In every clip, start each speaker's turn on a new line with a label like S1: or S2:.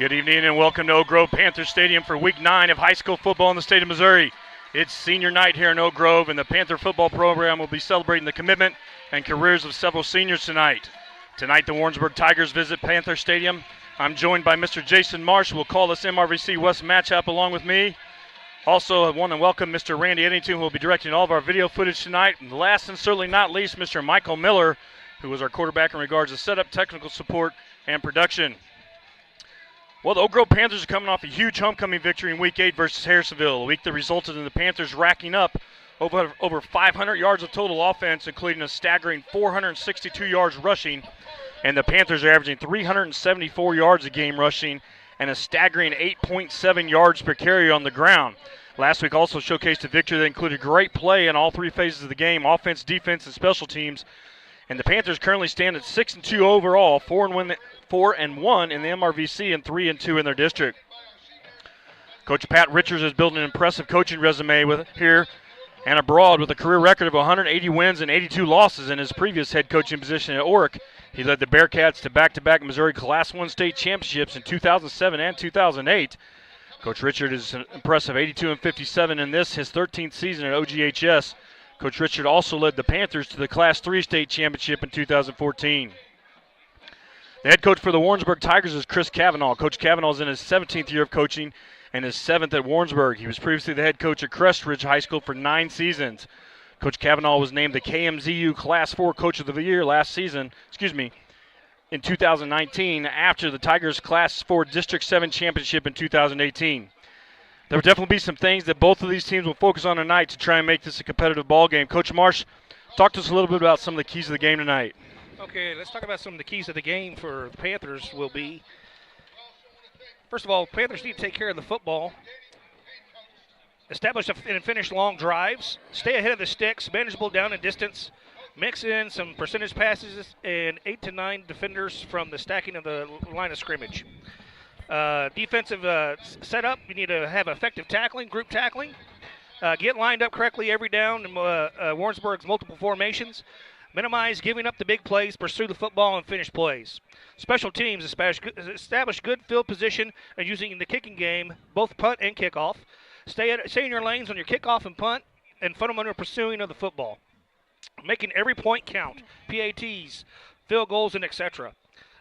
S1: Good evening and welcome to Oak Grove Panthers Stadium for Week 9 of high school football in the state of Missouri. It's senior night here in Oak Grove, and the Panther football program will be celebrating the commitment and careers of several seniors tonight. Tonight, the Warrensburg Tigers visit Panther Stadium. I'm joined by Mr. Jason Marsh, who will call this MRVC West matchup along with me. Also, I want to welcome Mr. Randy Eddington, who will be directing all of our video footage tonight. And last and certainly not least, Mr. Michael Miller, who is our quarterback in regards to setup, technical support, and production. Well, the Oak Grove Panthers are coming off a huge homecoming victory in Week 8 versus Harrisonville, a week that resulted in the Panthers racking up over 500 yards of total offense, including a staggering 462 yards rushing, and the Panthers are averaging 374 yards a game rushing and a staggering 8.7 yards per carry on the ground. Last week also showcased a victory that included great play in all three phases of the game, offense, defense, and special teams. And the Panthers currently stand at 6-2 overall, 4-1 in the MRVC, and 3-2 in their district. Coach Pat Richards has built an impressive coaching resume here and abroad with a career record of 180 wins and 82 losses in his previous head coaching position at Oric. He led the Bearcats to back-to-back Missouri Class I state championships in 2007 and 2008. Coach Richard is an impressive 82-57 in his 13th season at OGHS. Coach Richard also led the Panthers to the Class III state championship in 2014. The head coach for the Warrensburg Tigers is Chris Cavanaugh. Coach Cavanaugh is in his 17th year of coaching and his 7th at Warrensburg. He was previously the head coach at Crestridge High School for 9 seasons. Coach Cavanaugh was named the KMZU Class 4 Coach of the Year in 2019 after the Tigers Class 4 District 7 championship in 2018. There will definitely be some things that both of these teams will focus on tonight to try and make this a competitive ball game. Coach Marsh, talk to us a little bit about some of the keys of the game tonight.
S2: Okay, let's talk about some of the keys of the game for the Panthers will be, first of all, Panthers need to take care of the football, establish and finish long drives, stay ahead of the sticks, manageable down and distance, mix in some percentage passes, and 8 to 9 defenders from the stacking of the line of scrimmage. Defensive setup, you need to have effective tackling, group tackling, get lined up correctly every down in Warrensburg's multiple formations, minimize giving up the big plays, pursue the football, and finish plays. Special teams establish good field position and using the kicking game, both punt and kickoff. Stay in your lanes on your kickoff and punt, and fundamental pursuing of the football. Making every point count, PATs, field goals, and etc.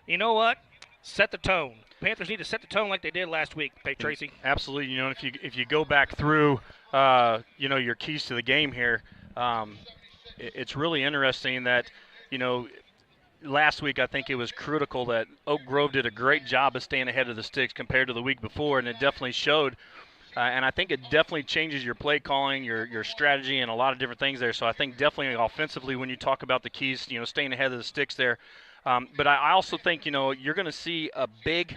S2: You know what? Set the tone. Panthers need to set the tone like they did last week, Tracy.
S1: Absolutely. You know, if you go back through, your keys to the game here, it's really interesting that, last week I think it was critical that Oak Grove did a great job of staying ahead of the sticks compared to the week before, and it definitely showed. And I think it definitely changes your play calling, your strategy, and a lot of different things there. So I think definitely offensively when you talk about the keys, staying ahead of the sticks there. But I also think, you're going to see a big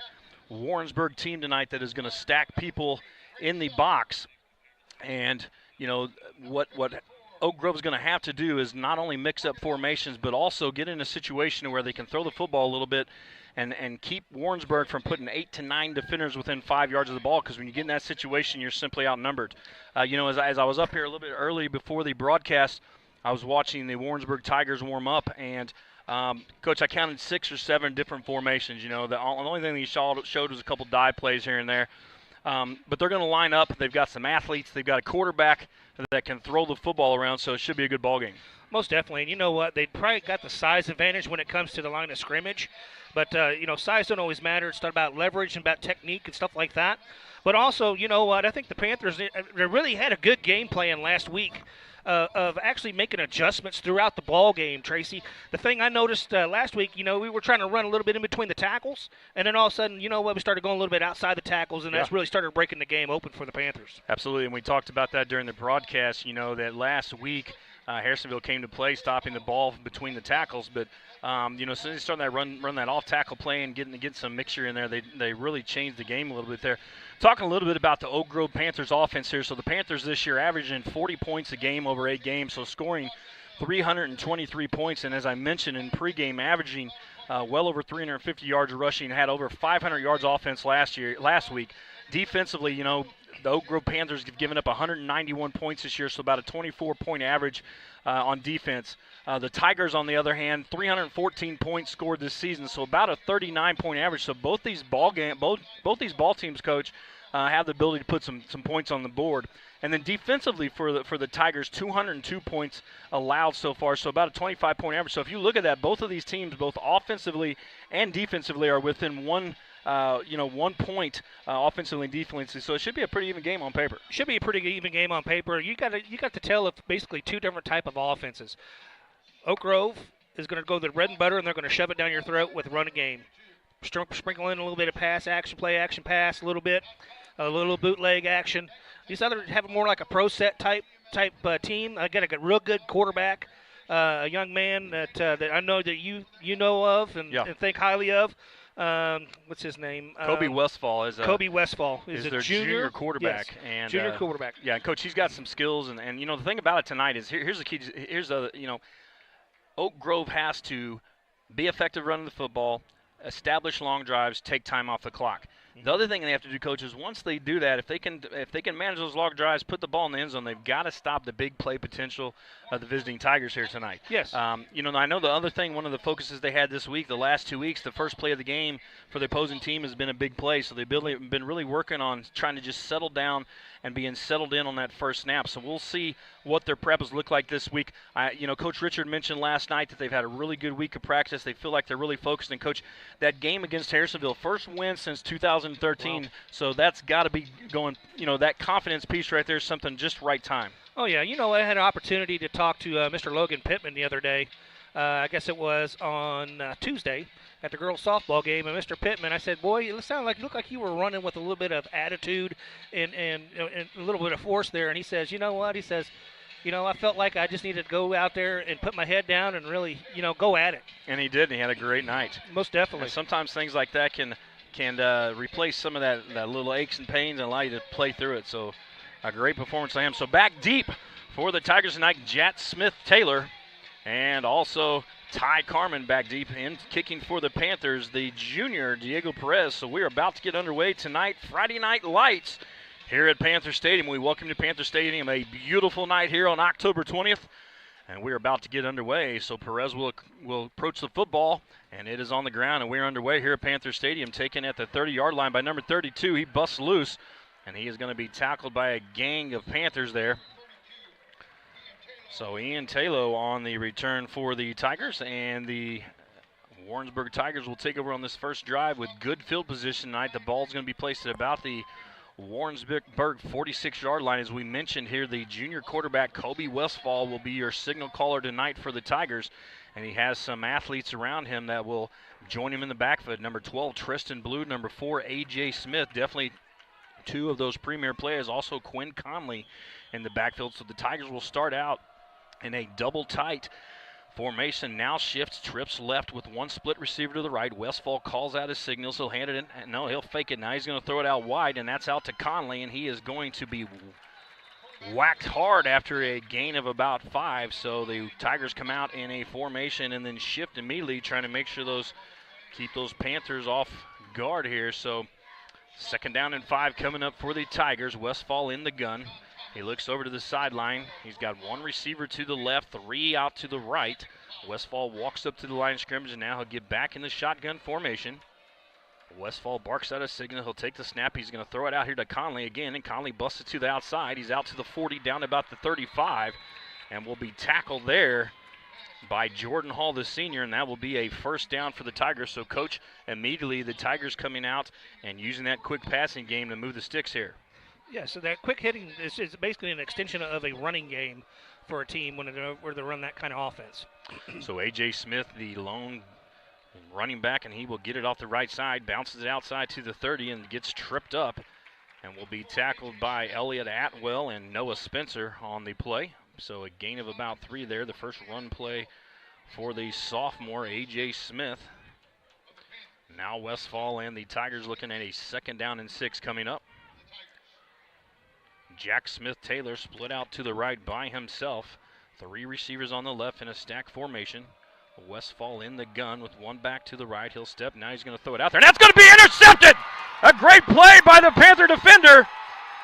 S1: Warrensburg team tonight that is going to stack people in the box. And, what Oak Grove is going to have to do is not only mix up formations, but also get in a situation where they can throw the football a little bit and keep Warrensburg from putting 8 to 9 defenders within 5 yards of the ball, because when you get in that situation, you're simply outnumbered. As I was up here a little bit early before the broadcast, I was watching the Warrensburg Tigers warm up, and Coach, I counted 6 or 7 different formations. The only thing he showed was a couple dive plays here and there. But they're going to line up. They've got some athletes. They've got a quarterback that can throw the football around, so it should be a good ball game.
S2: Most definitely. And you know what? They probably got the size advantage when it comes to the line of scrimmage. But, size don't always matter. It's not about leverage and about technique and stuff like that. But also, you know what? I think the Panthers, they really had a good game plan last week. Of actually making adjustments throughout the ball game, Tracy. The thing I noticed last week, we were trying to run a little bit in between the tackles, and then all of a sudden, we started going a little bit outside the tackles, and that's really started breaking the game open for the Panthers.
S1: Absolutely, and we talked about that during the broadcast, that last week Harrisonville came to play, stopping the ball between the tackles, but as soon as they started that run that off-tackle play and getting some mixture in there, they really changed the game a little bit there. Talking a little bit about the Oak Grove Panthers offense here. So the Panthers this year averaging 40 points a game over 8 games, so scoring 323 points. And as I mentioned in pregame, averaging well over 350 yards rushing, had over 500 yards offense last week. Defensively, the Oak Grove Panthers have given up 191 points this year, so about a 24-point average on defense. The Tigers, on the other hand, 314 points scored this season, so about a 39-point average. So both these ball teams, Coach, have the ability to put some points on the board. And then defensively for the Tigers, 202 points allowed so far, so about a 25-point average. So if you look at that, both of these teams, both offensively and defensively, are within 1 point offensively and defensively. So it should be a pretty even game on paper.
S2: Should be a pretty even game on paper. You got to tell it's basically two different type of offenses. Oak Grove is going to go the bread and butter, and they're going to shove it down your throat with run a game. Sprinkle in a little bit of pass action, play action pass, a little bootleg action. These others have more like a pro set type team. I got a real good quarterback, a young man that I know that you know of and think highly of. What's his name?
S1: Kobe Westfall is
S2: a
S1: their junior quarterback.
S2: Yes,
S1: and
S2: junior quarterback.
S1: Yeah, Coach, he's got some skills, and the thing about it tonight is here's the key. Oak Grove has to be effective running the football, establish long drives, take time off the clock. The other thing they have to do, Coach, is once they do that, if they can manage those long drives, put the ball in the end zone, they've got to stop the big play potential of the visiting Tigers here tonight.
S2: Yes.
S1: I know the other thing, one of the focuses they had this week, the last 2 weeks, the first play of the game for the opposing team has been a big play. So they've been really working on trying to just settle down and being settled in on that first snap. So we'll see what their preps look like this week. Coach Richard mentioned last night that they've had a really good week of practice. They feel like they're really focused. And, Coach, that game against Harrisonville, first win since 2013. Wow. So that's got to be going, that confidence piece right there is something just right time.
S2: Oh, yeah. I had an opportunity to talk to Mr. Logan Pittman the other day. I guess it was on Tuesday at the girls' softball game. And Mr. Pittman, I said, boy, it looked like you were running with a little bit of attitude and a little bit of force there. And he says, you know what? He says, I felt like I just needed to go out there and put my head down and really, go at it.
S1: And he did. And he had a great night.
S2: Most definitely.
S1: And sometimes things like that can replace some of that little aches and pains and allow you to play through it. So a great performance by him. So back deep for the Tigers tonight, Jat Smith-Taylor, and also Ty Carmen back deep in kicking for the Panthers, the junior Diego Perez. So we're about to get underway tonight, Friday Night Lights here at Panther Stadium. We welcome you to Panther Stadium, a beautiful night here on October 20th, and we're about to get underway. So Perez will approach the football, and it is on the ground, and we're underway here at Panther Stadium, taken at the 30-yard line by number 32. He busts loose, and he is going to be tackled by a gang of Panthers there. So Ian Taylor on the return for the Tigers, and the Warrensburg Tigers will take over on this first drive with good field position tonight. The ball is going to be placed at about the Warrensburg 46-yard line. As we mentioned here, the junior quarterback Kobe Westfall will be your signal caller tonight for the Tigers, and he has some athletes around him that will join him in the backfield. Number 12, Tristan Blue. Number 4, A.J. Smith. Definitely two of those premier players. Also Quinn Conley in the backfield. So the Tigers will start out in a double tight formation. Now shifts, trips left with one split receiver to the right. Westfall calls out his signals. He'll hand it in. No, he'll fake it now. He's going to throw it out wide, and that's out to Conley, and he is going to be whacked hard after a gain of about 5. So the Tigers come out in a formation and then shift immediately, trying to make sure keep those Panthers off guard here. So second down and 5 coming up for the Tigers. Westfall in the gun. He looks over to the sideline. He's got one receiver to the left, 3 out to the right. Westfall walks up to the line of scrimmage, and now he'll get back in the shotgun formation. Westfall barks out a signal. He'll take the snap. He's going to throw it out here to Conley again, and Conley busts it to the outside. He's out to the 40, down to about the 35, and will be tackled there by Jordan Hall, the senior, and that will be a first down for the Tigers. So, Coach, immediately the Tigers coming out and using that quick passing game to move the sticks here.
S2: Yeah, so that quick hitting is basically an extension of a running game for a team when they run that kind of offense.
S1: So A.J. Smith, the lone running back, and he will get it off the right side, bounces it outside to the 30 and gets tripped up and will be tackled by Elliott Atwell and Noah Spencer on the play. So a gain of about 3 there, the first run play for the sophomore A.J. Smith. Now Westfall and the Tigers looking at a second down and 6 coming up. Jack Smith-Taylor split out to the right by himself. 3 receivers on the left in a stack formation. Westfall in the gun with one back to the right. He'll step. Now he's going to throw it out there, and that's going to be intercepted! A great play by the Panther defender.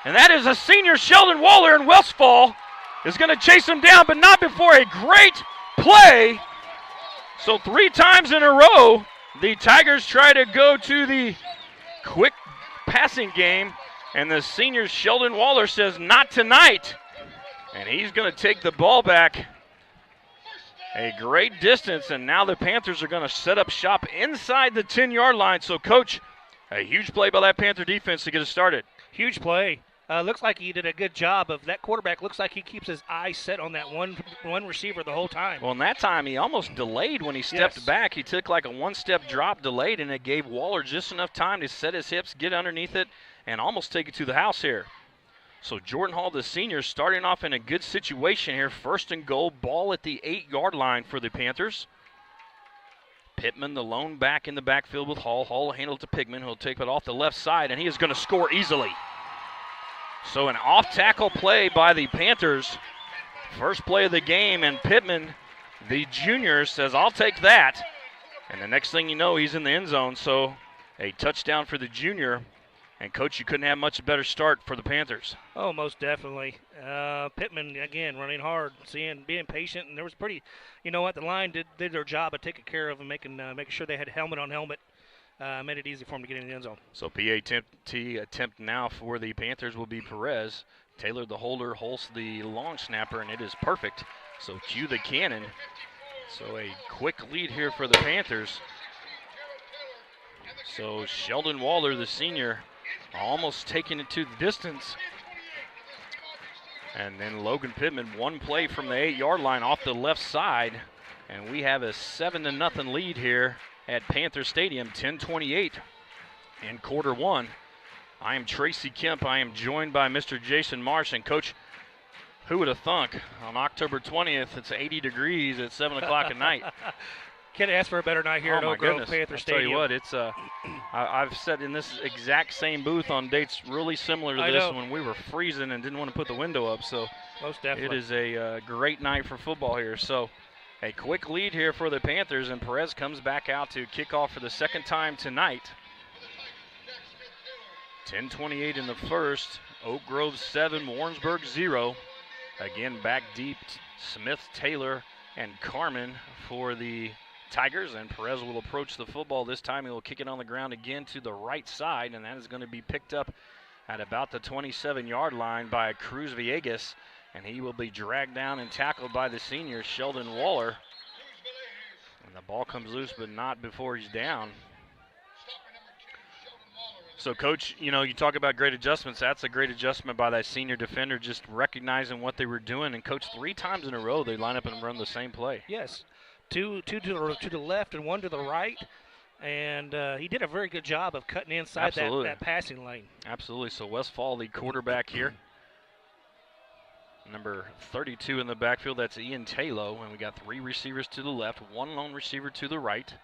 S1: And that is a senior, Sheldon Waller, and Westfall is going to chase him down, but not before a great play. So 3 times in a row, the Tigers try to go to the quick passing game, and the senior Sheldon Waller says, not tonight. And he's going to take the ball back a great distance, and now the Panthers are going to set up shop inside the 10-yard line. So, Coach, a huge play by that Panther defense to get us started.
S2: Huge play. Looks like he did a good job of that quarterback. Looks like he keeps his eyes set on that one receiver the whole time.
S1: Well, in that time, he almost delayed when he stepped back. He took like a one-step drop, delayed, and it gave Waller just enough time to set his hips, get underneath it, and almost take it to the house here. So Jordan Hall, the senior, starting off in a good situation here. 1st and goal, ball at the 8-yard line for the Panthers. Pittman, the lone back in the backfield with Hall. Hall will handle it to Pigman. He'll take it off the left side, and he is going to score easily. So an off-tackle play by the Panthers. First play of the game, and Pittman, the junior, says, I'll take that. And the next thing you know, he's in the end zone. So a touchdown for the junior. And, Coach, you couldn't have much better start for the Panthers.
S2: Oh, most definitely. Pittman, again, running hard, being patient. And there was pretty, you know what, the line did their job of taking care of them, making sure they had helmet on helmet. Made it easy for him to get in the end zone. So
S1: PAT attempt now for the Panthers will be Perez. Taylor, the holder, holds the long snapper, and it is perfect. So cue the cannon. So a quick lead here for the Panthers. So Sheldon Waller, the senior, almost taking it to the distance. And then Logan Pittman, one play from the 8-yard line off the left side. And we have a 7-0 lead here at Panther Stadium, 10:28 in quarter one. I am Tracy Kemp. I am joined by Mr. Jason Marsh. And, Coach, who would have thunk on October 20th, it's 80 degrees at 7 o'clock at night.
S2: Can't ask for a better night here at Oak Grove Panther Stadium.
S1: I'll tell you what, it's I've sat in this exact same booth on dates really similar to this when we were freezing and didn't want to put the window up. So
S2: most definitely.
S1: It is a great night for football here. So a quick lead here for the Panthers, and Perez comes back out to kick off for the second time tonight. 10:28 in the first. Oak Grove 7, Warrensburg 0. Again, back deep, Smith, Taylor, and Carmen for the Tigers, and Perez will approach the football. This time he will kick it on the ground again to the right side, and that is going to be picked up at about the 27-yard line by Cruz Villegas, and he will be dragged down and tackled by the senior, Sheldon Waller. And the ball comes loose, but not before he's down. So, Coach, you know, you talk about great adjustments. That's a great adjustment by that senior defender, just recognizing what they were doing. And, Coach, 3 times in a row they line up and run the same play.
S2: Yes. Two to the left and one to the right. And he did a very good job of cutting inside that passing lane.
S1: Absolutely. So Westfall, the quarterback here. Number 32 in the backfield, that's Ian Taylor. And we got 3 receivers to the left, 1 lone receiver to the right.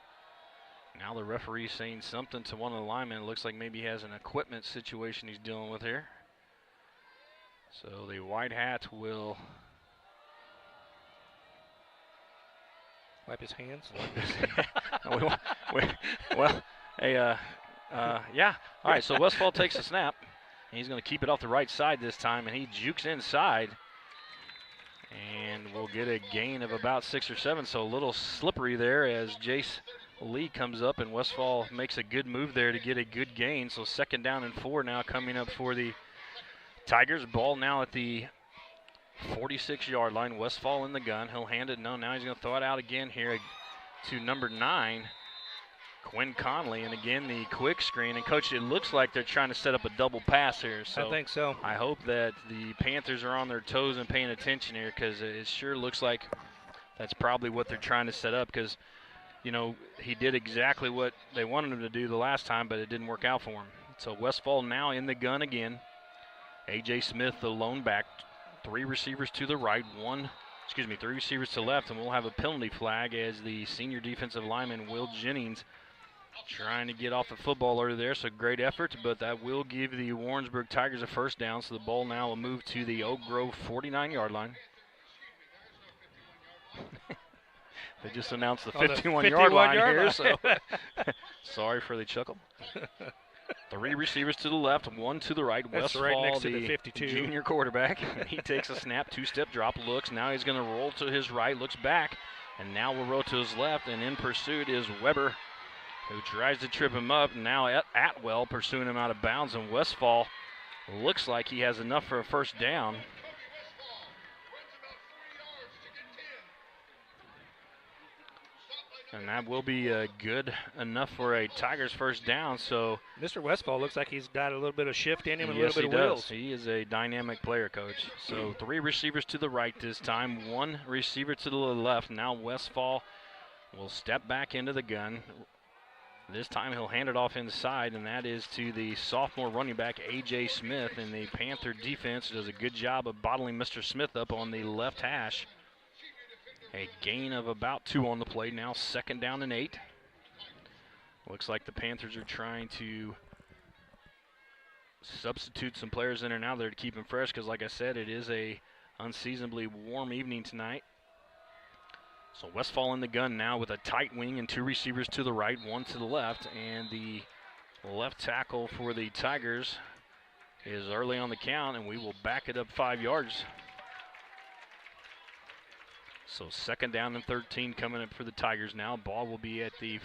S1: Now the referee saying something to one of the linemen. It looks like maybe he has an equipment situation he's dealing with here. So the white hat will
S2: wipe his hands.
S1: Yeah. All right, so Westfall takes the snap. And he's going to keep it off the right side this time, and he jukes inside. And we'll get a gain of about 6 or 7, so a little slippery there as Jace Lee comes up, and Westfall makes a good move there to get a good gain. So 2nd down and 4 now coming up for the Tigers. Ball now at the 46-yard line. Westfall in the gun. He'll hand it. No, now he's going to throw it out again here to number 9, Quinn Conley. And again, the quick screen. And, Coach, it looks like they're trying to set up a double pass here. So
S2: I think so.
S1: I hope that the Panthers are on their toes and paying attention here, because it sure looks like that's probably what they're trying to set up, because, you know, he did exactly what they wanted him to do the last time, but it didn't work out for him. So Westfall now in the gun again. A.J. Smith, the lone back. 3 receivers to the right, 3 receivers to the left, and we'll have a penalty flag as the senior defensive lineman, Will Jennings, trying to get off the football earlier there. So great effort, but that will give the Warrensburg Tigers a 1st down. So the ball now will move to the Oak Grove 49-yard line. They just announced the 51-yard line here, so sorry for the chuckle. Three receivers to the left, one to the right.
S2: That's
S1: Westfall,
S2: right next to the 52.
S1: Junior quarterback. He takes a snap, two-step drop, looks. Now he's going to roll to his right, looks back, and now will roll to his left. And in pursuit is Weber, who tries to trip him up. Now Atwell pursuing him out of bounds, and Westfall looks like he has enough for a first down. And that will be good enough for a Tigers first down. So
S2: Mr. Westfall looks like he's got a little bit of shift in him and
S1: yes,
S2: a little bit of wheels.
S1: He is a dynamic player, Coach. So three receivers to the right this time, one receiver to the left. Now Westfall will step back into the gun. This time he'll hand it off inside, and that is to the sophomore running back, A.J. Smith. And the Panther defense does a good job of bottling Mr. Smith up on the left hash. A gain of about 2 on the play. Now 2nd down and 8. Looks like the Panthers are trying to substitute some players in and out there to keep them fresh because, like I said, it is a unseasonably warm evening tonight. So Westfall in the gun now with a tight wing and 2 receivers to the right, 1 to the left. And the left tackle for the Tigers is early on the count, and we will back it up 5 yards. So 2nd down and 13 coming up for the Tigers now. Ball will be at the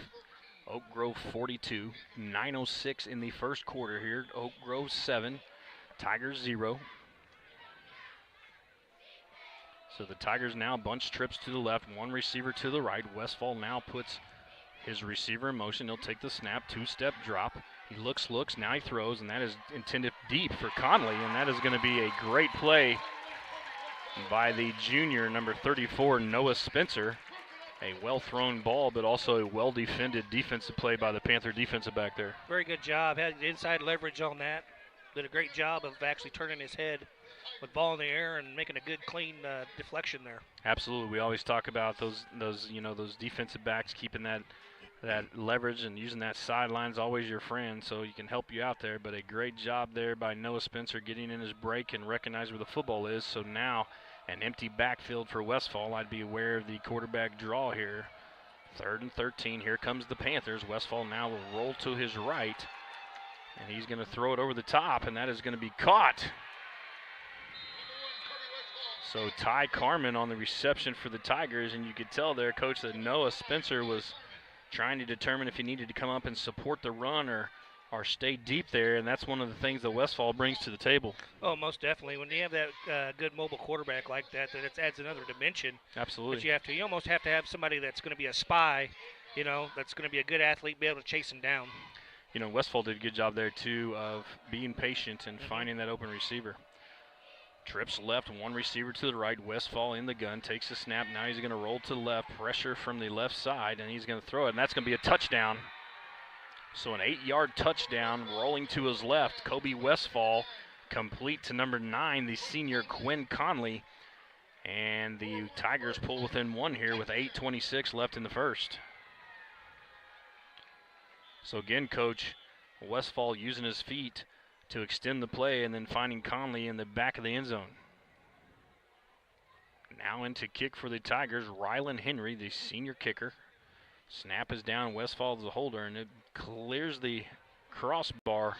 S1: Oak Grove 42. 9:06 in the first quarter here. Oak Grove 7, Tigers 0. So the Tigers now bunch trips to the left, 1 receiver to the right. Westfall now puts his receiver in motion. He'll take the snap, 2-step drop. He looks, now he throws, and that is intended deep for Conley, and that is going to be a great play by the junior, number 34, Noah Spencer. A well-thrown ball, but also a well-defended defensive play by the Panther defensive back there.
S2: Very good job. Had inside leverage on that. Did a great job of actually turning his head with ball in the air and making a good, clean deflection there.
S1: Absolutely. We always talk about those defensive backs keeping that leverage and using that sideline is always your friend, so you can help you out there. But a great job there by Noah Spencer getting in his break and recognize where the football is. So now an empty backfield for Westfall. I'd be aware of the quarterback draw here. 3rd and 13. Here comes the Panthers. Westfall now will roll to his right, and he's going to throw it over the top, and that is going to be caught. So Ty Carmen on the reception for the Tigers, and you could tell there, Coach, that Noah Spencer was trying to determine if he needed to come up and support the run or stay deep there, and that's one of the things that Westfall brings to the table.
S2: Oh, most definitely. When you have that good mobile quarterback like that, it adds another dimension.
S1: Absolutely.
S2: But you almost have to have somebody that's going to be a spy, that's going to be a good athlete, be able to chase him down.
S1: Westfall did a good job there, too, of being patient and finding that open receiver. Trips left, 1 receiver to the right. Westfall in the gun, takes the snap. Now he's going to roll to the left, pressure from the left side, and he's going to throw it, and that's going to be a touchdown. So an 8-yard touchdown rolling to his left. Kobe Westfall complete to number 9, the senior Quinn Conley. And the Tigers pull within 1 here with 8:26 left in the first. So again, Coach, Westfall using his feet to extend the play and then finding Conley in the back of the end zone. Now into kick for the Tigers, Rylan Henry, the senior kicker. Snap is down, Westfall is the holder, and it clears the crossbar,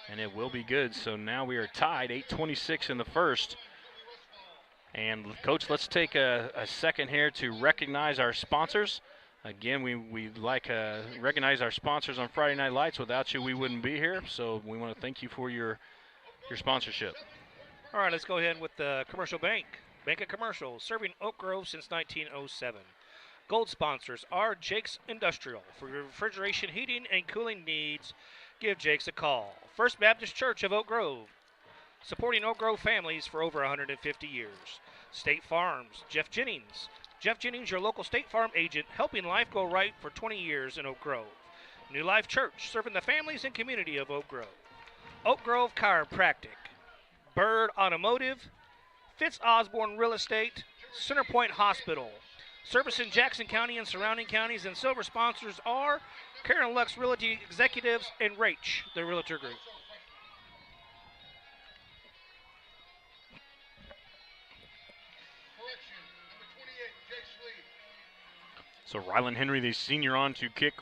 S1: and it will be good. So now we are tied, 8:26 in the first. And Coach, let's take a second here to recognize our sponsors. Again, we like recognize our sponsors on Friday Night Lights. Without you, we wouldn't be here. So we want to thank you for your sponsorship.
S2: All right, let's go ahead with the Commercial Bank. Bank of Commercial, serving Oak Grove since 1907. Gold sponsors are Jake's Industrial. For your refrigeration, heating, and cooling needs, give Jake's a call. First Baptist Church of Oak Grove, supporting Oak Grove families for over 150 years. State Farms, Jeff Jennings. Jeff Jennings, your local State Farm agent, helping life go right for 20 years in Oak Grove. New Life Church, serving the families and community of Oak Grove. Oak Grove Chiropractic. Bird Automotive. Fitz Osborne Real Estate. Centerpoint Hospital. Service in Jackson County and surrounding counties, and silver sponsors are Karen Lux Realty Executives and Rach, the Realtor Group.
S1: So Rylan Henry, the senior, on to kick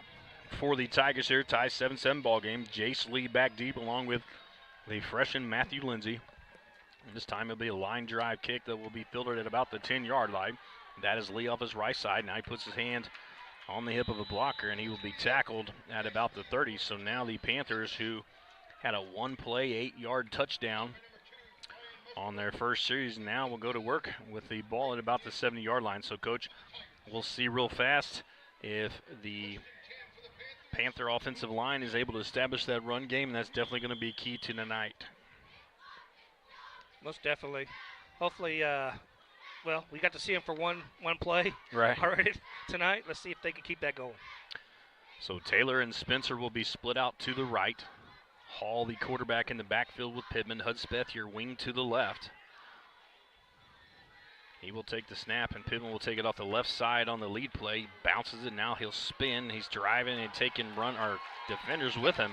S1: for the Tigers here. Tie 7-7 ball game. Jace Lee back deep along with the freshman Matthew Lindsay. And this time it'll be a line drive kick that will be fielded at about the 10-yard line. That is Lee off his right side. Now he puts his hand on the hip of a blocker, and he will be tackled at about the 30. So now the Panthers, who had a one-play, 8-yard touchdown on their first series, now will go to work with the ball at about the 70-yard line. So, Coach, we'll see real fast if the Panther offensive line is able to establish that run game, and that's definitely going to be key to tonight.
S2: Most definitely. Hopefully, well, we got to see him for one play
S1: right
S2: already tonight. Let's see if they can keep that going.
S1: So Taylor and Spencer will be split out to the right. Hall, the quarterback, in the backfield with Pittman. Hudspeth, your wing, to the left. He will take the snap, and Pittman will take it off the left side on the lead play. Bounces it. Now he'll spin. He's driving and taking our defenders with him.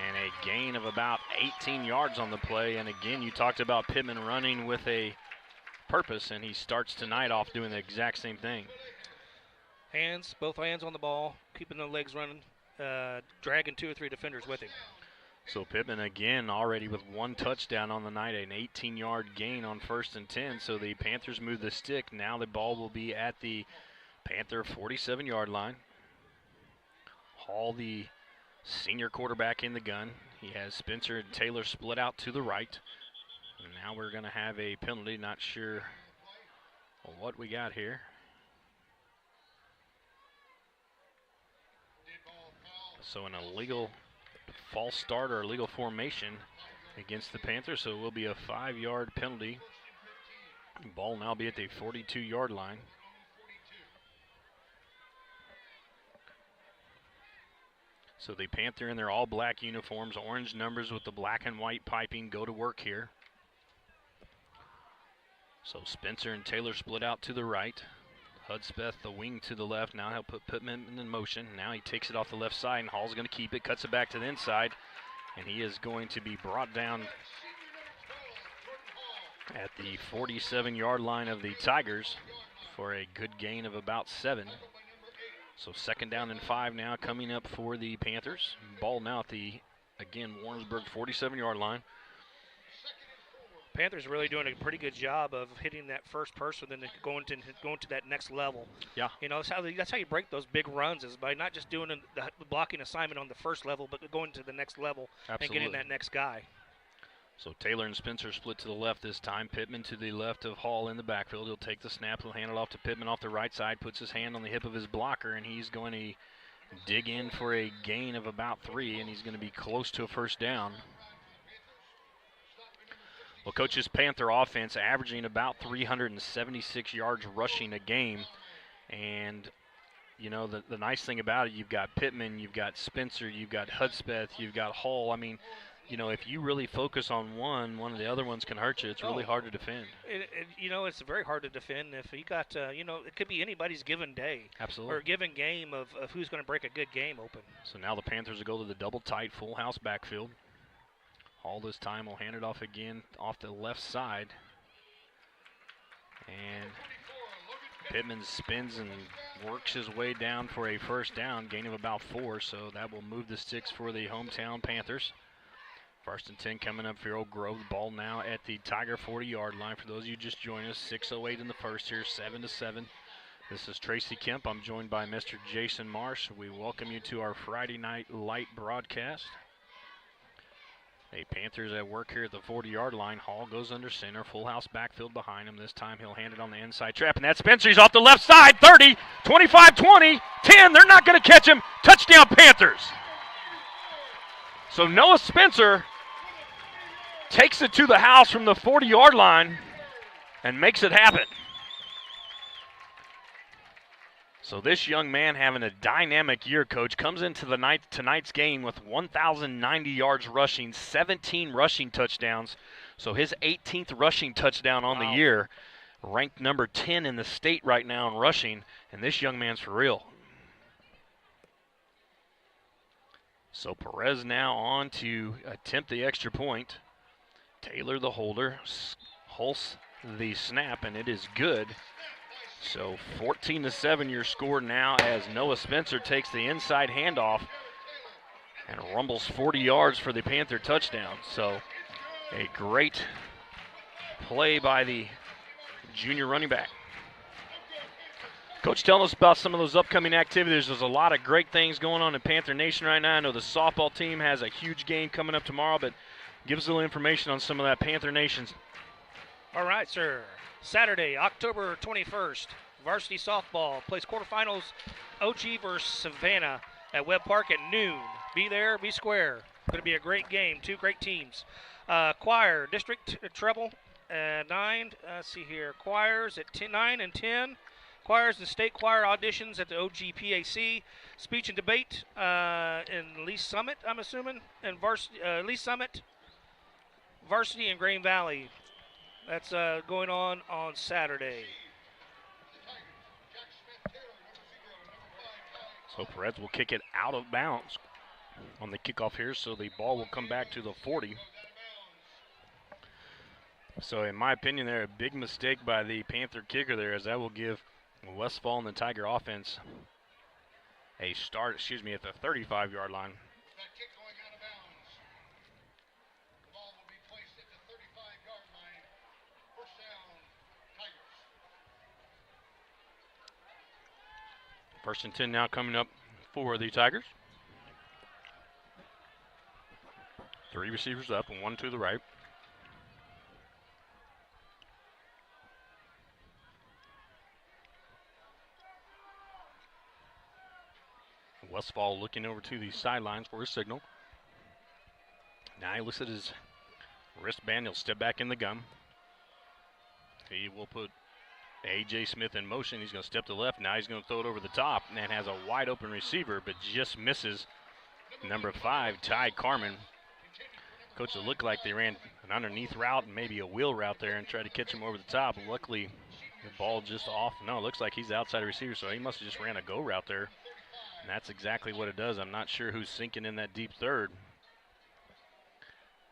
S1: And a gain of about 18 yards on the play. And again, you talked about Pittman running with a purpose, and he starts tonight off doing the exact same thing.
S2: Both hands on the ball, keeping the legs running, dragging 2 or 3 defenders with him.
S1: So Pittman again already with 1 touchdown on the night, an 18-yard gain on 1st and 10. So the Panthers move the stick. Now the ball will be at the Panther 47-yard line. Hall, the senior quarterback, in the gun. He has Spencer and Taylor split out to the right. And now we're going to have a penalty. Not sure what we got here. So an illegal false start or illegal formation against the Panthers. So it will be a 5-yard penalty. Ball now be at the 42-yard line. So the Panther in their all-black uniforms, orange numbers with the black and white piping, go to work here. So Spencer and Taylor split out to the right. Hudspeth, the wing, to the left. Now he'll put Pittman in motion. Now he takes it off the left side, and Hall's going to keep it, cuts it back to the inside, and he is going to be brought down at the 47-yard line of the Tigers for a good gain of about 7. So 2nd down and 5 now coming up for the Panthers. Ball now at the, again, Warrensburg 47-yard line.
S2: Panthers are really doing a pretty good job of hitting that first person and then going to that next level.
S1: Yeah.
S2: You know, that's how you break those big runs, is by not just doing the blocking assignment on the first level, but going to the next level.
S1: Absolutely.
S2: And getting that next guy.
S1: So Taylor and Spencer split to the left this time. Pittman to the left of Hall in the backfield. He'll take the snap. He'll hand it off to Pittman off the right side. Puts his hand on the hip of his blocker, and he's going to dig in for a gain of about 3, and he's going to be close to a 1st down. Well, Coach's Panther offense averaging about 376 yards rushing a game. And, you know, the nice thing about it, you've got Pittman, you've got Spencer, you've got Hudspeth, you've got Hall. I mean, you know, if you really focus on one of the other ones can hurt you. It's really hard to defend.
S2: You know, it's very hard to defend if you got, you know, it could be anybody's given day.
S1: Absolutely.
S2: Or a given game of who's going to break a good game open.
S1: So now the Panthers will go to the double tight full house backfield. Hall this time will hand it off again off the left side. And Pittman spins and works his way down for a 1st down, gain of about 4. So that will move the sticks for the hometown Panthers. 1st and 10 coming up for Oak Grove. The ball now at the Tiger 40-yard line. For those of you just joined us, 6:08 in the first here, 7-7. This is Tracy Kemp. I'm joined by Mr. Jason Marsh. We welcome you to our Friday night light broadcast. The Panthers at work here at the 40-yard line. Hall goes under center. Full house backfield behind him. This time he'll hand it on the inside trap, and that's Spencer. He's off the left side. 30, 25, 20, 10. They're not going to catch him. Touchdown, Panthers. So Noah Spencer takes it to the house from the 40-yard line and makes it happen. So this young man having a dynamic year, Coach, comes into tonight's game with 1,090 yards rushing, 17 rushing touchdowns. So his 18th rushing touchdown on the year, ranked number 10 in the state right now in rushing, and this young man's for real. So Perez now on to attempt the extra point. Taylor the holder, Hulse the snap, and it is good. So 14-7 your score now as Noah Spencer takes the inside handoff and rumbles 40 yards for the Panther touchdown. So a great play by the junior running back. Coach, tell us about some of those upcoming activities. There's a lot of great things going on in Panther Nation right now. I know the softball team has a huge game coming up tomorrow, but give us a little information on some of that Panther Nation's.
S2: All right, sir. Saturday, October 21st, varsity softball plays quarterfinals, OG versus Savannah at Webb Park at noon. Be there, be square. Going to be a great game. Two great teams. Choir, district treble at 9. Let's see here. Choirs at 9 and 10. Choirs and state choir auditions at the OGPAC. Speech and debate in Lee Summit, I'm assuming. And Lee Summit, varsity in Green Valley. That's going on Saturday.
S1: So Perez will kick it out of bounds on the kickoff here, so the ball will come back to the 40. So in my opinion there, a big mistake by the Panther kicker there, as that will give Westfall and the Tiger offense a start, at the 35-yard line. First and 10 now coming up for the Tigers. 3 receivers up and 1 to the right. Westfall looking over to the sidelines for a signal. Now he looks at his wristband. He'll step back in the gun. He will put A.J. Smith in motion. He's going to step to the left. Now he's going to throw it over the top and has a wide open receiver, but just misses number 5, Ty Carmen. Coach, it looked like they ran an underneath route and maybe a wheel route there and tried to catch him over the top. Luckily, the ball just off. No, it looks like he's the outside receiver, so he must have just ran a go route there. And that's exactly what it does. I'm not sure who's sinking in that deep third,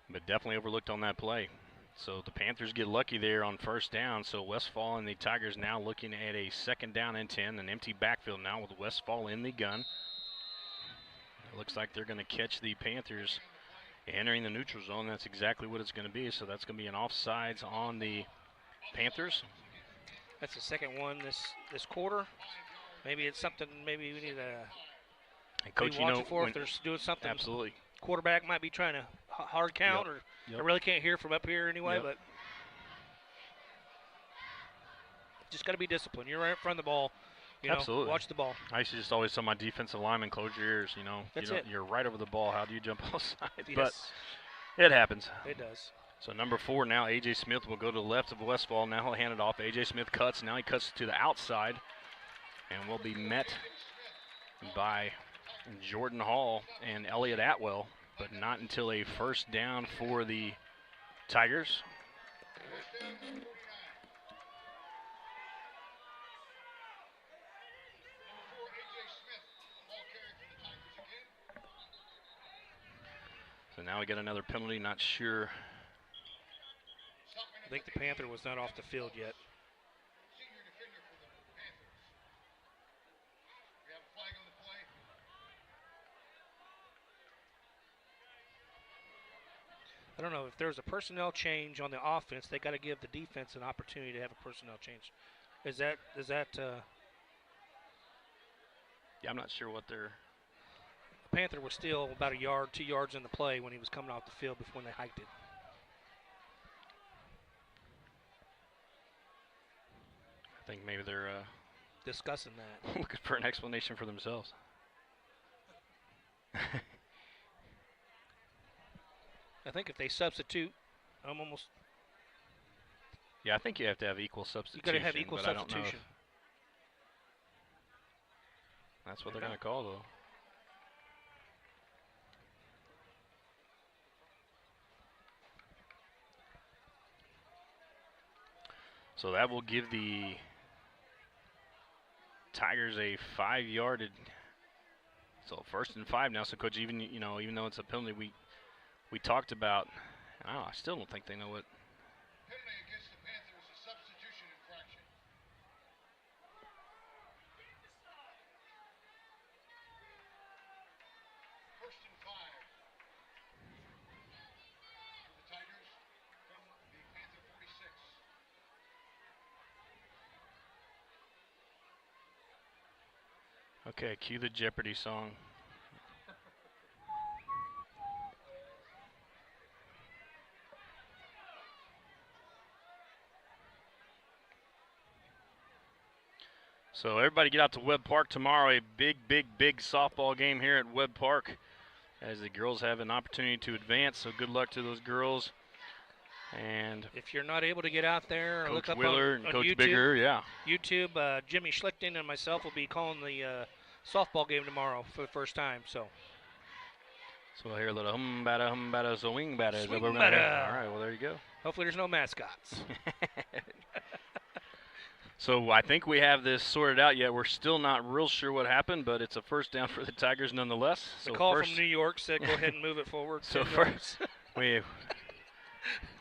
S1: but definitely overlooked on that play. So the Panthers get lucky there on first down. So Westfall and the Tigers now looking at a 2nd down and 10, an empty backfield now with Westfall in the gun. It looks like they're going to catch the Panthers entering the neutral zone. That's exactly what it's going to be. So that's going to be an offsides on the Panthers.
S2: That's the second one this quarter. Maybe it's something. Maybe we need to
S1: Coach,
S2: be watching for if they're doing something.
S1: Absolutely.
S2: Quarterback might be trying to hard count, or I really can't hear from up here anyway. But just got to be disciplined. You're right in front of the ball.
S1: Absolutely.
S2: Watch the ball.
S1: I used to just always tell my defensive linemen, close your ears.
S2: That's it.
S1: You're right over the ball. How do you jump outside?
S2: Yes.
S1: But it happens.
S2: It does.
S1: So number 4 now, A.J. Smith will go to the left of Westfall. Now he'll hand it off. A.J. Smith cuts. Now he cuts to the outside and will be met by Jordan Hall and Elliott Atwell, but not until a first down for the Tigers. So now we get another penalty, not sure.
S2: I think the Panther was not off the field yet. I don't know if there's a personnel change on the offense. They got to give the defense an opportunity to have a personnel change. Is that?
S1: Yeah, I'm not sure what they're.
S2: The Panther was still about 1 yard, 2 yards in the play when he was coming off the field before they hiked it.
S1: I think maybe they're
S2: discussing that.
S1: looking for an explanation for themselves.
S2: I think if they substitute, I'm almost.
S1: Yeah, I think you have to have equal substitution.
S2: You got to have equal substitution.
S1: That's what they're going to call, though. So that will give the Tigers a 5-yarded. So 1st and 5 now. So coach, even though it's a penalty, we talked about. I still don't think they know what.
S3: Penalty against the Panthers is a substitution infraction.
S1: Okay, cue the Jeopardy song. So everybody get out to Webb Park tomorrow. A big softball game here at Webb Park as the girls have an opportunity to advance. So good luck to those girls. And
S2: if you're not able to get out there,
S1: Coach
S2: look up
S1: Wheeler
S2: on
S1: and Coach
S2: YouTube.
S1: Bigger, yeah.
S2: YouTube, Jimmy Schlichten and myself will be calling the softball game tomorrow for the first time. So
S1: we'll hear a little bada, swing bada.
S2: Swing
S1: All
S2: bada.
S1: right, well, there you go.
S2: Hopefully there's no mascots.
S1: So I think we have this sorted out yet. We're still not real sure what happened, but it's a first down for the Tigers nonetheless.
S2: The call from New York said go ahead and move it forward.
S1: So first,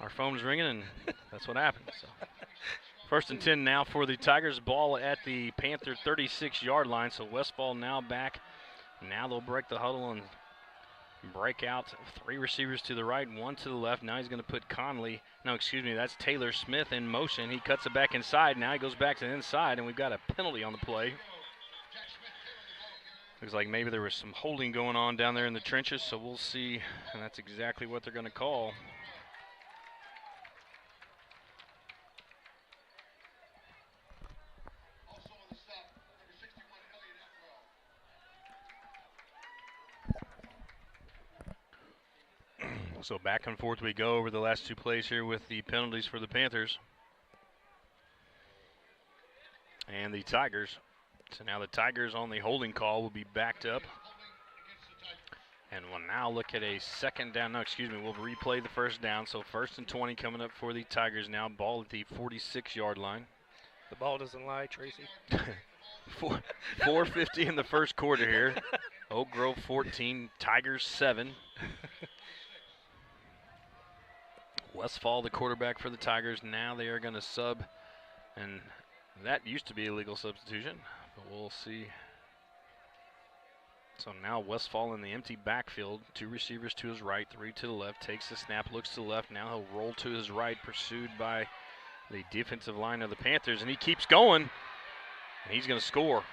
S1: our phone's ringing, and that's what happened. So first and 10 now for the Tigers. Ball at the Panther 36-yard line. So Westfall now back. Now they'll break the huddle and break out 3 receivers to the right, 1 to the left. Now he's going to put that's Taylor Smith in motion. He cuts it back inside. Now he goes back to the inside, and we've got a penalty on the play. Looks like maybe there was some holding going on down there in the trenches, so we'll see, and that's exactly what they're going to call. So back and forth we go over the last 2 plays here with the penalties for the Panthers and the Tigers. So now the Tigers on the holding call will be backed up. And we'll now look at a second down. We'll replay the first down. So first and 20 coming up for the Tigers now. Ball at the 46-yard line.
S2: The ball doesn't lie, Tracy.
S1: 4:50 in the first quarter here. Oak Grove 14, Tigers 7. Westfall, the quarterback for the Tigers. Now they are going to sub, and that used to be a legal substitution, but we'll see. So now Westfall in the empty backfield. 2 receivers to his right, 3 to the left. Takes the snap, looks to the left. Now he'll roll to his right, pursued by the defensive line of the Panthers, and he keeps going, and he's going to score.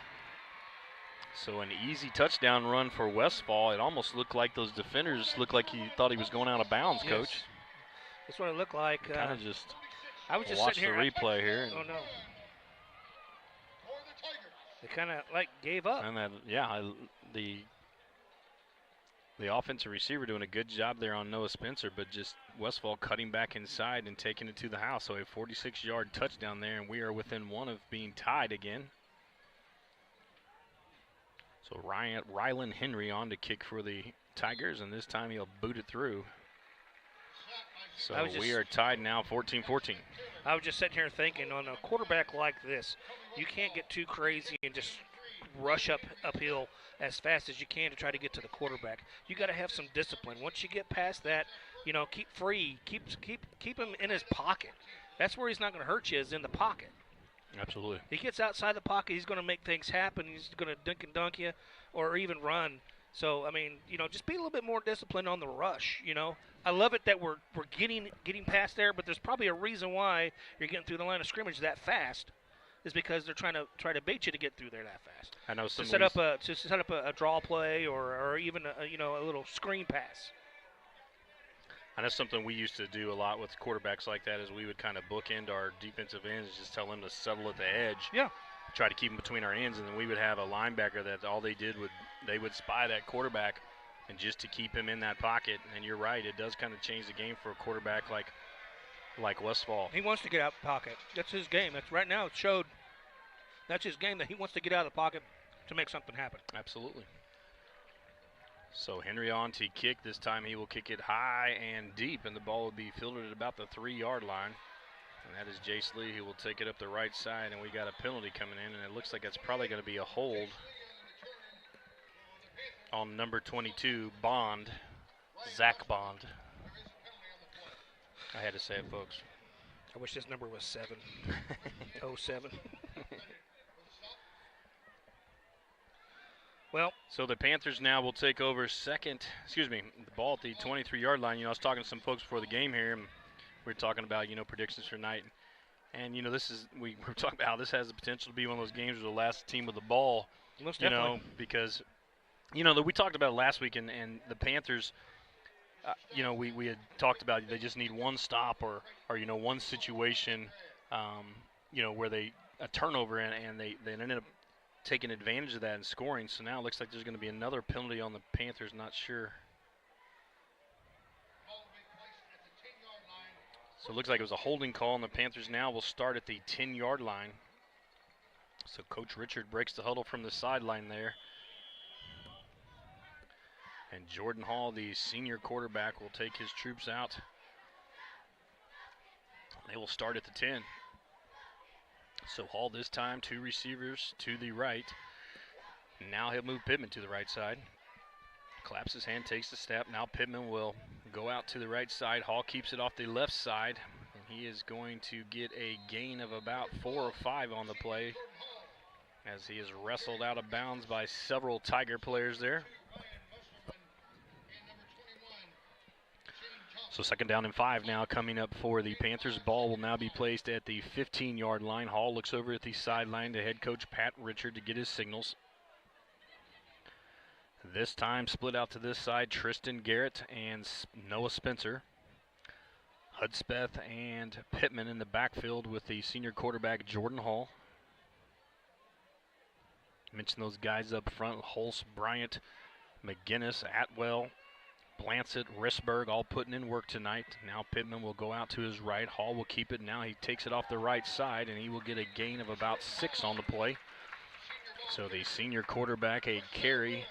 S1: So an easy touchdown run for Westfall. It almost looked like those defenders looked like he thought he was going out of bounds,
S2: yes.
S1: Coach.
S2: That's what it looked like.
S1: Kind of just
S2: I was just
S1: watch
S2: sitting
S1: the
S2: here.
S1: replay here.
S2: Oh, no. They kind of, gave up.
S1: And the offensive receiver doing a good job there on Noah Spencer, but just Westfall cutting back inside and taking it to the house. So a 46-yard touchdown there, and we are within 1 of being tied again. So Rylan Henry on to kick for the Tigers, and this time he'll boot it through. So we are tied now 14-14.
S2: I was just sitting here thinking, on a quarterback like this, you can't get too crazy and just rush uphill as fast as you can to try to get to the quarterback. You got to have some discipline. Once you get past that, keep free, keep him in his pocket. That's where he's not going to hurt you, is in the pocket.
S1: Absolutely.
S2: He gets outside the pocket, he's going to make things happen. He's going to dink and dunk you or even run. So, just be a little bit more disciplined on the rush, I love it that we're getting past there, but there's probably a reason why you're getting through the line of scrimmage that fast, is because they're trying to bait you to get through there that fast.
S1: I know
S2: to set up a draw play or even a little screen pass.
S1: And that's something we used to do a lot with quarterbacks like that, is we would kind of bookend our defensive ends, just tell them to settle at the edge.
S2: Yeah.
S1: Try to keep them between our ends, and then we would have a linebacker that all they did they would spy that quarterback, and just to keep him in that pocket. And you're right, it does kind of change the game for a quarterback like Westfall.
S2: He wants to get out of the pocket. That's his game. That's right now. It showed. That's his game, that he wants to get out of the pocket to make something happen.
S1: Absolutely. So Henry on to kick. This time he will kick it high and deep, and the ball will be fielded at about the 3-yard line. And that is Jace Lee who will take it up the right side, and we got a penalty coming in, and it looks like it's probably going to be a hold on number 22, Bond, Zach Bond. I had to say it, folks.
S2: I wish this number was 7. 07. Well,
S1: so the Panthers now will take over the ball at the 23-yard line. I was talking to some folks before the game here, and we were talking about, predictions for tonight. And, we were talking about how this has the potential to be one of those games where the last team with the ball
S2: Most definitely.
S1: Because, we talked about it last week, and the Panthers, we had talked about they just need one stop or one situation, where a turnover and they ended up taking advantage of that and scoring. So now it looks like there's going to be another penalty on the Panthers. Not sure. So it looks like it was a holding call, and the Panthers now will start at the 10-yard line. So Coach Richard breaks the huddle from the sideline there. And Jordan Hall, the senior quarterback, will take his troops out. They will start at the 10. So Hall this time, 2 receivers to the right. Now he'll move Pittman to the right side. Claps his hand, takes the snap. Now Pittman will go out to the right side. Hall keeps it off the left side. And he is going to get a gain of about 4 or 5 on the play, as he is wrestled out of bounds by several Tiger players there. So 2nd down and 5 now coming up for the Panthers. Ball will now be placed at the 15-yard line. Hall looks over at the sideline to head coach Pat Richard to get his signals. This time split out to this side, Tristan Garrett and Noah Spencer. Hudspeth and Pittman in the backfield with the senior quarterback Jordan Hall. Mention those guys up front: Hulse, Bryant, McGinnis, Atwell, Blancett, Warrensburg, all putting in work tonight. Now Pittman will go out to his right. Hall will keep it. Now he takes it off the right side, and he will get a gain of about 6 on the play. So the senior quarterback, a carry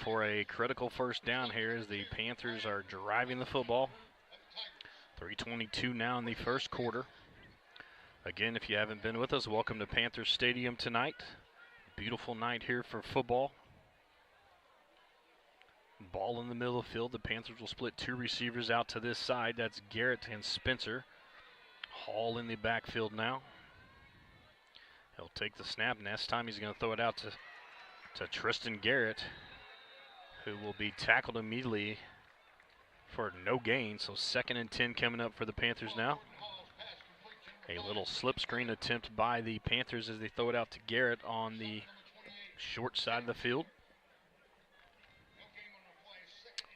S1: for a critical 1st down here, as the Panthers are driving the football. 3:22 now in the 1st quarter. Again, if you haven't been with us, welcome to Panthers Stadium tonight. Beautiful night here for football. Ball in the middle of the field. The Panthers will split 2 receivers out to this side. That's Garrett and Spencer. Hall in the backfield now. He'll take the snap, and this time he's going to throw it out to Tristan Garrett, who will be tackled immediately for no gain. So 2nd and 10 coming up for the Panthers now. A little slip screen attempt by the Panthers as they throw it out to Garrett on the short side of the field.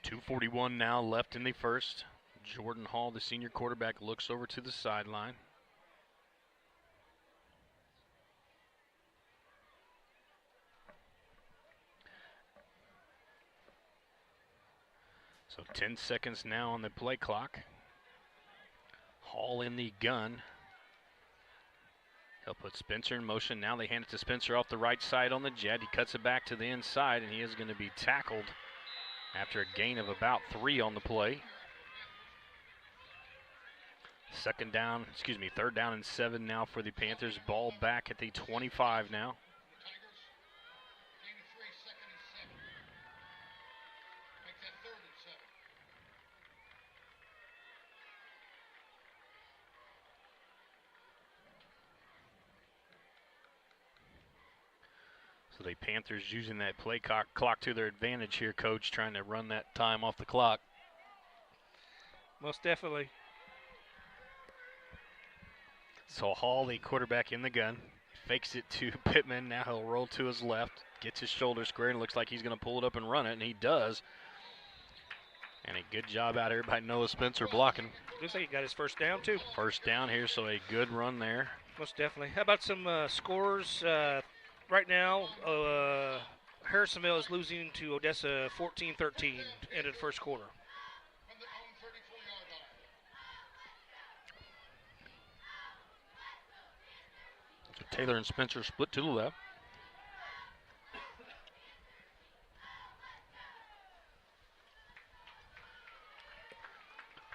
S1: 2:41 now left in the 1st. Jordan Hall, the senior quarterback, looks over to the sideline. So 10 seconds now on the play clock. Hall in the gun. He'll put Spencer in motion. Now they hand it to Spencer off the right side on the jet. He cuts it back to the inside, and he is going to be tackled after a gain of about 3 on the play. 3rd down and 7 now for the Panthers. Ball back at the 25 now. So the Panthers using that play clock to their advantage here, Coach, trying to run that time off the clock.
S2: Most definitely.
S1: So Hall, the quarterback in the gun, fakes it to Pittman. Now he'll roll to his left, gets his shoulder square, and looks like he's going to pull it up and run it, and he does. And a good job out here by Noah Spencer blocking.
S2: Looks like he got his 1st down, too.
S1: 1st down here, so a good run there.
S2: Most definitely. How about some scores? Right now, Harrisonville is losing to Odessa 14-13 end of the 1st quarter.
S1: So Taylor and Spencer split to the left.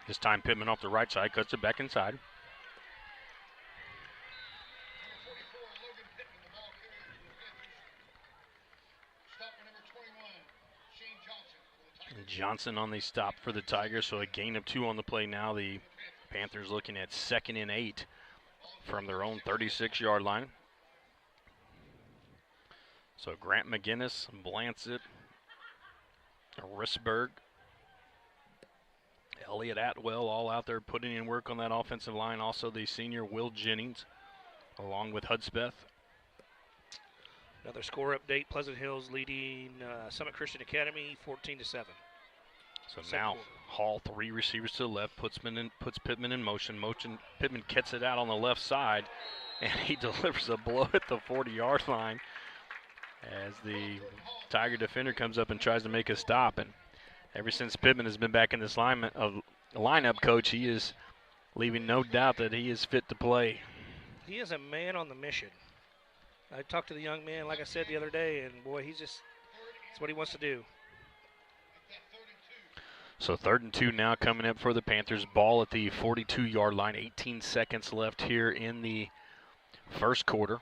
S1: This time Pittman off the right side, cuts it back inside. Johnson on the stop for the Tigers, so a gain of 2 on the play now. The Panthers looking at 2nd and 8 from their own 36-yard line. So Grant McGinnis, Blancett, Warrensburg, Elliott Atwell all out there putting in work on that offensive line. Also the senior Will Jennings along with Hudspeth.
S2: Another score update, Pleasant Hills leading Summit Christian Academy 14-7.
S1: So now Hall, 3 receivers to the left, puts Pittman in motion. Pittman gets it out on the left side, and he delivers a blow at the 40-yard line as the Tiger defender comes up and tries to make a stop. And ever since Pittman has been back in this lineup, Coach, he is leaving no doubt that he is fit to play.
S2: He is a man on the mission. I talked to the young man, like I said the other day, and boy, that's what he wants to do.
S1: So 3rd and 2 now coming up for the Panthers. Ball at the 42-yard line. 18 seconds left here in the first quarter.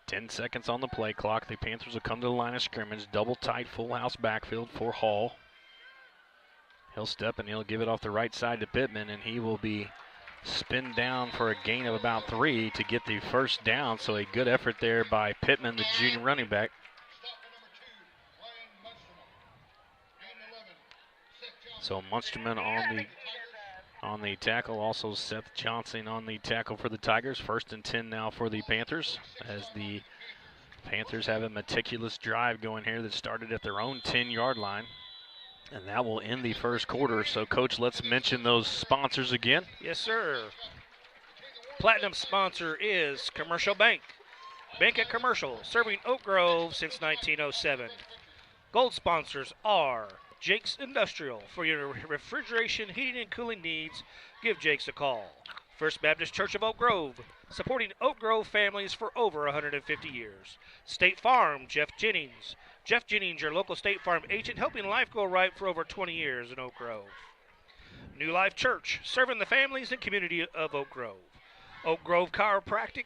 S1: 10 seconds on the play clock. The Panthers will come to the line of scrimmage. Double tight, full house backfield for Hall. He'll step and he'll give it off the right side to Pittman, and he will be spin down for a gain of about 3 to get the first down. So a good effort there by Pittman, the junior running back. So Munsterman on the tackle, also Seth Johnson on the tackle for the Tigers. 1st and 10 now for the Panthers, as the Panthers have a meticulous drive going here that started at their own 10-yard line, and that will end the first quarter. So, Coach, let's mention those sponsors again.
S2: Yes, sir. Platinum sponsor is Commercial Bank. Bank at Commercial, serving Oak Grove since 1907. Gold sponsors are Jake's Industrial. For your refrigeration, heating, and cooling needs, give Jake's a call. First Baptist Church of Oak Grove, supporting Oak Grove families for over 150 years. State Farm, Jeff Jennings. Jeff Jennings, your local State Farm agent, helping life go right for over 20 years in Oak Grove. New Life Church, serving the families and community of Oak Grove. Oak Grove Chiropractic,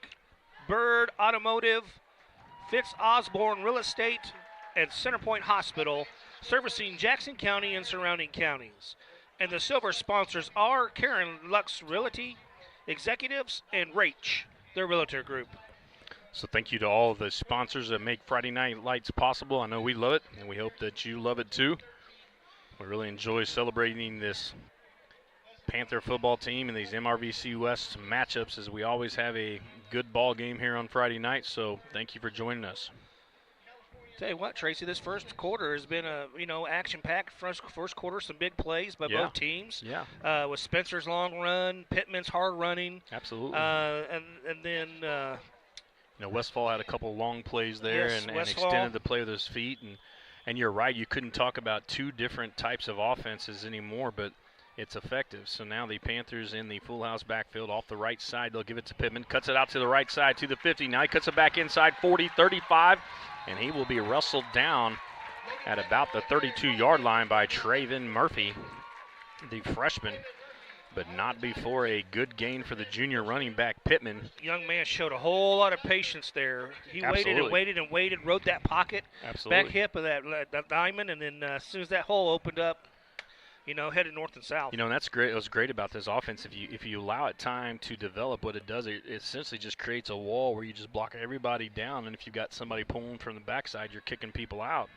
S2: Bird Automotive, Fitz Osborne Real Estate, and Centerpoint Hospital, servicing Jackson County and surrounding counties. And the silver sponsors are Karen Lux Realty Executives and Rach, their realtor group.
S1: So thank you to all of the sponsors that make Friday Night Lights possible. I know we love it, and we hope that you love it too. We really enjoy celebrating this Panther football team and these MRVC West matchups, as we always have a good ball game here on Friday night. So thank you for joining us.
S2: Tell you what, Tracy, this first quarter has been a action-packed first quarter. Some big plays by both teams.
S1: Yeah.
S2: With Spencer's long run, Pittman's hard running.
S1: Absolutely.
S2: And then
S1: Westfall had a couple long plays there,
S2: yes,
S1: and extended the play with his feet. And you're right, you couldn't talk about 2 different types of offenses anymore, but it's effective. So now the Panthers in the full house backfield off the right side. They'll give it to Pittman. Cuts it out to the right side to the 50. Now he cuts it back inside 40, 35. And he will be wrestled down at about the 32-yard line by Traven Murphy, the freshman, but not before a good gain for the junior running back, Pittman.
S2: Young man showed a whole lot of patience there. He waited and waited and waited, rode that pocket, back hip of that diamond, and then as soon as that hole opened up, headed north and south.
S1: And that's great. What's great about this offense, if you allow it time to develop, what it does, it essentially just creates a wall where you just block everybody down, and if you've got somebody pulling from the backside, you're kicking people out.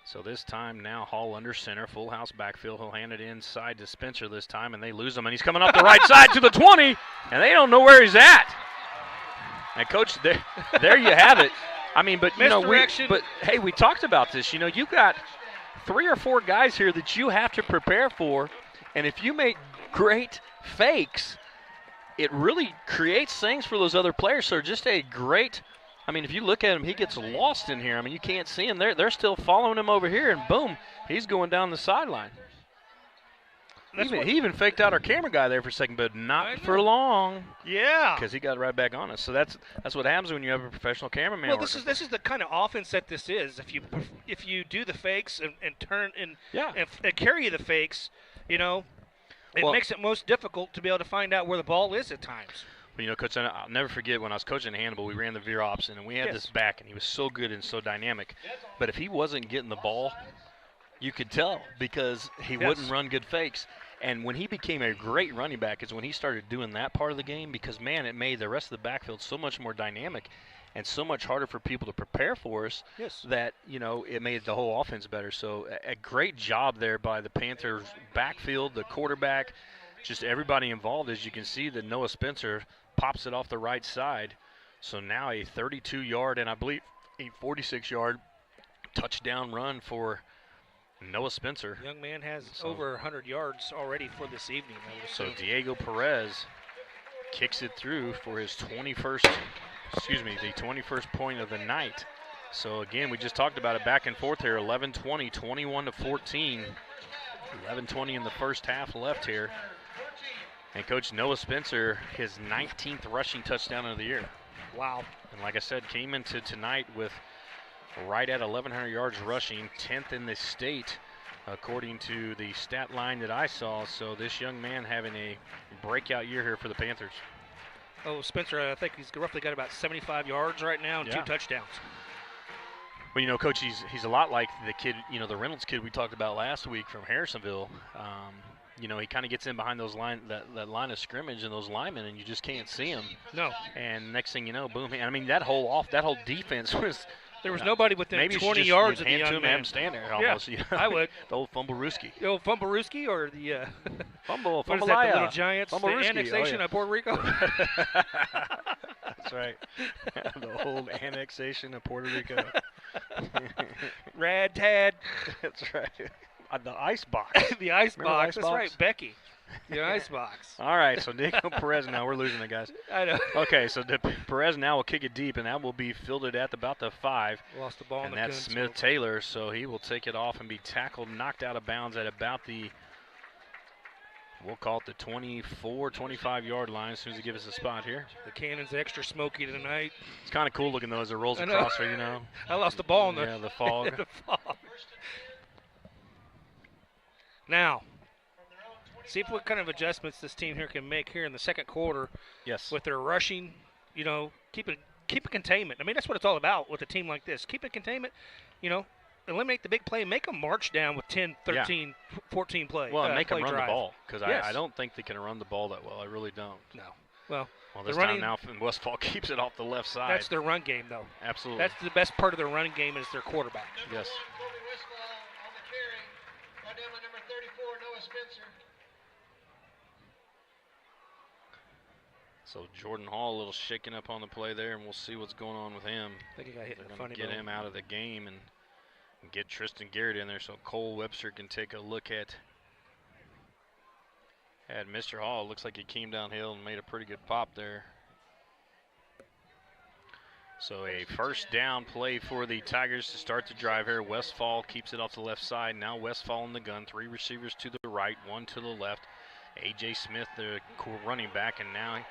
S1: So this time now Hall under center, full house backfield. He'll hand it inside to Spencer this time, and they lose him, and he's coming up the right side to the 20, and they don't know where he's at. And Coach, there you have it. I mean, but hey, we talked about this. You've got 3 or 4 guys here that you have to prepare for, and if you make great fakes, it really creates things for those other players. So just a great, if you look at him, he gets lost in here. You can't see him. They're still following him over here, and boom, he's going down the sideline. He even faked out our camera guy there for a second, but not for long.
S2: Yeah,
S1: because he got right back on us. So that's what happens when you have a professional cameraman.
S2: Well, this is the kind of offense that this is. If you do the fakes and turn and carry the fakes, it makes it most difficult to be able to find out where the ball is at times.
S1: Well, Coach, I'll never forget when I was coaching Hannibal, we ran the veer option, and we had this back, and he was so good and so dynamic. But if he wasn't getting the ball, you could tell, because he wouldn't run good fakes. And when he became a great running back is when he started doing that part of the game, because, man, it made the rest of the backfield so much more dynamic and so much harder for people to prepare for us that, it made the whole offense better. So a great job there by the Panthers backfield, the quarterback, just everybody involved. As you can see, that Noah Spencer pops it off the right side. So now a 32-yard and I believe a 46-yard touchdown run for Noah Spencer.
S2: Young man has over 100 yards already for this evening.
S1: So Diego Perez kicks it through for his the 21st point of the night. So again, we just talked about it back and forth here, 11-20, 21-14. 11-20 in the first half left here. And Coach Noah Spencer, his 19th rushing touchdown of the year.
S2: Wow.
S1: And like I said, came into tonight with right at 1,100 yards rushing, 10th in the state, according to the stat line that I saw. So this young man having a breakout year here for the Panthers.
S2: Oh, Spencer, I think he's roughly got about 75 yards right now and 2 touchdowns.
S1: Well, you know, Coach, he's a lot like the kid, you know, the Reynolds kid we talked about last week from Harrisonville. You know, he kind of gets in behind those that line of scrimmage and those linemen, and you just can't see him.
S2: No.
S1: And next thing you know, boom! I mean, that whole defense was.
S2: There was nobody within
S1: maybe
S2: 20 yards of the
S1: young
S2: young
S1: man.
S2: man.
S1: Have him stand there almost.
S2: Yeah, I would.
S1: The old Fumblerooski.
S2: The old Fumblerooski or the
S1: Fumble,
S2: what is that, the Little Giants, the
S1: Fumblerooski.
S2: annexation of Puerto Rico.
S1: That's right. The old annexation of Puerto Rico.
S2: Rad Tad.
S1: That's right. The ice box.
S2: The ice box. That's
S1: box?
S2: Right, Becky. The ice box.
S1: All right, so Diego Perez now. We're losing it, guys.
S2: I know.
S1: Okay, so Perez now will kick it deep, and that will be fielded at about the 5.
S2: Lost the ball.
S1: And that's Smith Taylor, so he will take it off and be tackled, knocked out of bounds at about the, we'll call it the 24, 25-yard line as soon as he gives us a spot here.
S2: The cannon's extra smoky tonight.
S1: It's kind of cool looking, though, as it rolls across there, you know.
S2: I lost the ball in
S1: the fog.
S2: the fog. Now, see what kind of adjustments this team here can make here in the second quarter.
S1: Yes.
S2: With their rushing, you know, keep it containment. I mean, that's what it's all about with a team like this. Keep it containment, you know, eliminate the big play, make them march down with 10, 13, 14 plays.
S1: Well, and make them run
S2: drive.
S1: the ball because
S2: Yes.
S1: I don't think they can run the ball that well. I really don't.
S2: No. Well,
S1: this time now Westfall keeps it off the left side.
S2: That's their run game, though.
S1: Absolutely.
S2: That's the best part of their running game is their quarterback.
S1: Yes. So Jordan Hall a little shaken up on the play there, and we'll see what's going on with him.
S2: I think he got hit in the funny
S1: get him out of the game and get Tristan Garrett in there so Cole Webster can take a look at Mr. Hall. Looks like he came downhill and made a pretty good pop there. So a first down play for the Tigers to start the drive here. Westfall keeps it off the left side. Now Westfall in the gun. 3 receivers to the right, 1 to the left. A.J. Smith, the running back, and now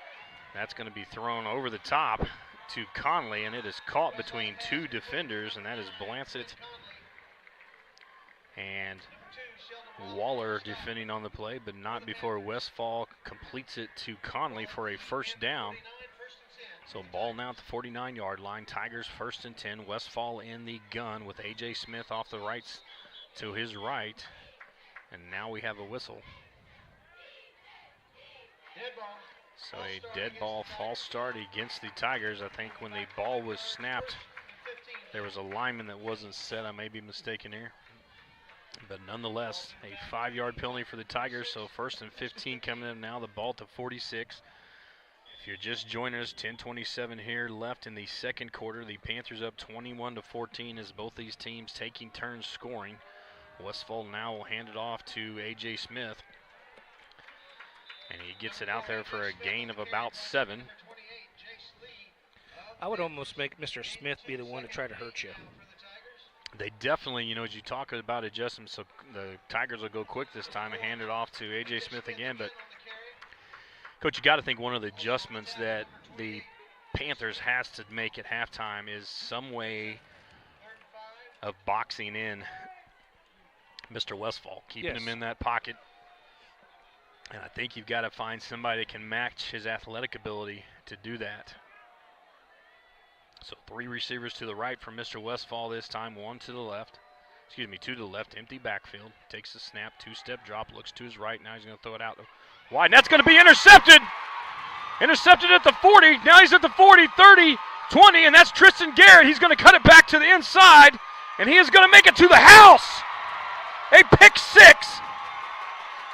S1: that's going to be thrown over the top to Conley, and it is caught between 2 defenders, and that is Blancett and Waller defending on the play, but not before Westfall completes it to Conley for a first down. So ball now at the 49-yard line. Tigers 1st and 10. Westfall in the gun with A.J. Smith off the right to his right. And now we have a whistle. So a dead ball false start against the Tigers. I think when the ball was snapped, there was a lineman that wasn't set. I may be mistaken here. But nonetheless, a 5-yard penalty for the Tigers. So 1st and 15 coming in now. The ball to 46. If you're just joining us, 10:27 here left in the second quarter. The Panthers up 21-14 as both these teams taking turns scoring. Westfall now will hand it off to A.J. Smith. And he gets it out there for a gain of about 7.
S2: I would almost make Mr. Smith be the one to try to hurt you.
S1: They definitely, you know, as you talk about adjustments, so the Tigers will go quick this time and hand it off to A.J. Smith again. But, Coach, you got to think one of the adjustments that the Panthers has to make at halftime is some way of boxing in Mr. Westfall, keeping him in that pocket. And I think you've got to find somebody that can match his athletic ability to do that. So 3 receivers to the right from Mr. Westfall this time, 1 to the left. 2 to the left, empty backfield. Takes the snap, 2-step drop, looks to his right. Now he's going to throw it out wide. And that's going to be intercepted. Intercepted at the 40. Now he's at the 40, 30, 20, and that's Tristan Garrett. He's going to cut it back to the inside, and he is going to make it to the house. A pick 6.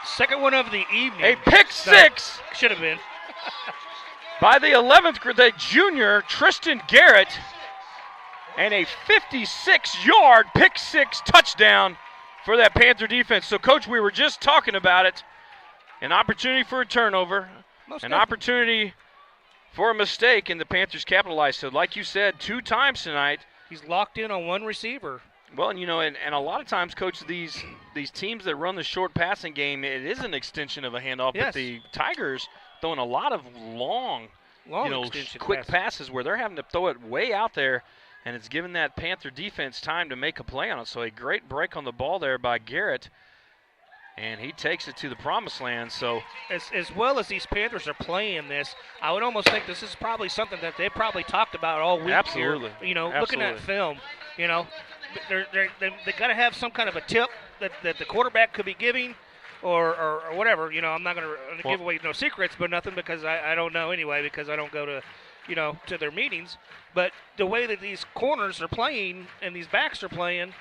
S2: Second one of the evening.
S1: A pick 6.
S2: Should have been.
S1: by the 11th grade junior, Tristan Garrett, and a 56-yard pick-six touchdown for that Panther defense. So, Coach, we were just talking about it. An opportunity for a turnover, opportunity for a mistake, and the Panthers capitalized. So, like you said, 2 times tonight.
S2: He's locked in on one receiver.
S1: Well, and, and a lot of times, Coach, these teams that run the short passing game, it is an extension of a handoff.
S2: Yes.
S1: But the Tigers throwing a lot of long quick passes where they're having to throw it way out there, and it's given that Panther defense time to make a play on it. So a great break on the ball there by Garrett, and he takes it to the promised land. So
S2: as well as these Panthers are playing this, I would almost think this is probably something that they probably talked about all week.
S1: Absolutely.
S2: Here. Looking at film, they got to have some kind of a tip that the quarterback could be giving. Or whatever, I'm not going to give away no secrets, but nothing, because I don't know anyway, because I don't go to, to their meetings. But the way that these corners are playing and these backs are playing,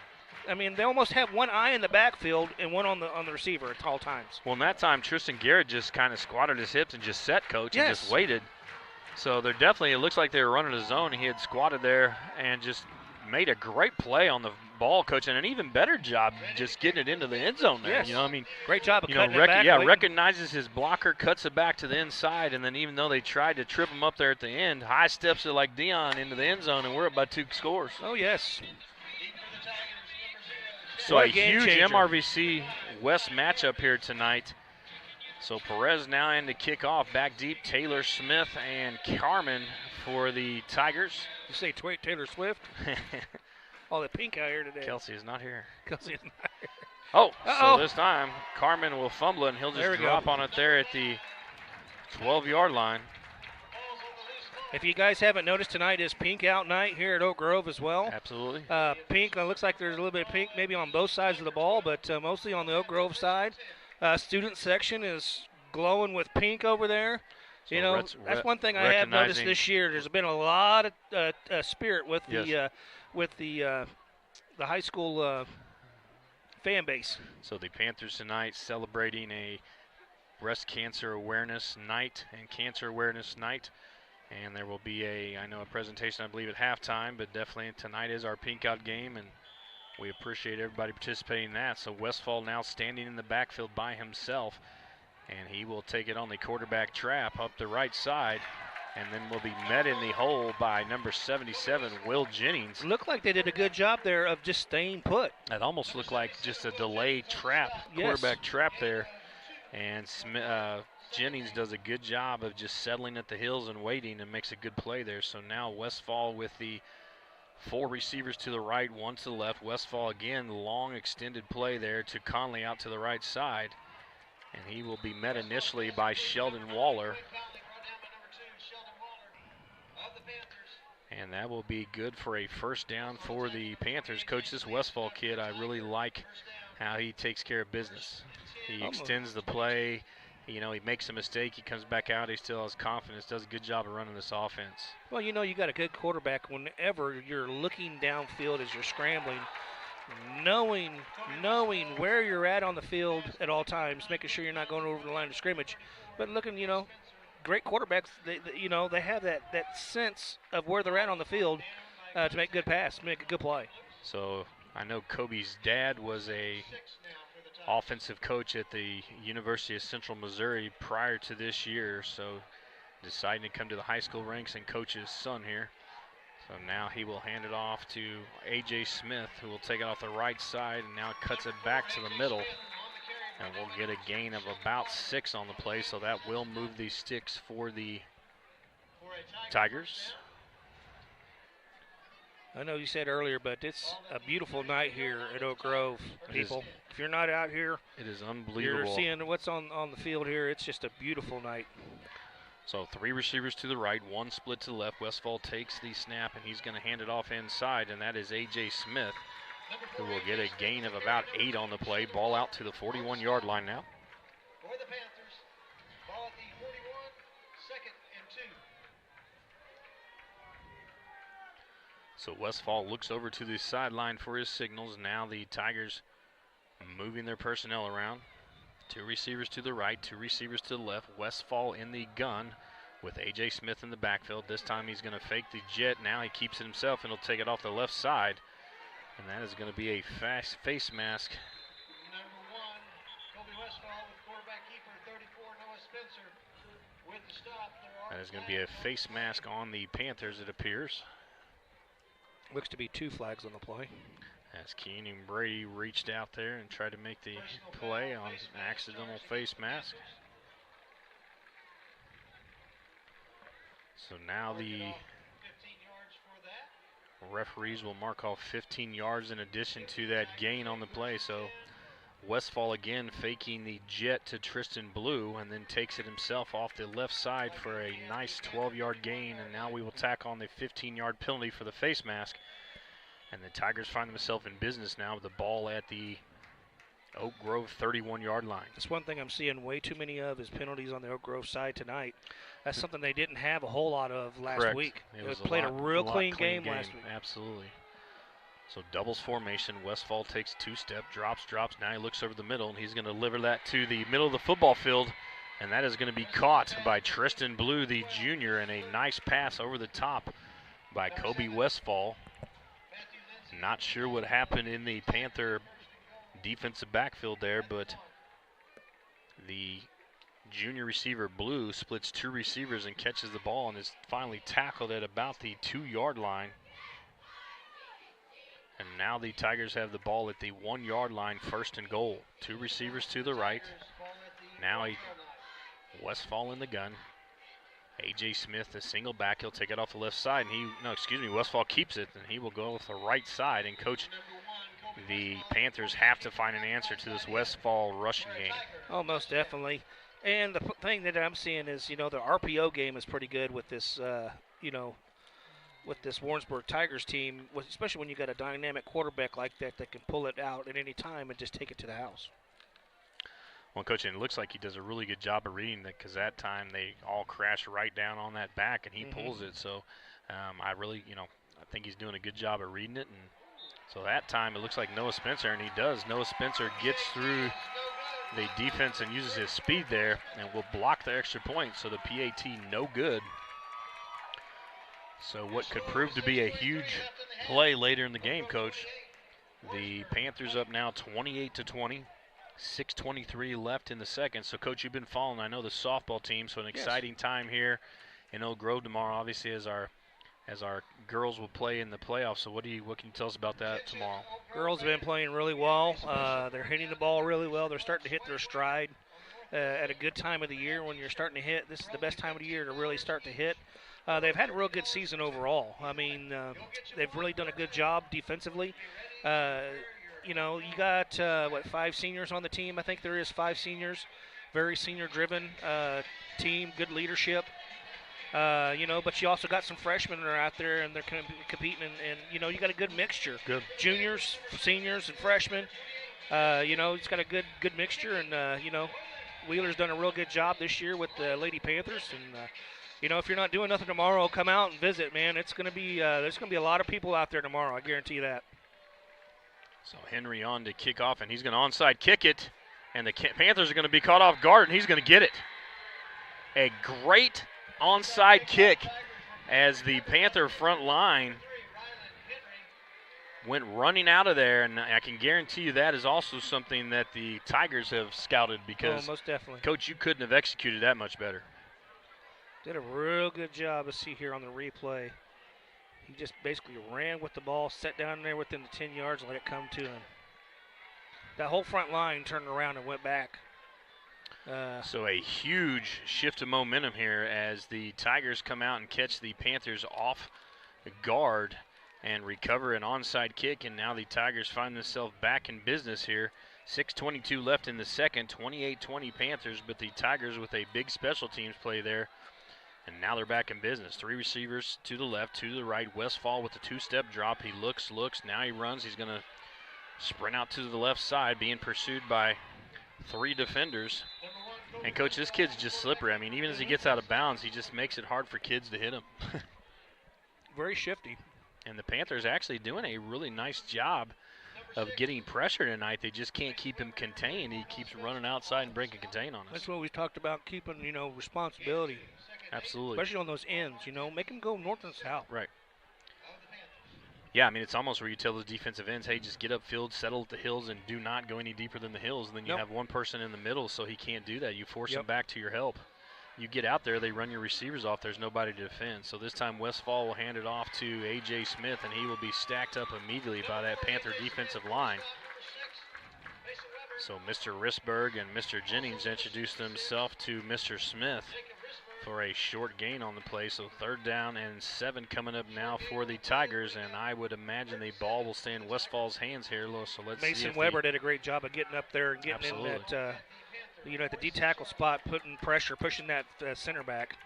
S2: I mean, they almost have one eye in the backfield and one on the receiver at all times.
S1: Well, in that time, Tristan Garrett just kind of squatted his hips and just set, Coach, and just waited. So they're definitely, it looks like they were running a zone. He had squatted there and just made a great play on the ball, Coach, and an even better job just getting it into the end zone there.
S2: Yes. Great job of cutting it back.
S1: Yeah, recognizes his blocker, cuts it back to the inside, and then even though they tried to trip him up there at the end, high steps it like Dion into the end zone, and we're up by 2 scores.
S2: Oh, yes.
S1: So a huge MRVC West matchup here tonight. So Perez now in to kick off. Back deep, Taylor Smith and Carmen for the Tigers.
S2: You say Taylor Swift? All the pink out here today.
S1: Kelsey is not here.
S2: Kelsey is not here.
S1: Oh, so this time Carmen will fumble it, and he'll just drop on it there at the 12-yard line.
S2: If you guys haven't noticed, tonight is pink out night here at Oak Grove as well.
S1: Absolutely.
S2: Pink, looks like there's a little bit of pink maybe on both sides of the ball, but mostly on the Oak Grove side. Student section is glowing with pink over there. So that's one thing I have noticed this year. There's been a lot of spirit with the high school fan base.
S1: So the Panthers tonight celebrating a breast cancer awareness night and cancer awareness night. And there will be a presentation, I believe, at halftime, but definitely tonight is our pink out game, and we appreciate everybody participating in that. So Westfall now standing in the backfield by himself, and he will take it on the quarterback trap up the right side, and then will be met in the hole by number 77, Will Jennings.
S2: Looked like they did a good job there of just staying put.
S1: It almost looked like just a delayed trap, quarterback trap there, and Jennings does a good job of just settling at the hills and waiting and makes a good play there. So now Westfall with the 4 receivers to the right, 1 to the left. Westfall again, long extended play there to Conley out to the right side. And he will be met initially by Sheldon Waller. And that will be good for a first down for the Panthers. Coach, this Westfall kid, I really like how he takes care of business. He extends the play. He makes a mistake, he comes back out, he still has confidence, does a good job of running this offense.
S2: Well, you got a good quarterback whenever you're looking downfield as you're scrambling, knowing where you're at on the field at all times, making sure you're not going over the line of scrimmage. But looking, great quarterbacks, they have that sense of where they're at on the field to make a good pass, make a good play.
S1: So I know Kobe's dad was a offensive coach at the University of Central Missouri prior to this year, so deciding to come to the high school ranks and coach his son here. So now he will hand it off to A.J. Smith, who will take it off the right side, and now cuts it back to the middle. And we'll get a gain of about 6 on the play, so that will move these sticks for the Tigers.
S2: I know you said earlier, but it's a beautiful night here at Oak Grove, people. If you're not out here,
S1: it is unbelievable.
S2: You're seeing what's on the field here. It's just a beautiful night.
S1: So 3 receivers to the right, 1 split to the left. Westfall takes the snap, and he's going to hand it off inside, and that is A.J. Smith, who will get a gain of about 8 on the play. Ball out to the 41-yard line now.
S3: For the Panthers, ball at the 41, 2nd and 2.
S1: So Westfall looks over to the sideline for his signals. Now the Tigers moving their personnel around. 2 receivers to the right, 2 receivers to the left. Westfall in the gun with A.J. Smith in the backfield. This time he's going to fake the jet. Now he keeps it himself, and he'll take it off the left side. And that is going to be a fast face mask.
S3: Number 1, Kobe Westfall with quarterback keeper 34, Noah Spencer with the stop.
S1: That is going to be a face mask on the Panthers, it appears.
S2: Looks to be 2 flags on the play.
S1: As Keenan Brady reached out there and tried to make the play on an accidental face mask. So now the referees will mark off 15 yards in addition to that gain on the play. So Westfall again faking the jet to Tristan Blue and then takes it himself off the left side for a nice 12-yard gain. And now we will tack on the 15-yard penalty for the face mask. And the Tigers find themselves in business now with the ball at the Oak Grove 31-yard line.
S2: That's one thing I'm seeing way too many of is penalties on the Oak Grove side tonight. That's something they didn't have a whole lot of last week. They played a real clean game last week.
S1: Absolutely. So doubles formation. Westfall takes 2-step, drops. Now he looks over the middle, and he's going to deliver that to the middle of the football field. And that is going to be caught by Tristan Blue, the junior, and a nice pass over the top by Kobe Westfall. Not sure what happened in the Panther defensive backfield there, but the junior receiver Blue splits 2 receivers and catches the ball and is finally tackled at about the 2-yard line. And now the Tigers have the ball at the 1-yard line, 1st and goal. 2 receivers to the right. Now Westfall in the gun. A.J. Smith, a single back. He'll take it off the left side. And Westfall keeps it, and he will go with the right side. And, Coach, the Panthers have to find an answer to this Westfall rushing game.
S2: Oh, most definitely. And the thing that I'm seeing is, the RPO game is pretty good with this, with this Warrensburg Tigers team, especially when you got a dynamic quarterback like that can pull it out at any time and just take it to the house.
S1: Well, Coach, and it looks like he does a really good job of reading that because that time they all crash right down on that back and he pulls it. So I really, I think he's doing a good job of reading it. And so that time it looks like Noah Spencer, and he does. Noah Spencer gets through the defense and uses his speed there and will block the extra point. So the PAT no good. So what could prove to be a huge play later in the game, Coach. The Panthers up now 28-20. 6:23 left in the second. So, Coach, you've been following, I know, the softball team. So an exciting time here in Oak Grove tomorrow, obviously, as our girls will play in the playoffs. So what can you tell us about that tomorrow?
S2: Girls have been playing really well. They're hitting the ball really well. They're starting to hit their stride at a good time of the year. When you're starting to hit, this is the best time of the year to really start to hit. They've had a real good season overall. I mean, they've really done a good job defensively. You got, 5 seniors on the team? I think there is 5 seniors. Very senior-driven team, good leadership. But you also got some freshmen that are out there, and they're competing. And you got a good mixture. Good. Juniors, seniors, and freshmen. It's got a good mixture. And, Wheeler's done a real good job this year with the Lady Panthers. And, if you're not doing nothing tomorrow, come out and visit, man. It's going to be there's going to be a lot of people out there tomorrow. I guarantee you that.
S1: So Henry on to kick off, and he's going to onside kick it, and the Panthers are going to be caught off guard, and he's going to get it. A great onside kick as the Panther front line went running out of there, and I can guarantee you that is also something that the Tigers have scouted because,
S2: most definitely.
S1: Coach, you couldn't have executed that much better.
S2: Did a real good job to see here on the replay. He just basically ran with the ball, sat down there within the 10 yards, and let it come to him. That whole front line turned around and went back.
S1: So a huge shift of momentum here as the Tigers come out and catch the Panthers off guard and recover an onside kick, and now the Tigers find themselves back in business here. 6:22 left in the second, 28-20 Panthers, but the Tigers with a big special teams play there. And now they're back in business. 3 receivers to the left, to the right. Westfall with the 2-step drop. He looks. Now he runs. He's going to sprint out to the left side, being pursued by 3 defenders. And, Coach, this kid's just slippery. I mean, even as he gets out of bounds, he just makes it hard for kids to hit him.
S2: Very shifty.
S1: And the Panthers actually doing a really nice job of getting pressure tonight. They just can't keep him contained. He keeps running outside and breaking contain on us.
S2: That's what we talked about, keeping, responsibility.
S1: Absolutely.
S2: Especially on those ends, make them go north and south.
S1: Right. Yeah, I mean, it's almost where you tell those defensive ends, hey, just get upfield, settle at the hills, and do not go any deeper than the hills. And then you have one person in the middle, so he can't do that. You force him back to your help. You get out there, they run your receivers off. There's nobody to defend. So this time Westfall will hand it off to A.J. Smith, and he will be stacked up immediately by that Panther defensive line. So Mr. Risberg and Mr. Jennings introduced themselves to Mr. Smith for a short gain on the play. So 3rd down and 7 coming up now for the Tigers, and I would imagine the ball will stay in Westfall's hands here. So let's see.
S2: Mason Weber did a great job of getting up there and getting in that, at the D tackle spot, putting pressure, pushing that center back.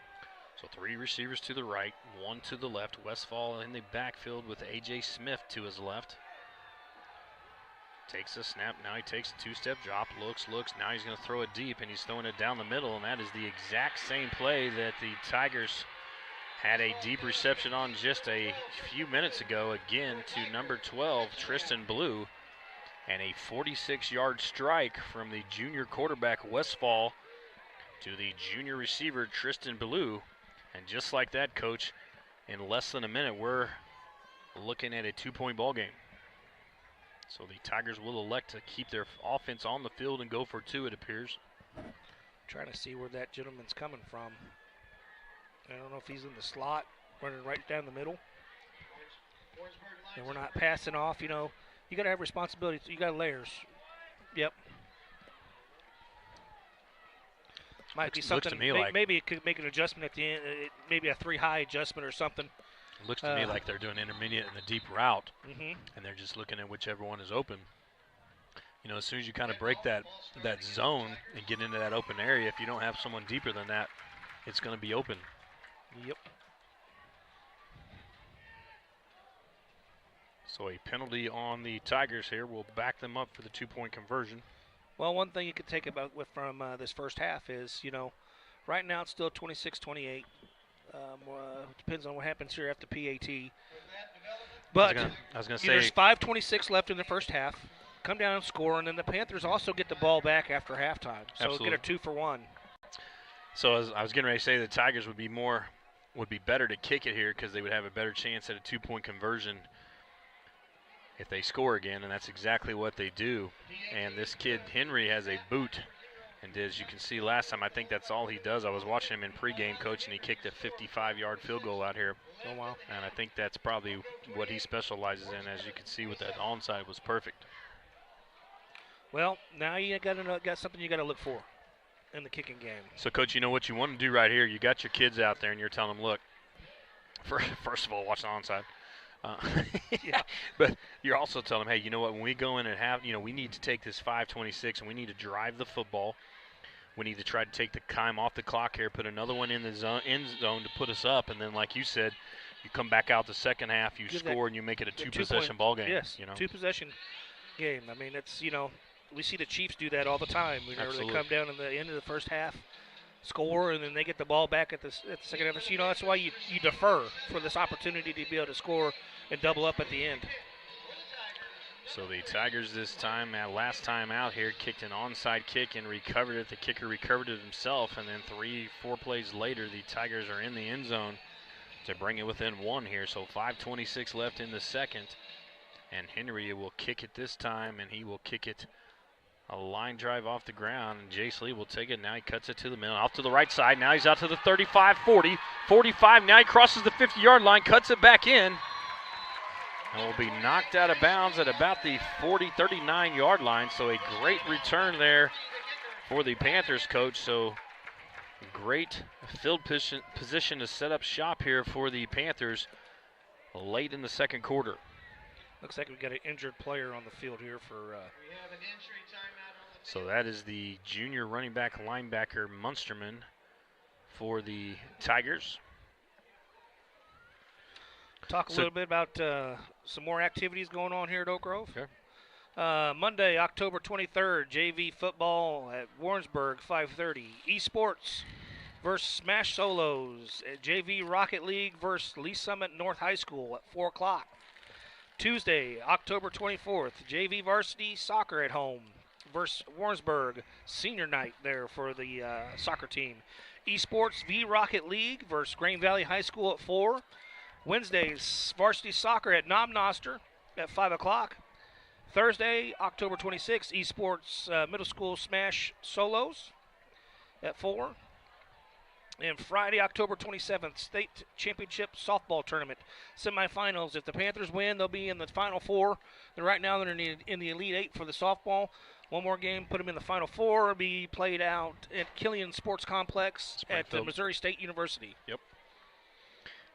S1: So 3 receivers to the right, 1 to the left. Westfall in the backfield with A.J. Smith to his left. Takes a snap, now he takes a 2-step drop, looks, now he's going to throw it deep, and he's throwing it down the middle, and that is the exact same play that the Tigers had a deep reception on just a few minutes ago, again to number 12, Tristan Blue, and a 46-yard strike from the junior quarterback Westfall to the junior receiver Tristan Blue, and just like that, Coach, in less than a minute, we're looking at a 2-point ball game. So the Tigers will elect to keep their offense on the field and go for 2, it appears.
S2: Trying to see where that gentleman's coming from. I don't know if he's in the slot, running right down the middle. And we're not passing off, you got to have responsibility. You got layers. Yep. Might be something.
S1: Looks to me like
S2: maybe it could make an adjustment at the end, maybe a 3-high adjustment or something.
S1: It looks to me like they're doing intermediate and the deep route,
S2: and
S1: they're just looking at whichever one is open. As soon as you kind of break that zone and get into that open area, if you don't have someone deeper than that, it's going to be open.
S2: Yep.
S1: So a penalty on the Tigers here will back them up for the 2-point conversion.
S2: Well, one thing you could take from this first half is, right now it's still 26-28. Depends on what happens here after PAT. But
S1: I was going to say
S2: there's 5:26 left in the first half. Come down and score, and then the Panthers also get the ball back after halftime. So
S1: absolutely.
S2: Get a 2-for-1.
S1: So as I was getting ready to say, the Tigers would be better to kick it here because they would have a better chance at a 2-point conversion if they score again, and that's exactly what they do. And this kid Henry has a boot. And as you can see last time, I think that's all he does. I was watching him in pregame, Coach, and he kicked a 55-yard field goal out here.
S2: Oh, wow.
S1: And I think that's probably what he specializes in. As you can see with that onside was perfect.
S2: Well, now you got something you got to look for in the kicking game.
S1: So, Coach, you know what you want to do right here? You got your kids out there, and you're telling them, look, first of all, watch the onside.
S2: Yeah.
S1: But you're also telling them, hey, you know what, when we go in and have, we need to take this 5:26 and we need to drive the football. We need to try to take the time off the clock here, put another one in the end zone to put us up, and then like you said, you come back out the second half, you score, and you make it a two-possession ball game.
S2: Yes, two-possession game. I mean, it's, we see the Chiefs do that all the time. They come down in the end of the first half, score, and then they get the ball back at the second half. That's why you defer for this opportunity to be able to score and double up at the end.
S1: So the Tigers this time, last time out here, kicked an onside kick and recovered it. The kicker recovered it himself, and then 3-4 plays later, the Tigers are in the end zone to bring it within 1 here. So 5:26 left in the second, and Henry will kick it this time, and he will kick it a line drive off the ground, and Jace Lee will take it. Now he cuts it to the middle, off to the right side. Now he's out to the 35, 40, 45. Now he crosses the 50-yard line, cuts it back in, and will be knocked out of bounds at about the 40, 39-yard line. So a great return there for the Panthers, Coach. So great field position to set up shop here for the Panthers late in the second quarter.
S2: Looks like we've got an injured player on the field here for.
S3: We have an injury timeout on the
S1: So that is the junior running back linebacker Munsterman for the Tigers.
S2: Talk a little bit about some more activities going on here at Oak Grove.
S1: Sure.
S2: Monday, October 23rd, JV football at Warrensburg, 5:30. Esports versus Smash Solos. JV Rocket League versus Lee Summit North High School at 4 o'clock. Tuesday, October 24th, JV varsity soccer at home versus Warrensburg. Senior night there for the soccer team. Esports V Rocket League versus Grain Valley High School at 4. Wednesdays, varsity soccer at Knob Noster at 5 o'clock. Thursday, October 26th, Esports Middle School Smash Solos at 4. And Friday, October 27th, State Championship Softball Tournament semifinals. If the Panthers win, they'll be in the Final Four. And right now, they're in the Elite Eight for the softball. One more game, put them in the Final Four. It'll be played out at Killian Sports Complex at the Missouri State University.
S1: Yep.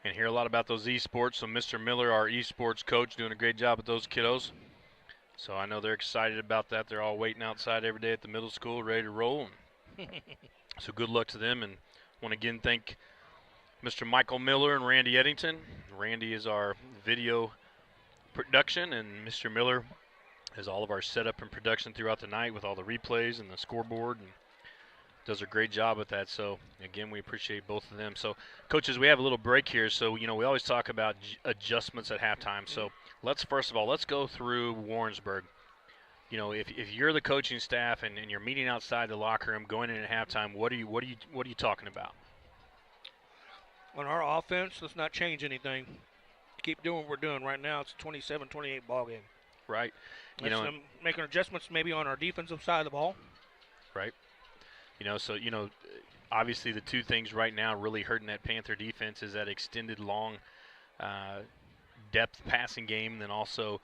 S1: And hear a lot about those esports. So Mr. Miller, our esports coach, doing a great job with those kiddos. So I know they're excited about that. They're all waiting outside every day at the middle school, ready to roll. So good luck to them. And want to again thank Mr. Michael Miller and Randy Eddington. Randy is our video production, and Mr. Miller is all of our setup and production throughout the night with all the replays and the scoreboard, and does a great job with that. So again, we appreciate both of them. So coaches, we have a little break here. So we always talk about adjustments at halftime. So let's go through Warrensburg. If you're the coaching staff and you're meeting outside the locker room going in at halftime, what are you talking about?
S2: On our offense, let's not change anything. Keep doing what we're doing right now. It's a 27-28 ball game.
S1: Right.
S2: Making adjustments maybe on our defensive side of the ball.
S1: Right. Obviously the two things right now really hurting that Panther defense is that extended long depth passing game, and then also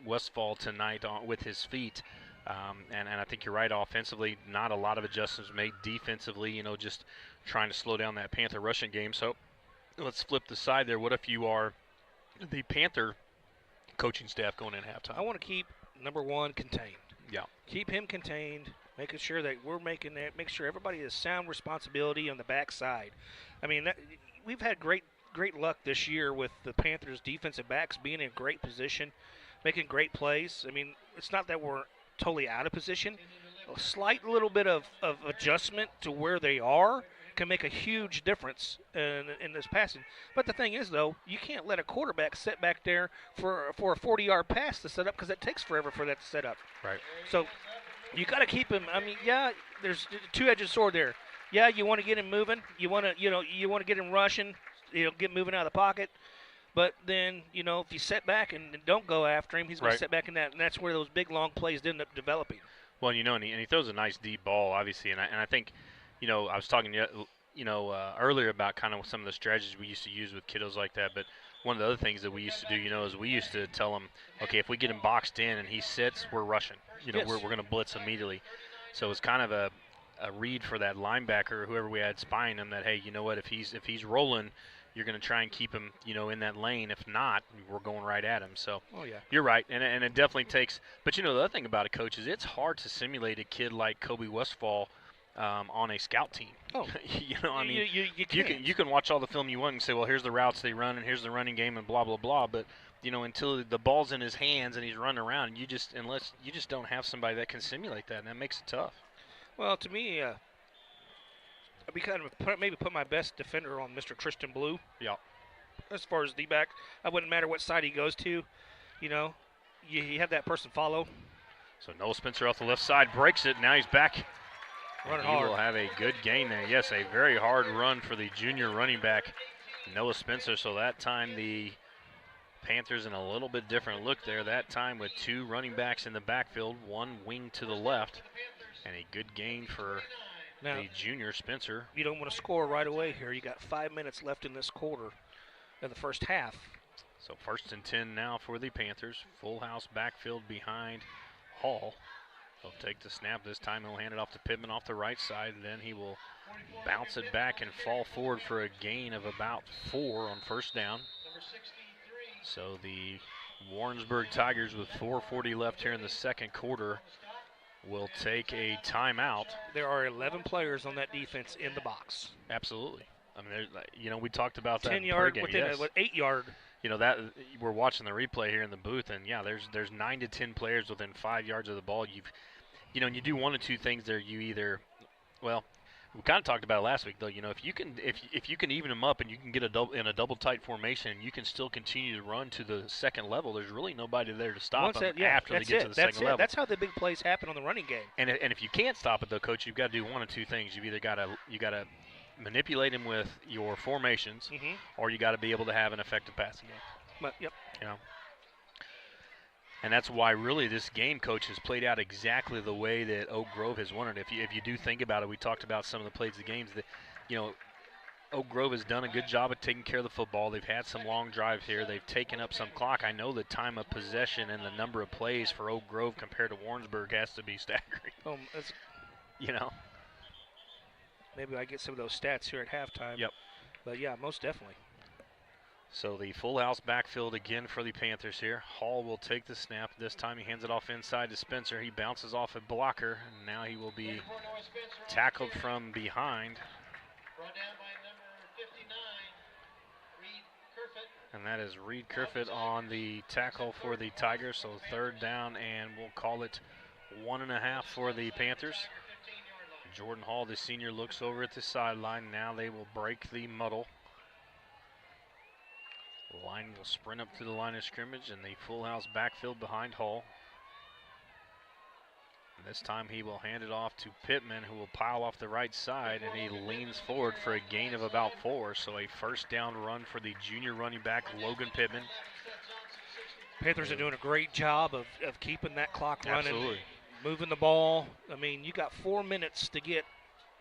S1: Westfall tonight with his feet. And I think you're right, offensively, not a lot of adjustments made. Defensively, just trying to slow down that Panther rushing game. So let's flip the side there. What if you are the Panther coaching staff going in halftime?
S2: I want to keep number one contained.
S1: Yeah.
S2: Keep him contained, making sure that we're make sure everybody has sound responsibility on the backside. I mean, we've had great luck this year with the Panthers' defensive backs being in great position, making great plays. I mean, it's not that we're totally out of position. A slight little bit of adjustment to where they are can make a huge difference in this passing. But the thing is, though, you can't let a quarterback sit back there for a 40-yard pass to set up, because it takes forever for that to set up.
S1: Right.
S2: So you got to keep him. I mean, yeah, there's a two-edged sword there. Yeah, you want to get him moving. You want to get him rushing. Get moving out of the pocket. But then, if you set back and don't go after him, he's going to sit back in that, and that's where those big long plays end up developing.
S1: Well, and he throws a nice deep ball, obviously, and I think, I was talking earlier about kind of some of the strategies we used to use with kiddos like that. But one of the other things that we used to do, is we used to tell them, okay, if we get him boxed in and he sits, we're rushing.
S2: Yes.
S1: We're going to blitz immediately. So it's kind of a read for that linebacker or whoever we had spying him that, hey, you know what, if he's rolling, you're going to try and keep him, in that lane. If not, we're going right at him. So You're right, and it definitely takes. But the other thing about it, coach, is it's hard to simulate a kid like Kobe Westfall on a scout team.
S2: Oh,
S1: you can watch all the film you want and say, well, here's the routes they run and here's the running game and blah blah blah. But until the ball's in his hands and he's running around, unless you just don't have somebody that can simulate that, and that makes it tough.
S2: Well, to me, I'd be kind of maybe put my best defender on Mr. Tristan Blue.
S1: Yeah.
S2: As far as D-back, I wouldn't matter what side he goes to. You have that person follow.
S1: So Noah Spencer off the left side breaks it. Now he's back.
S2: Running
S1: he
S2: hard.
S1: Will have a good gain there. Yes, a very hard run for the junior running back, Noah Spencer. So that time the Panthers in a little bit different look there. That time with two running backs in the backfield, one wing to the left, and a good gain for the junior Spencer.
S2: You don't want to score right away here. You got 5 minutes left in this quarter, in the first half.
S1: So 1st and 10 now for the Panthers. Full house backfield behind Hall. He'll take the snap. This time he'll hand it off to Pittman off the right side, and then he will bounce it back and fall forward for a gain of about 4 on first down. So the Warrensburg Tigers, with 4:40 left here in the second quarter, will take a timeout.
S2: There are 11 players on that defense in the box.
S1: Absolutely. I mean, we talked about that.
S2: 10 yard within
S1: yes.
S2: 8 yard.
S1: That we're watching the replay here in the booth, and there's 9 to 10 players within 5 yards of the ball. You do one of two things there. You either,
S4: We kind of talked about it last week, though. You know, if you can even them up and you can get in a double tight formation, and you can still continue to run to the second level. There's really nobody there to stop them after they get to the second level.
S2: That's how the big plays happen on the running game.
S4: And if you can't stop it, though, Coach, you've got to do one of two things. You've either got to manipulate him with your formations, or you got to be able to have an effective passing game.
S2: But, yep.
S4: You know. And that's why really this game, Coach, has played out exactly the way that Oak Grove has wanted. If you do think about it, we talked about some of the plays of the games that, you know, Oak Grove has done a good job of taking care of the football. They've had some long drives here. They've taken up some clock. I know the time of possession and the number of plays for Oak Grove compared to Warrensburg has to be staggering. You know.
S2: Maybe I get some of those stats here at halftime.
S4: Yep.
S2: But, yeah, most definitely.
S4: So the full house backfield again for the Panthers here. Hall will take the snap. This time he hands it off inside to Spencer. He bounces off a blocker, and now he will be tackled from behind.
S3: Brought down by number 59, Reed Kerfoot.
S4: And that is Reed Kerfoot on the tackle for the Tigers. So third down, and we'll call it 1.5 for the Panthers. Jordan Hall, the senior, looks over at the sideline. Now they will break the muddle. Line will sprint up to the line of scrimmage, and the full house backfield behind Hall. And this time he will hand it off to Pittman, who will pile off the right side, and he leans forward for a gain of about 4. So a first down run for the junior running back, Logan Pittman.
S2: Panthers are doing a great job of keeping that clock running.
S4: Absolutely.
S2: Moving the ball. I mean, you got 4 minutes to get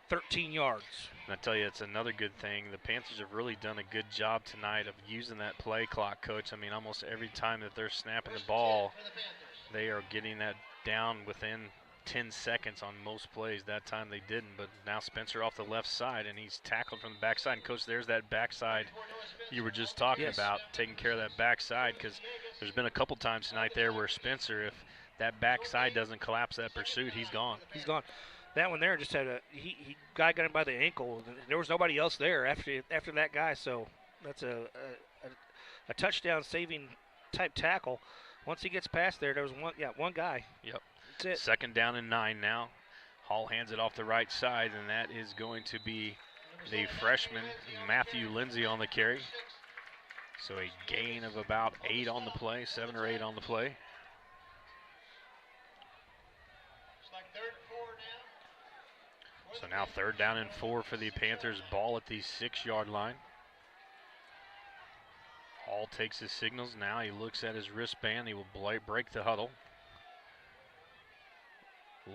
S2: 13 yards.
S4: And I tell you, it's another good thing. The Panthers have really done a good job tonight of using that play clock, Coach. I mean, almost every time that they're snapping the ball, they are getting that down within 10 seconds on most plays. That time they didn't, but now Spencer off the left side, and he's tackled from the backside. And, Coach, there's that backside you were just talking about, taking care of that backside, because there's been a couple times tonight there where Spencer, if that backside doesn't collapse that pursuit, he's gone.
S2: He's gone. That one there just had guy got him by the ankle. There was nobody else there after that guy, so that's a touchdown saving type tackle. Once he gets past there was one guy.
S4: Yep.
S2: That's it.
S4: Second down and 9 now. Hall hands it off the right side, and that is going to be the freshman Matthew Lindsay on the carry. So a gain of about 8 on the play, 7 or 8 on the play. So now third down and 4 for the Panthers. Ball at the 6-yard line. Hall takes his signals. Now he looks at his wristband. He will break the huddle.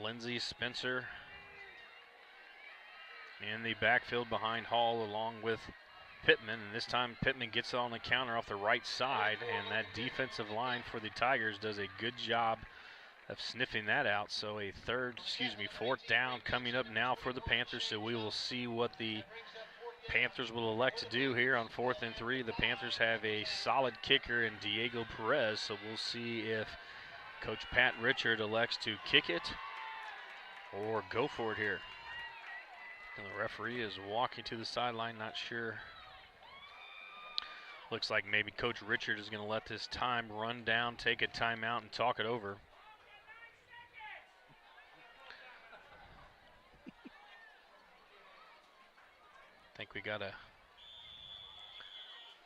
S4: Lindsey, Spencer in the backfield behind Hall along with Pittman. And this time Pittman gets on the counter off the right side. And that defensive line for the Tigers does a good job of sniffing that out. So a fourth down coming up now for the Panthers. So we will see what the Panthers will elect to do here on 4th and 3. The Panthers have a solid kicker in Diego Perez. So we'll see if Coach Pat Richard elects to kick it or go for it here. And the referee is walking to the sideline, not sure. Looks like maybe Coach Richard is going to let this time run down, take a timeout, and talk it over. I think we got a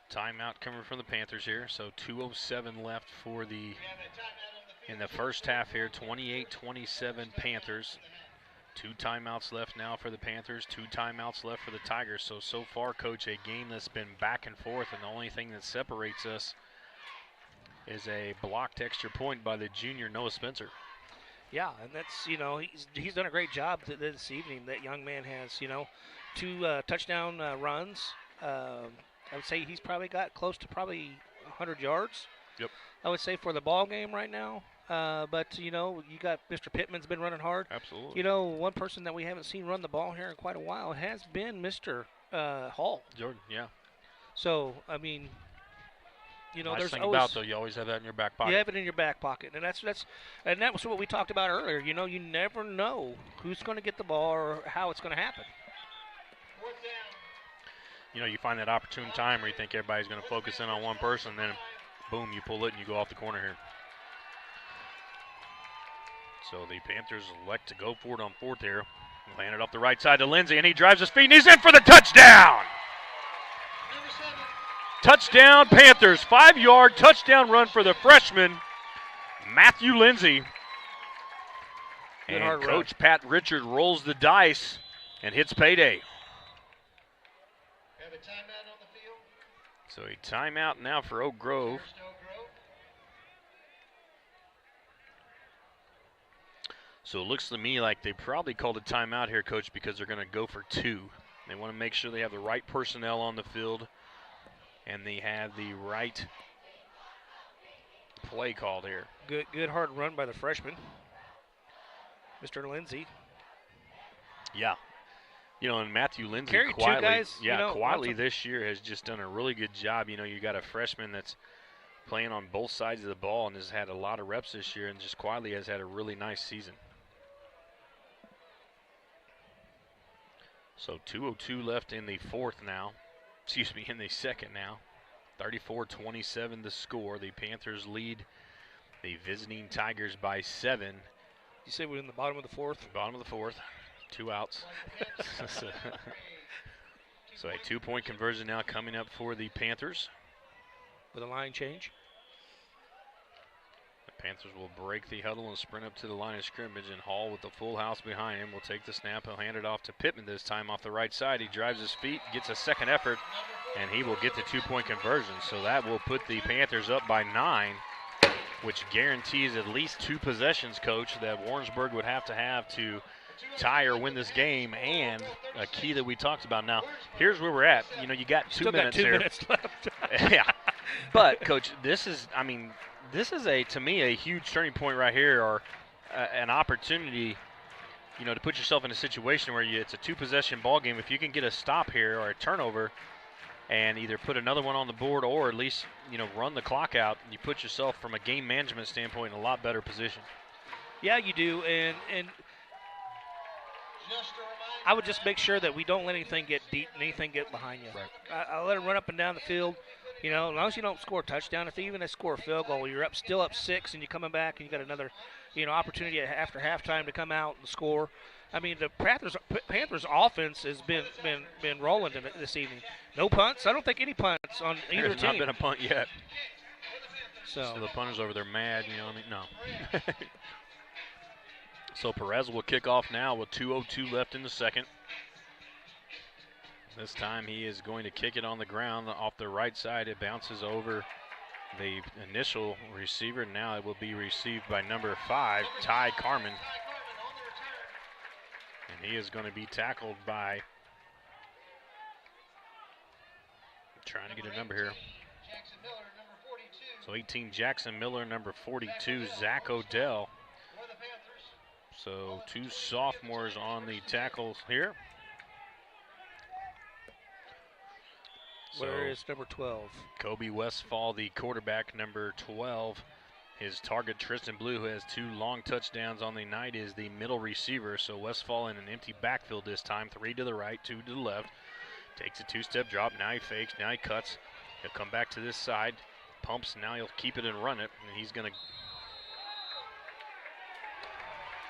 S4: timeout coming from the Panthers here. So 2:07 left for in the first half here. 28-27 Panthers. 2 timeouts left now for the Panthers. 2 timeouts left for the Tigers. So far, Coach, a game that's been back and forth, and the only thing that separates us is a blocked extra point by the junior Noah Spencer.
S2: Yeah, and that's, he's done a great job this evening. That young man has, 2 touchdown runs. I would say he's probably got close to 100 yards.
S4: Yep.
S2: I would say for the ball game right now. But, you got Mr. Pittman's been running hard.
S4: Absolutely.
S2: One person that we haven't seen run the ball here in quite a while has been Mr. Hall.
S4: Jordan, yeah.
S2: So, I mean,
S4: nice
S2: there's
S4: thing
S2: always,
S4: about, though, you always have that in your back pocket.
S2: You have it in your back pocket, and that was what we talked about earlier. You never know who's going to get the ball or how it's going to happen.
S4: You find that opportune time where you think everybody's going to focus in on one person, then boom, you pull it and you go off the corner here. So the Panthers elect to go for it on 4th here.
S1: Landed off the right side to Lindsay, and he drives his feet, and he's in for the touchdown.
S3: Number 7.
S1: Touchdown, Panthers. 5-yard touchdown run for the freshman, Matthew Lindsay.
S2: Good
S1: And
S2: hard run.
S1: Coach Pat Richard rolls the dice and hits payday.
S3: Have a timeout on the field.
S1: So a timeout now for Oak Grove.
S3: First Oak Grove.
S1: So it looks to me like they probably called a timeout here, Coach, because they're going to go for 2. They want to make sure they have the right personnel on the field and they have the right play called here.
S2: Good hard run by the freshman, Mr. Lindsay.
S1: Yeah. You know, and Matthew Lindsay
S2: Carried
S1: quietly,
S2: two guys,
S1: quietly this year has just done a really good job. You know, you got a freshman that's playing on both sides of the ball and has had a lot of reps this year and just quietly has had a really nice season. So 2:02 left in the in the second now. 34-27 the score. The Panthers lead the visiting Tigers by 7.
S2: You say we're in the bottom of the fourth?
S1: Bottom of the fourth. 2 outs. So a 2-point conversion now coming up for the Panthers.
S2: With a line change.
S1: The Panthers will break the huddle and sprint up to the line of scrimmage, and Hall with the full house behind him will take the snap. He'll hand it off to Pittman this time off the right side. He drives his feet, gets a second effort, and he will get the 2-point conversion. So that will put the Panthers up by 9, which guarantees at least 2 possessions, Coach, that Warrensburg would have to tie or win this game, and a key that we talked about. Now, here's where we're at. You know, you got 2 minutes
S2: Still got 2
S1: here.
S2: minutes left.
S1: Yeah. But, Coach, this is to me a huge turning point right here, or an opportunity, you know, to put yourself in a situation where it's a 2-possession ball game. If you can get a stop here or a turnover and either put another one on the board or at least, you know, run the clock out, you put yourself from a game management standpoint in a lot better position.
S2: Yeah, you do, and
S3: Just a reminder.
S2: I would just make sure that we don't let anything get deep and anything get behind you.
S1: Right.
S2: I let them run up and down the field. You know, as long as you don't score a touchdown, if they even score a field goal, you're still up 6, and you're coming back, and you got another, you know, opportunity after halftime to come out and score. I mean, the Panthers offense has been rolling this evening. No punts. I don't think any punts on either
S1: There's
S2: team.
S1: not been a punt yet.
S2: So
S1: the punters over there mad, you know what I mean? No. So Perez will kick off now with 2:02 left in the second. This time he is going to kick it on the ground off the right side. It bounces over the initial receiver. Now it will be received by number 5, Ty Carmen. And he is going to be tackled by, I'm trying to get a number here.
S3: Jackson Miller, number 42.
S1: So 18, Jackson Miller, number 42, Zach Odell.
S3: For the Panthers.
S1: So 2 sophomores on the tackles here.
S2: where is number 12?
S1: Kobe Westfall, the quarterback, number 12. His target, Tristan Blue, who has 2 long touchdowns on the night, is the middle receiver. So Westfall in an empty backfield this time. 3 to the right, 2 to the left. Takes a 2-step drop. Now he fakes. Now he cuts. He'll come back to this side. Pumps. Now he'll keep it and run it. And he's going to.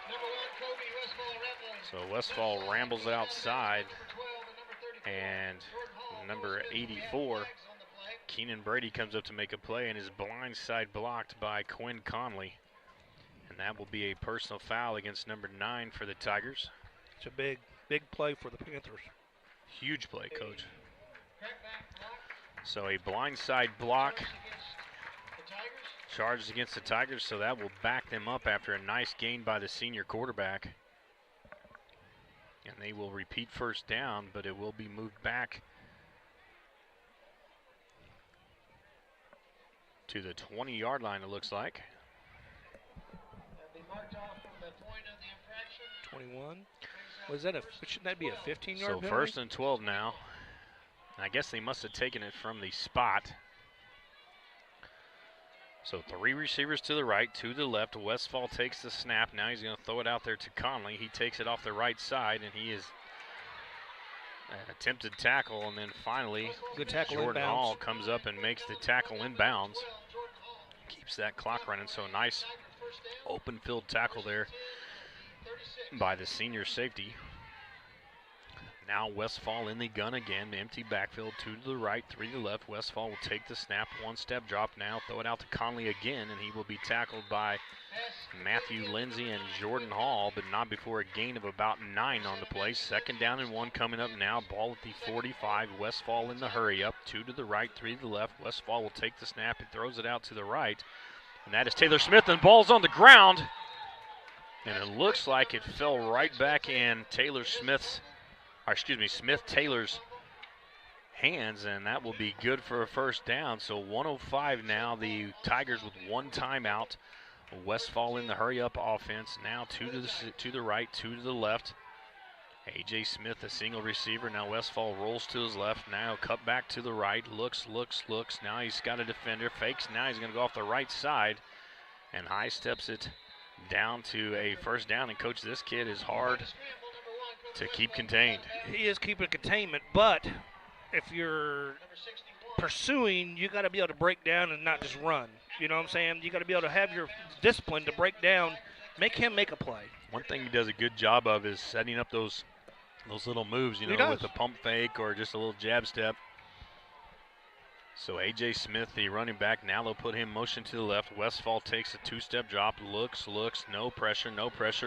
S3: Number 1, Kobe Westfall Rambles.
S1: So Westfall rambles outside.
S3: Number 12 and number 34.
S1: And number 84, Keenan Brady, comes up to make a play, and his blind side blocked by Quinn Conley. And that will be a personal foul against number 9 for the Tigers.
S2: It's a big play for the Panthers.
S1: Huge play, Coach. So a blind side block charged against the Tigers, so that will back them up after a nice gain by the senior quarterback. And they will repeat first down, but it will be moved back to the 20-yard line, it looks like.
S3: Be marked off from the point of the infraction.
S2: 21. Was that shouldn't that be a 15-yard
S1: So
S2: penalty?
S1: first and 12 now. I guess they must have taken it from the spot. So 3 receivers to the right, 2 to the left. Westfall takes the snap. Now he's going to throw it out there to Conley. He takes it off the right side, and he is an attempted tackle. And then finally,
S2: Good tackle
S1: Jordan
S2: inbounds.
S1: Hall comes up and makes the tackle inbounds. Keeps that clock running. So nice open field tackle there by the senior safety.
S4: Now Westfall in the gun again. Empty backfield, 2 to the right, 3 to the left. Westfall will take the snap, 1-step drop now. Throw it out to Conley again, and he will be tackled by Matthew Lindsay and Jordan Hall, but not before a gain of about 9 on the play. 2nd down and 1 coming up now. Ball at the 45. Westfall in the hurry up. 2 to the right, 3 to the left. Westfall will take the snap and throws it out to the right. And that is Taylor Smith, and ball's on the ground. And it looks like it fell right back in Smith Taylor's hands, and that will be good for a 1st down. So 1:05 now. The Tigers with 1 timeout. Westfall in the hurry-up offense. Now 2 to the right, 2 to the left. A.J. Smith, a single receiver. Now Westfall rolls to his left. Now cut back to the right. Looks. Now he's got a defender. Fakes. Now he's going to go off the right side. And high steps it down to a 1st down. And, Coach, this kid is hard to keep contained.
S2: He is keeping containment, but if you're pursuing, you got to be able to break down and not just run. You know what I'm saying? You got to be able to have your discipline to break down, make him make a play.
S4: One thing he does a good job of is setting up those little moves, with a pump fake or just a little jab step. So A.J. Smith, the running back, now they'll put him motion to the left. Westfall takes a 2-step drop, looks, no pressure,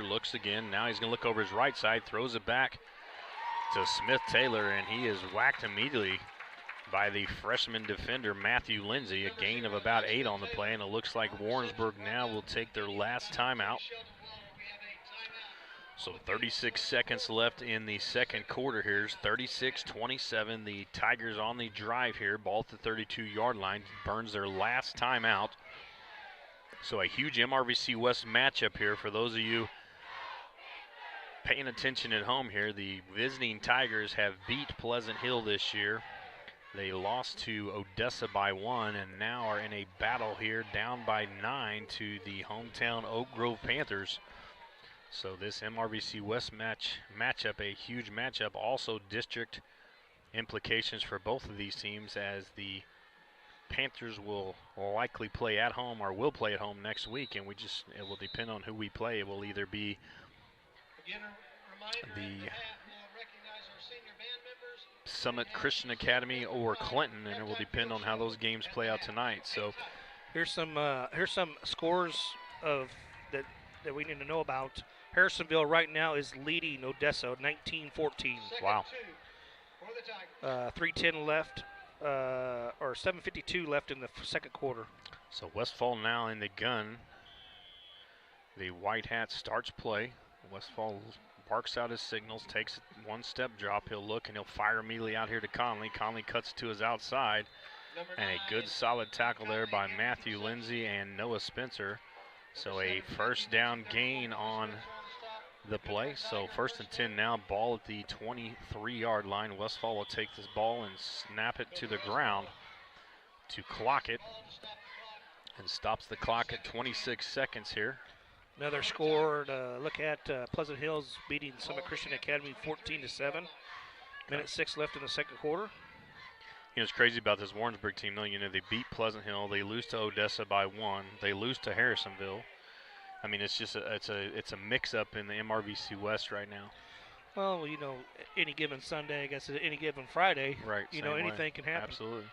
S4: looks again. Now he's going to look over his right side, throws it back to Smith Taylor, and he is whacked immediately by the freshman defender, Matthew Lindsay, a gain of about 8 on the play, and it looks like Warrensburg now will take their last timeout. So 36 seconds left in the 2nd quarter here. It's 36-27. The Tigers on the drive here. Ball at the 32-yard line. Burns their last timeout. So a huge MRVC West matchup here for those of you paying attention at home here. The visiting Tigers have beat Pleasant Hill this year. They lost to Odessa by 1 and now are in a battle here down by 9 to the hometown Oak Grove Panthers. So this MRVC West matchup, a huge matchup. Also district implications for both of these teams, as the Panthers will likely play at home or will play at home next week, and it will depend on who we play. It will either be the Summit Christian Academy or Clinton, and it will depend on how those games play out tonight. So
S2: here's some scores of that we need to know about. Harrisonville right now is leading Odessa 19-14.
S4: Wow.
S2: 3:10 left, or 7:52 left in the 2nd quarter.
S4: So Westfall now in the gun. The White Hat starts play. Westfall barks out his signals, takes a 1-step drop. He'll look and he'll fire immediately out here to Conley. Conley cuts to his outside. And a good solid tackle there by Matthew Lindsay and Noah Spencer. So a 1st down gain on the play. So 1st and 10 now, ball at the 23-yard line. Westfall will take this ball and snap it to the ground to clock it, and stops the clock at 26 seconds here.
S2: Another score to look at. Pleasant Hills beating Summit Christian Academy 14-7. Minute 6 left in the 2nd quarter.
S4: What's crazy about this Warrensburg team, though, they beat Pleasant Hill, they lose to Odessa by 1, they lose to Harrisonville. I mean, it's just it's a mix-up in the MRVC West right now.
S2: Well, any given Sunday, I guess any given Friday,
S4: right?
S2: Anything can happen.
S4: Absolutely.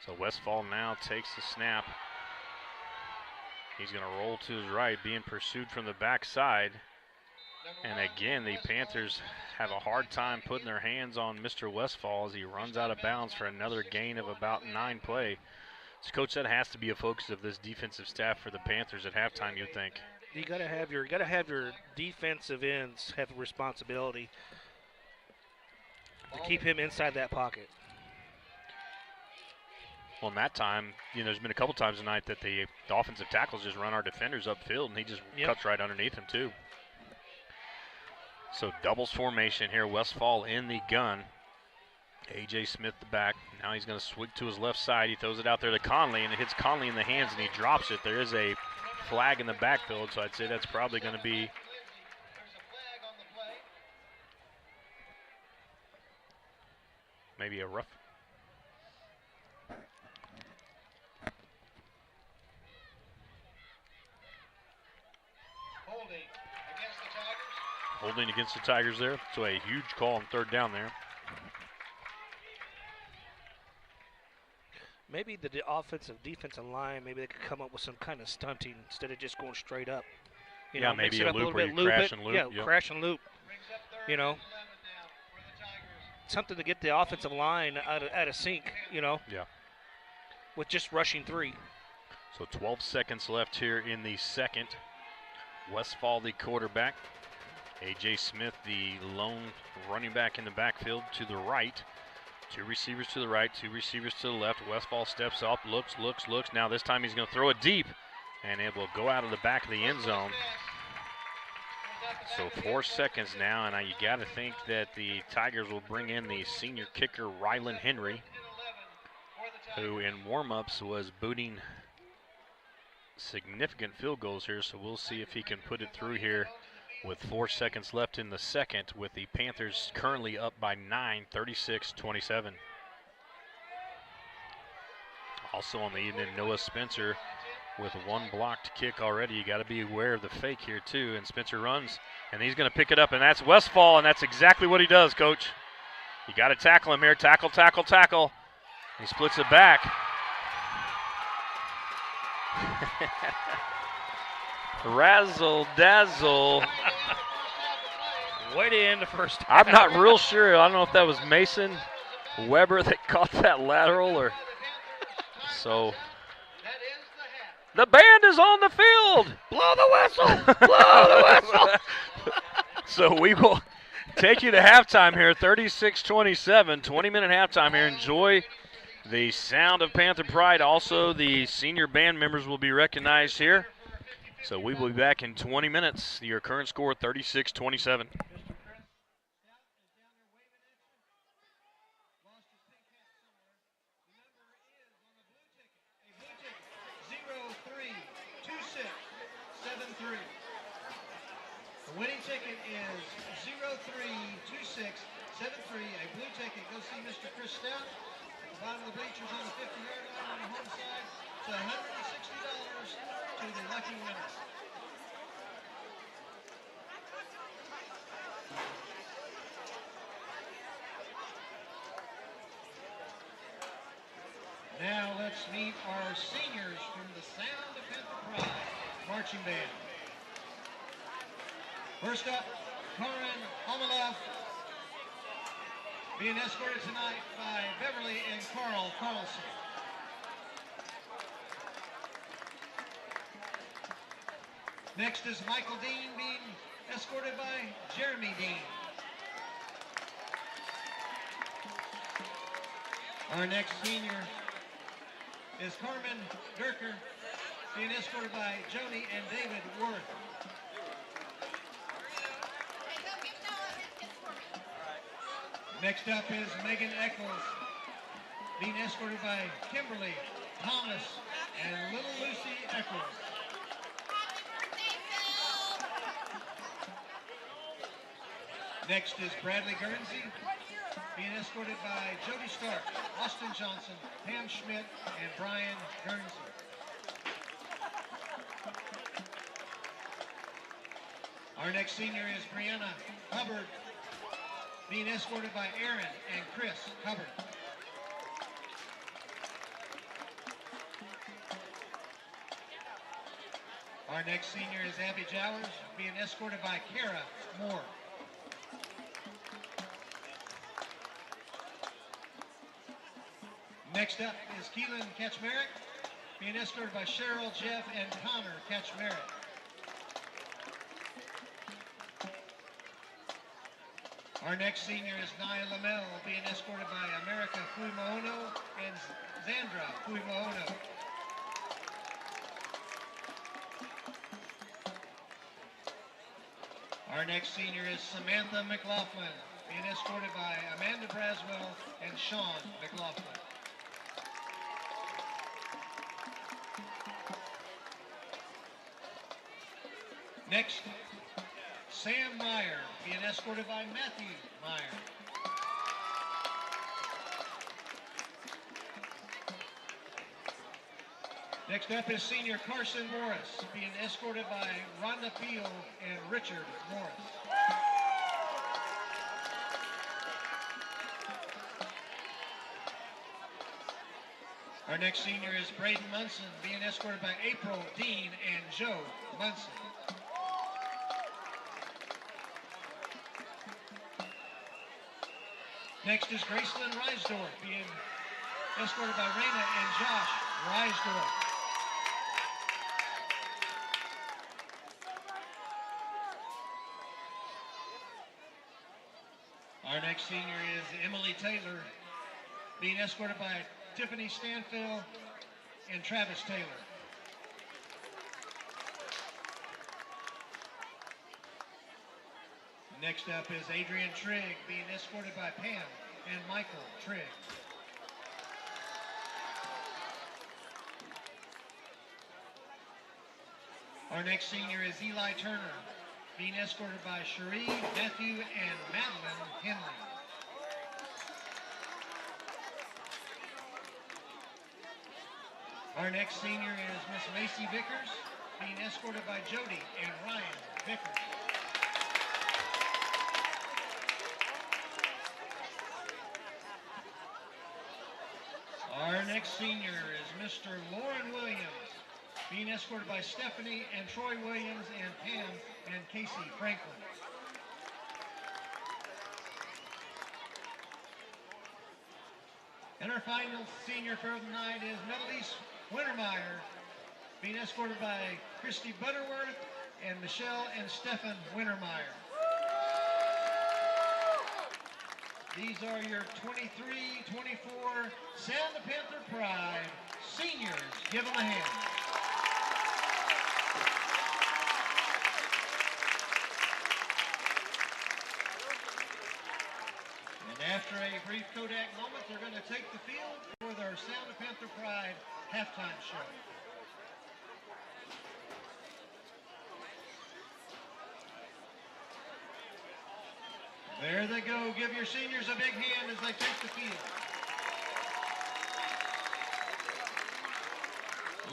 S4: So Westfall now takes the snap. He's going to roll to his right, being pursued from the backside. And again, the Panthers have a hard time putting their hands on Mr. Westfall as he runs out of bounds for another gain of about 9 play. So, Coach, that has to be a focus of this defensive staff for the Panthers at halftime, you'd think.
S2: You got to have your defensive ends have a responsibility to keep him inside that pocket.
S4: Well, in that time, there's been a couple times tonight that the offensive tackles just run our defenders upfield, and he just cuts right underneath them too. So doubles formation here. Westfall in the gun. A.J. Smith the back. Now he's going to swing to his left side. He throws it out there to Conley, and it hits Conley in the hands, and he drops it. There is a flag in the backfield, so I'd say that's probably going to be maybe a rough.
S3: Holding against the Tigers.
S4: Holding against the Tigers there. So a huge call on third down there.
S2: Maybe the defensive line, maybe they could come up with some kind of stunting instead of just going straight up. You know,
S4: maybe
S2: mix it
S4: a
S2: up
S4: loop
S2: a
S4: where
S2: little bit,
S4: you
S2: loop
S4: crash
S2: it.
S4: and loop.
S2: Yeah,
S4: Yep.
S2: crash and loop. You know, something to get the offensive line out of sync. You know.
S4: Yeah.
S2: With just rushing 3.
S4: So 12 seconds left here in the second. Westfall, the quarterback. A.J. Smith, the lone running back in the backfield to the right. 2 receivers to the right, 2 receivers to the left. Westfall steps up, looks. Now this time he's going to throw it deep, and it will go out of the back of the end zone. So 4 seconds now, and you got to think that the Tigers will bring in the senior kicker, Rylan Henry, who in warm-ups was booting significant field goals here, so we'll see if he can put it through here with 4 seconds left in the second, with the Panthers currently up by 9, 36-27. Also on the evening, Noah Spencer with 1 blocked kick already. You got to be aware of the fake here too, and Spencer runs, and he's going to pick it up, and that's Westfall, and that's exactly what he does, Coach. You got to tackle him here. Tackle. He splits it back. Razzle dazzle.
S2: Way to end the first half.
S4: I'm not real sure. I don't know if that was Mason Weber that caught that lateral or so. The band is on the field.
S2: Blow the whistle. Blow the whistle.
S4: So we will take you to halftime here, 36-27, 20-minute halftime here. Enjoy the sound of Panther Pride. Also, the senior band members will be recognized here. So we will be back in 20 minutes. Your current score, 36-27.
S3: The winning ticket is 032673. A blue ticket. Go see Mr. Chris Stout at the bottom of the bleachers on the 50-yard line on the home side. It's $160 to the lucky winner. Now let's meet our seniors from the Sound of Panther Pride marching band. First up, Karin Omalov, being escorted tonight by Beverly and Carl Carlson. Next is Michael Dean, being escorted by Jeremy Dean. Our next senior is Carmen Durker, being escorted by Joni and David Worth. Next up is Megan Eccles, being escorted by Kimberly Thomas and Little Lucy Eccles. Next is Bradley Guernsey, being escorted by Jody Stark, Austin Johnson, Pam Schmidt, and Brian Guernsey. Our next senior is Brianna Hubbard, being escorted by Aaron and Chris Hubbard. Our next senior is Abby Jowers, being escorted by Kara Moore. Next up is Keelan Kaczmarek, being escorted by Cheryl, Jeff, and Connor Kaczmarek. Our next senior is Nia Lamel, being escorted by America Fuimoono and Zandra Fuimoono. Our next senior is Samantha McLaughlin, being escorted by Amanda Braswell and Sean McLaughlin. Next, Sam Meyer, being escorted by Matthew Meyer. Next up is senior Carson Morris, being escorted by Rhonda Peel and Richard Morris. Our next senior is Braden Munson, being escorted by April, Dean, and Joe Munson. Next is Gracelyn Reisdorf, being escorted by Raina and Josh Reisdorf. Our next senior is Emily Taylor, being escorted by Tiffany Stanfield and Travis Taylor. Next up is Adrian Trigg, being escorted by Pam and Michael Trigg. Our next senior is Eli Turner, being escorted by Cherie, Matthew, and Madeline Henley. Our next senior is Miss Macy Vickers, being escorted by Jody and Ryan Vickers. Our next senior is Mr. Lauren Williams, being escorted by Stephanie and Troy Williams and Pam and Casey Franklin. And our final senior for the night is Melodies Wintermeyer, being escorted by Christy Butterworth and Michelle and Stefan Wintermeyer. These are your 23-24 Sound the Panther Pride seniors. Give them a hand. And after a brief Kodak moment, they're going to take the field for their Sound the Panther Pride halftime show. There they go. Give your seniors a big hand as they take the field.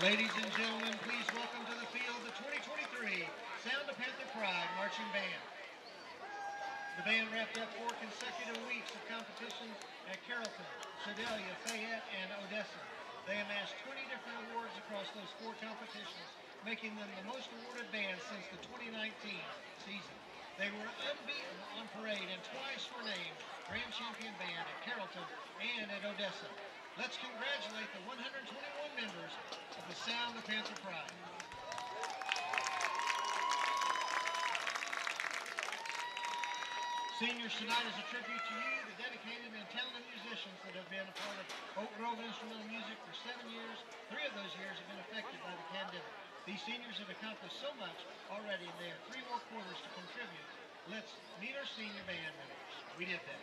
S3: Ladies and gentlemen, please welcome to the field the 2023 Sound of Panther Pride Marching Band. The band wrapped up 4 consecutive weeks of competitions at Carrollton, Sedalia, Fayette, and Odessa. They amassed 20 different awards across those 4 competitions, making them the most awarded band since the 2019 season. They were unbeaten on parade and twice were named Grand Champion Band at Carrollton and at Odessa. Let's congratulate the 121 members of the Sound of Panther Pride. Seniors tonight is a tribute to you, the dedicated and talented musicians that have been a part of Oak Grove Instrumental Music for 7 years. 3 of those years have been affected by the pandemic. These seniors have accomplished so much already, and they have 3 more quarters to contribute. Let's meet our senior band members. We did that.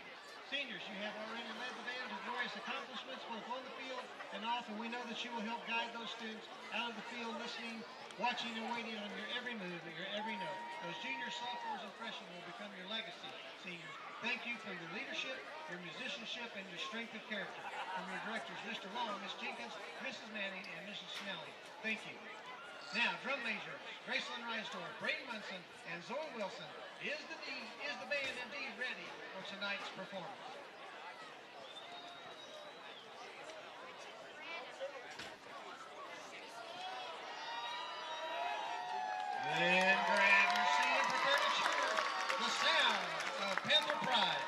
S3: Seniors, you have already led the band to glorious accomplishments both on the field and off, and we know that you will help guide those students out of the field, listening, watching, and waiting on your every move and your every note. Those juniors, sophomores, and freshmen will become your legacy, seniors. Thank you for your leadership, your musicianship, and your strength of character. From your directors, Mr. Long, Ms. Jenkins, Mrs. Manning, and Mrs. Snelly. Thank you. Now, drum majors, Gracelyn Reisdorf, Braden Munson, and Zoe Wilson. Is the band indeed ready for tonight's performance? Then grab your seat and prepare to cheer the sound of Panther Pride.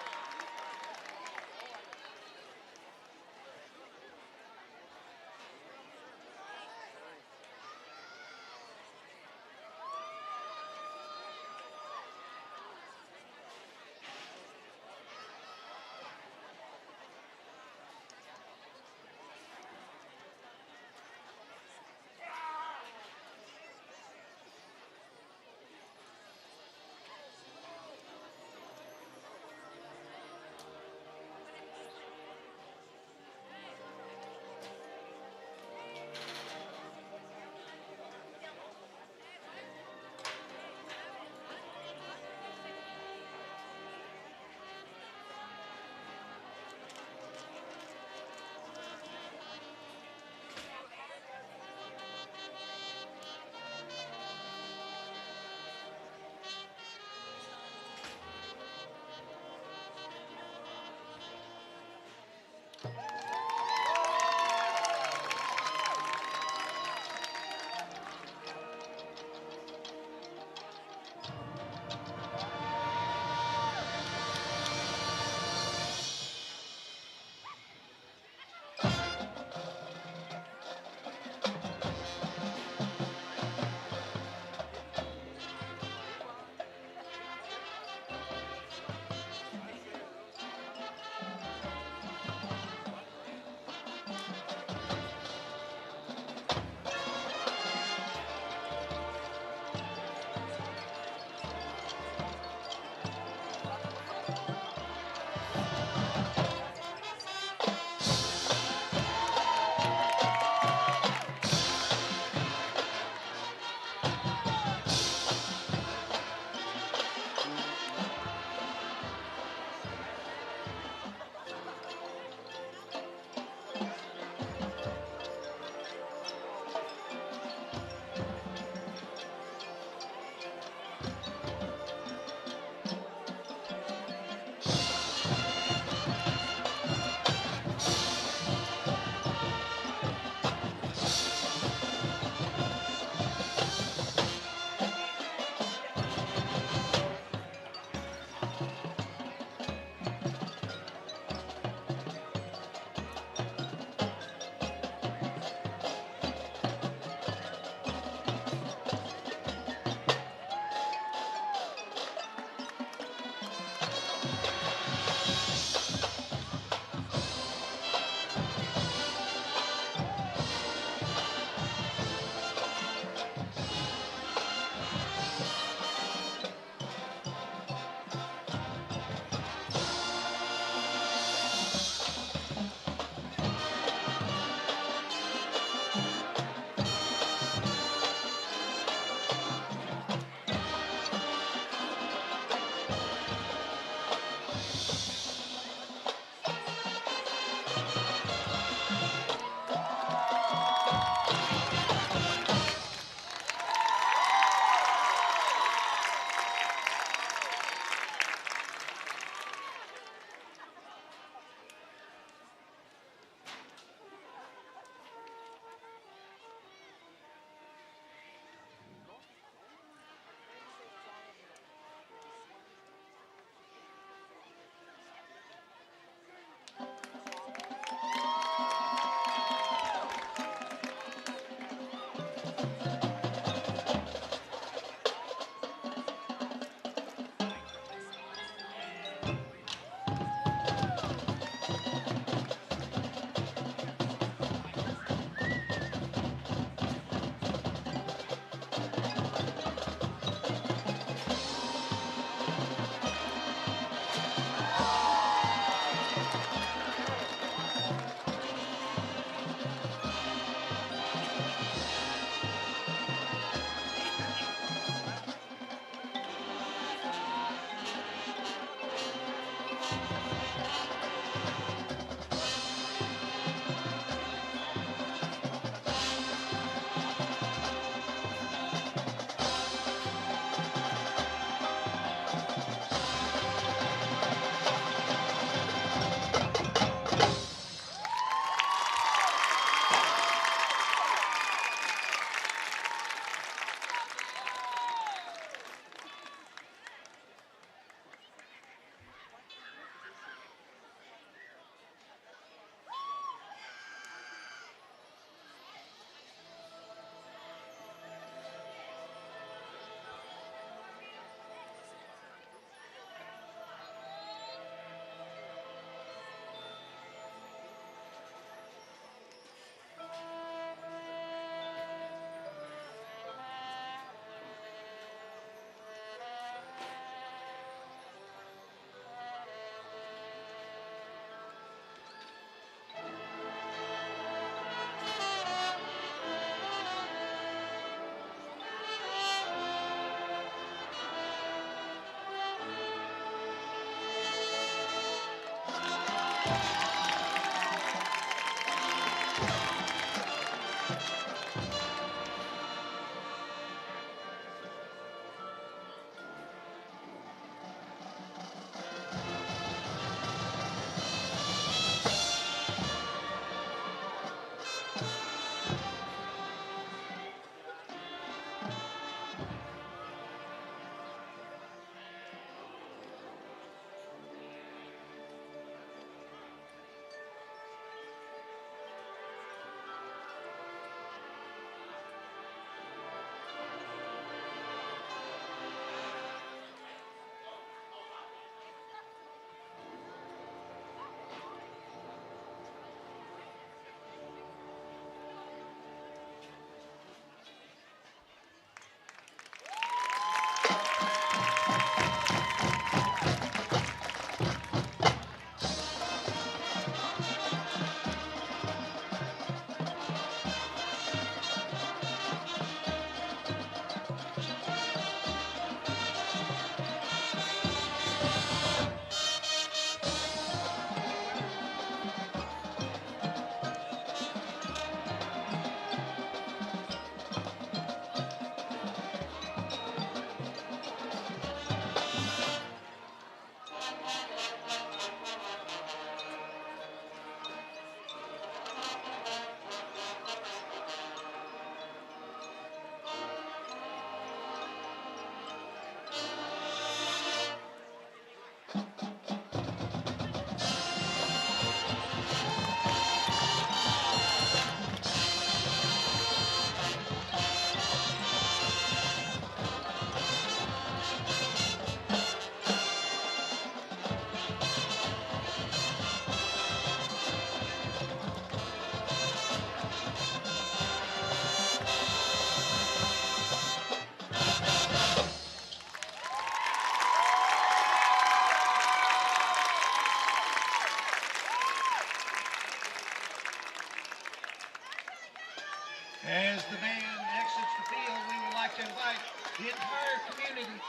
S3: As the band exits the field, we would like to invite the entire community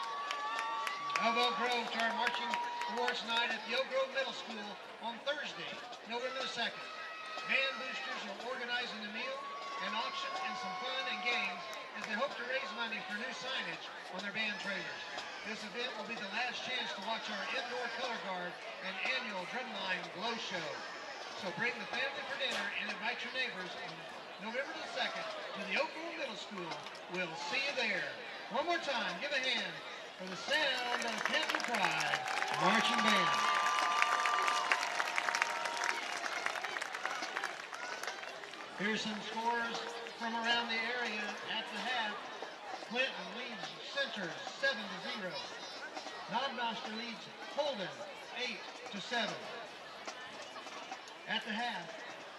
S3: of Oak Grove to our marching awards night at the Oak Grove Middle School on Thursday, November the 2nd. Band boosters are organizing a meal, an auction, and some fun and games as they hope to raise money for new signage on their band trailers. This event will be the last chance to watch our indoor color guard and annual drumline glow show. So bring the family for dinner and invite your neighbors on November the 2nd to the Oak Grove Middle School. We'll see you there. One more time, give a hand for the sound of Panther Pride Marching Band. Here's some scores from around the area at the half. Clinton leads Centers 7-0. Knobnoster leads Holden 8-7. At the half,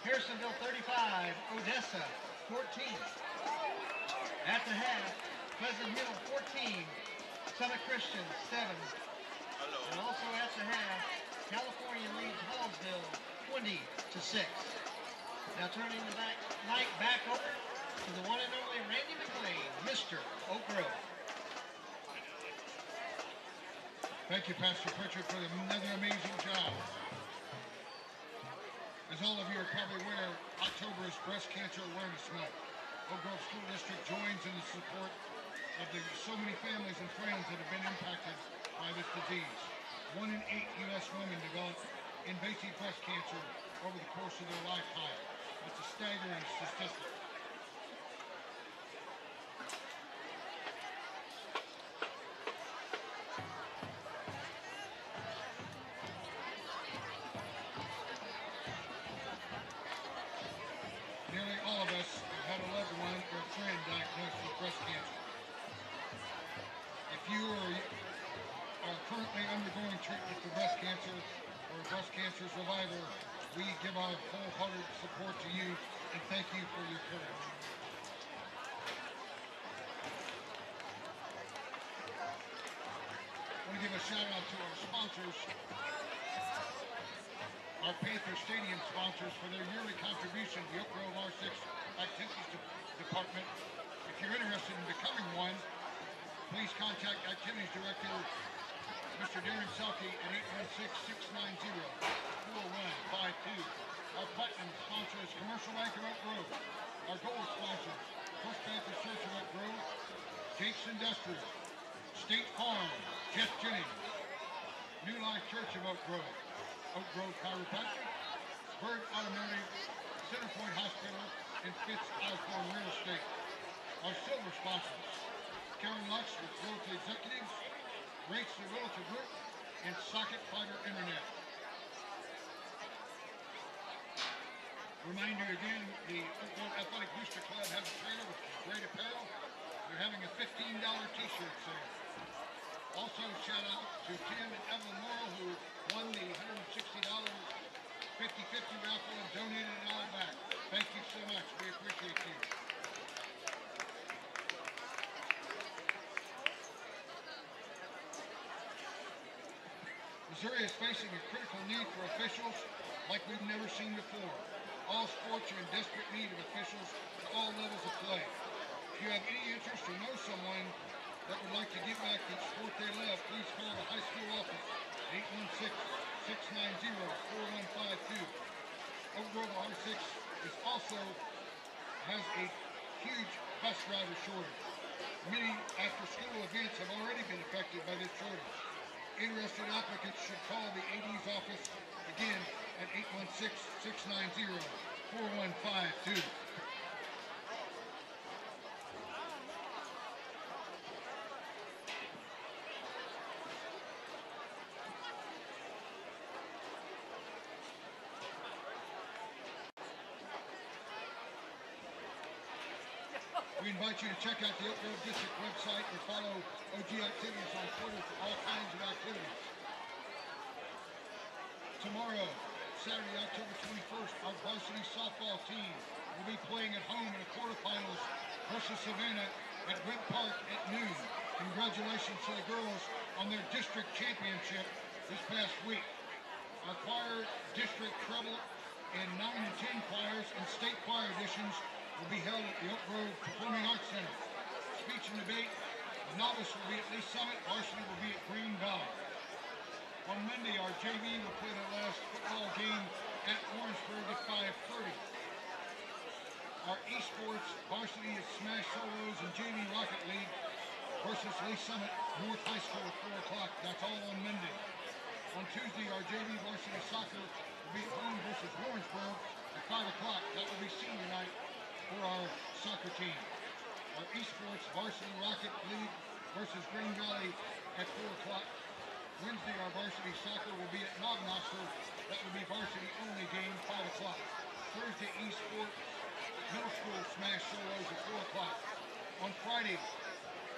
S3: Harrisonville 35, Odessa 14. At the half, Pleasant Hill 14, Summit Christian 7. And also at the half, California leads Hallsville 20-6. Now turning the mic back over to the one and only Randy McLean, Mr. Oak Grove.
S5: Thank you, Pastor Pritchard, for another amazing job. As all of you are probably aware, October is Breast Cancer Awareness Month. Oak Grove School District joins in the support of so many families and friends that have been impacted by this disease. 1 in 8 U.S. women develop invasive breast cancer over the course of their lifetime. That's a staggering statistic. Nearly all of us have had a loved one or a friend diagnosed with breast cancer. If you are currently undergoing treatment for breast cancer or a breast cancer survivor, we give our wholehearted support to you and thank you for your courage. I want to give a shout out to our sponsors, our Panthers Stadium sponsors, for their yearly contribution to the Oak Grove R6 Activities Department. If you're interested in becoming one, please contact Activities Director Mr. Darren Selke at 816-690-4152. Our platinum sponsor is Commercial Bank of Oak Grove. Our gold sponsor, First Baptist Church of Oak Grove, Jake's Industrial, State Farm, Jeff Jennings, New Life Church of Oak Grove Chiropractic, Bird Automotive, Centerpoint Hospital, and Fitz Osborne Real Estate. Our silver sponsors, Karen Lux with Realty Executives, Rates the Realty Group, and Socket Fiber Internet. Remind you again, the Oak Grove Athletic Booster Club has a trailer with great apparel. They're having a $15 t-shirt sale. Also, shout out to Tim and Evelyn Morrow, who won the $160 50-50 raffle and donated it all back. Thank you so much. We appreciate you. Missouri is facing a critical need for officials like we've never seen before. All sports are in desperate need of officials at all levels of play. If you have any interest or know someone that would like to give back the sport they love, please call the high school office at 816-690-4152. Oak Grove R6 has a huge bus driver shortage. Many after-school events have already been affected by this shortage. Interested applicants should call the AD's office again at 816-690-4152. We invite you to check out the Oak Grove District website and follow OG Activities on Twitter for all kinds of activities. Tomorrow, Saturday, October 21st, our varsity softball team will be playing at home in the quarterfinals versus Savannah at Brent Park at noon. Congratulations to the girls on their district championship this past week. Our choir district treble and 9 and 10 choirs and state choir editions will be held at the Oak Grove Performing Arts Center. Speech and debate, the novice will be at Lee Summit, varsity will be at Green Valley. On Monday, our JV will play their last football game at Warrensburg at 5:30. Our esports varsity is Smash Solos and JV Rocket League versus Lee Summit North High School at 4 o'clock. That's all on Monday. On Tuesday, our JV varsity soccer will be at home versus Warrensburg at 5 o'clock. That will be senior night for our soccer team. Our esports varsity Rocket League versus Green Valley at 4 o'clock. Wednesday, our varsity soccer will be at Nognosser. That will be varsity only game, 5 o'clock. Thursday, esports middle school Smash Solos at 4 o'clock. On Friday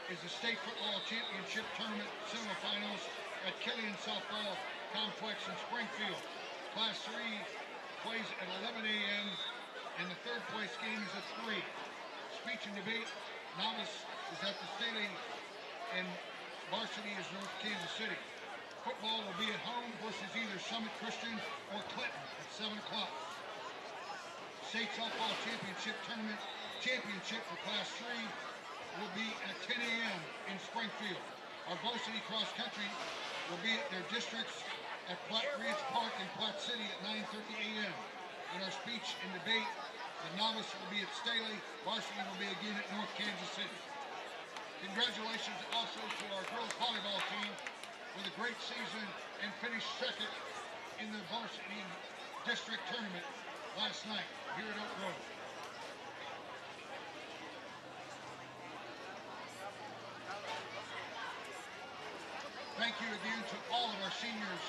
S5: is the state football championship tournament semifinals at Killian Softball Complex in Springfield. Class 3 plays at 11 a.m. and the third place game is at 3. Speech and debate, novice is at the Staley and varsity is North Kansas City. Football will be at home versus either Summit Christian or Clinton at 7 o'clock. State softball championship tournament championship for class 3 will be at 10 a.m. in Springfield. Our varsity cross country will be at their districts at Platte Ridge Park in Platte City at 9:30 a.m. In our speech and debate, the novice will be at Staley, varsity will be again at North Kansas City. Congratulations also to our girls volleyball team with a great season and finished second in the varsity district tournament last night here at Oak Grove. Thank you again to all of our seniors,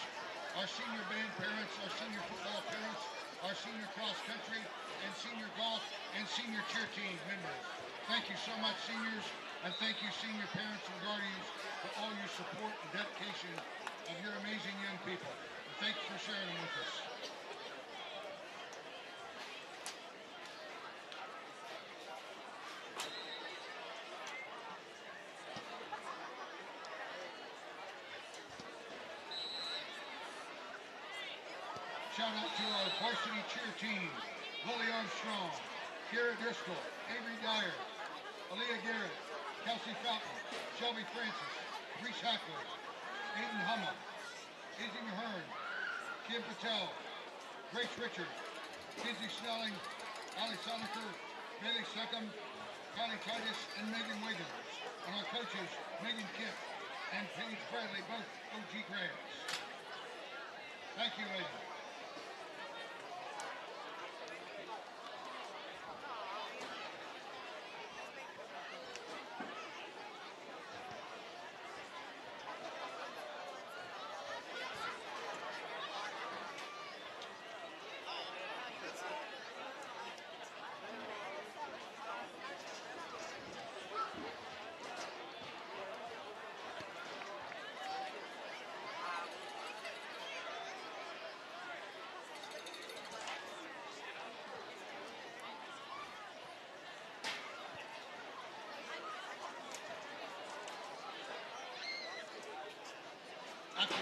S5: our senior band parents, our senior football parents, our senior cross country, and senior golf, and senior cheer team members. Thank you so much, seniors, and thank you, senior parents and guardians, for all your support and dedication of your amazing young people. And thank you for sharing them with us. Shout out to our varsity cheer team, Lily Armstrong, Kara Driscoll, Avery Dyer, Aaliyah Garrett, Kelsey Fountain, Shelby Francis, Reese Hackler, Aiden Hummel, Izzy Mahern, Kim Patel, Grace Richard, Kizzy Snelling, Ali Soniker, Bailey Seckham, Kylie Titus, and Megan Wiggins. And our coaches, Megan Kipp and Paige Bradley, both OG grads. Thank you, ladies. After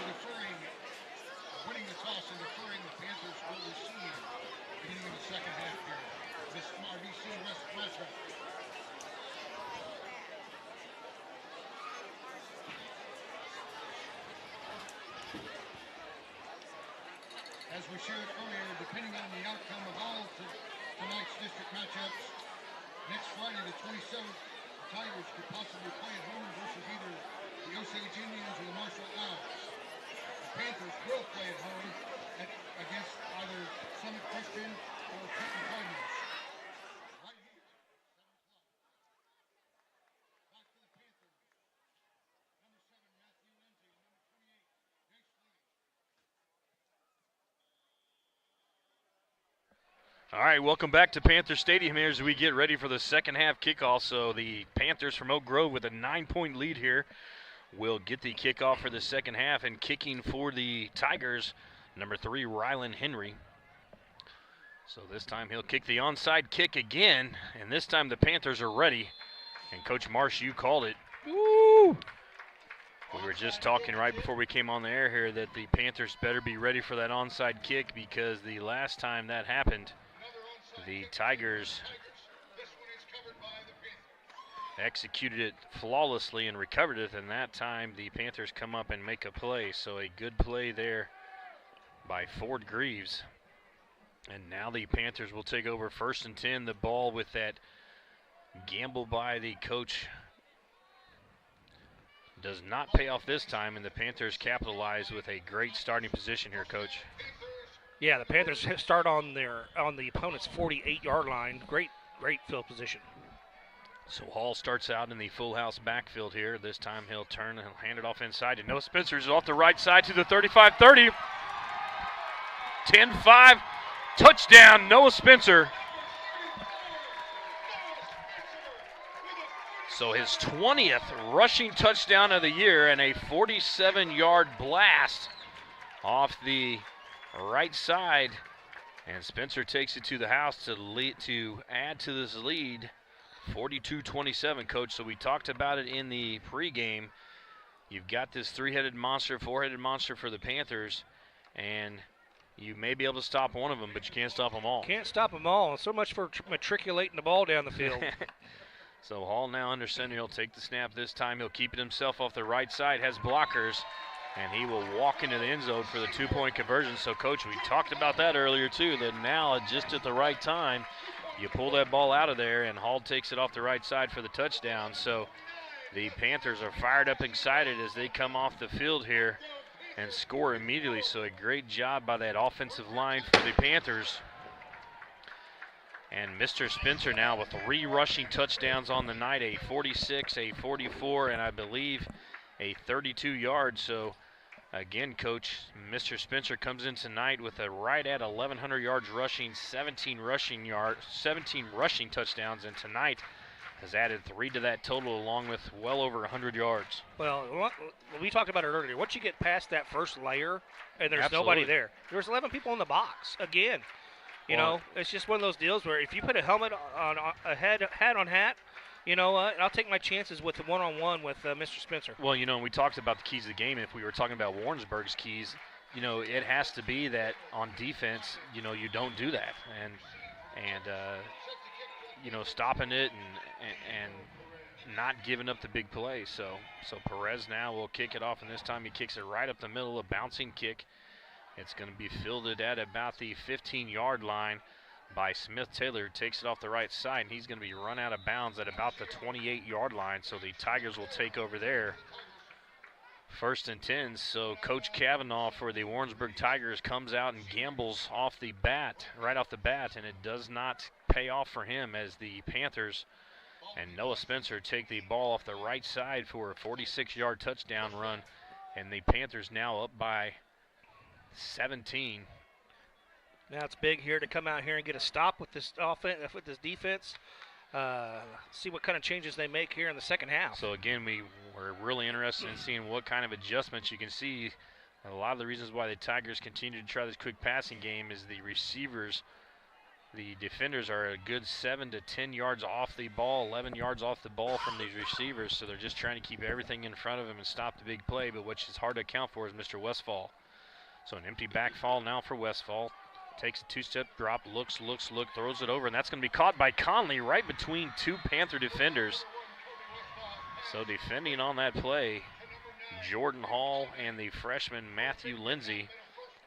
S5: winning the toss and deferring, the Panthers will receive beginning in the second half here. This RBC West matchup. As we shared earlier, depending on the outcome of all tonight's district matchups, next Friday the 27th, the Tigers could possibly play at home versus either the Osage Indians or the Marshall Owls. The Panthers will play at home against either Summit Christian or Trenton Cardinals. Right here, 7 o'clock. Back to the Panthers. Number 7, Matthew Lindsay, and number 28, Jace Lee.
S1: All right, welcome back to Panther Stadium here as we get ready for the second half kickoff. So the Panthers from Oak Grove with a 9-point lead here will get the kickoff for the second half, and kicking for the Tigers, number 3, Rylan Henry. So this time he'll kick the onside kick again, and this time the Panthers are ready. And Coach Marsh, you called it. Woo! We were just talking right before we came on the air here that the Panthers better be ready for that onside kick, because the last time that happened, the Tigers executed it flawlessly and recovered it, and that time the Panthers come up and make a play. So a good play there by Ford Greaves. And now the Panthers will take over 1st and 10. The ball with that gamble by the coach does not pay off this time, and the Panthers capitalize with a great starting position here, Coach.
S2: Yeah, the Panthers start on the opponent's 48-yard line. Great field position.
S1: So Hall starts out in the full house backfield here. This time he'll turn and hand it off inside to Noah Spencer. Is off the right side to the 35-30. 10-5, touchdown, Noah Spencer. So his 20th rushing touchdown of the year, and a 47-yard blast off the right side. And Spencer takes it to the house to add to this lead. 42-27, Coach. So we talked about it in the pregame. You've got this 3-headed monster, 4-headed monster for the Panthers, and you may be able to stop one of them, but you can't stop them all.
S2: Can't stop them all. So much for matriculating the ball down the field.
S1: So Hall now under center. He'll take the snap this time. He'll keep it himself off the right side, has blockers, and he will walk into the end zone for the 2-point conversion. So, Coach, we talked about that earlier, too, that now just at the right time, you pull that ball out of there, and Hall takes it off the right side for the touchdown. So the Panthers are fired up, excited as they come off the field here and score immediately. So a great job by that offensive line for the Panthers. And Mr. Spencer now with 3 rushing touchdowns on the night, a 46, a 44, and I believe a 32-yard. So again, Coach, Mr. Spencer comes in tonight with a right at 1,100 yards rushing, 17 rushing touchdowns, and tonight has added 3 to that total, along with well over 100 yards.
S2: Well, we talked about it earlier. Once you get past that first layer and there's
S1: Absolutely.
S2: nobody there, there's 11 people in the box again. You know, it's just one of those deals where if you put a helmet on a hat on hat, you know what, I'll take my chances with the one-on-one with Mr. Spencer.
S1: Well, you know, and we talked about the keys of the game. If we were talking about Warrensburg's keys, you know, it has to be that on defense, you know, you don't do that. And you know, stopping it and
S4: not giving up the big play. So Perez now will kick it off, and this time he kicks it right up the middle, a bouncing kick. It's going to be fielded at about the 15-yard line by Smith Taylor. Takes it off the right side, and he's going to be run out of bounds at about the 28-yard line. So the Tigers will take over there. 1st and 10. So Coach Cavanaugh for the Warrensburg Tigers comes out and gambles off the bat, right off the bat, and it does not pay off for him as the Panthers and Noah Spencer take the ball off the right side for a 46-yard touchdown run, and the Panthers now up by 17.
S2: Now it's big here to come out here and get a stop with this offense, with this defense. See what kind of changes they make here in the second half.
S4: So again, we were really interested in seeing what kind of adjustments. You can see a lot of the reasons why the Tigers continue to try this quick passing game is the receivers. The defenders are a good 7 to 10 yards off the ball, 11 yards off the ball from these receivers, so they're just trying to keep everything in front of them and stop the big play, but what is hard to account for is Mr. Westfall. So an empty backfall now for Westfall. Takes a 2-step drop, looks, throws it over, and that's going to be caught by Conley right between two Panther defenders. So defending on that play, Jordan Hall and the freshman Matthew Lindsay,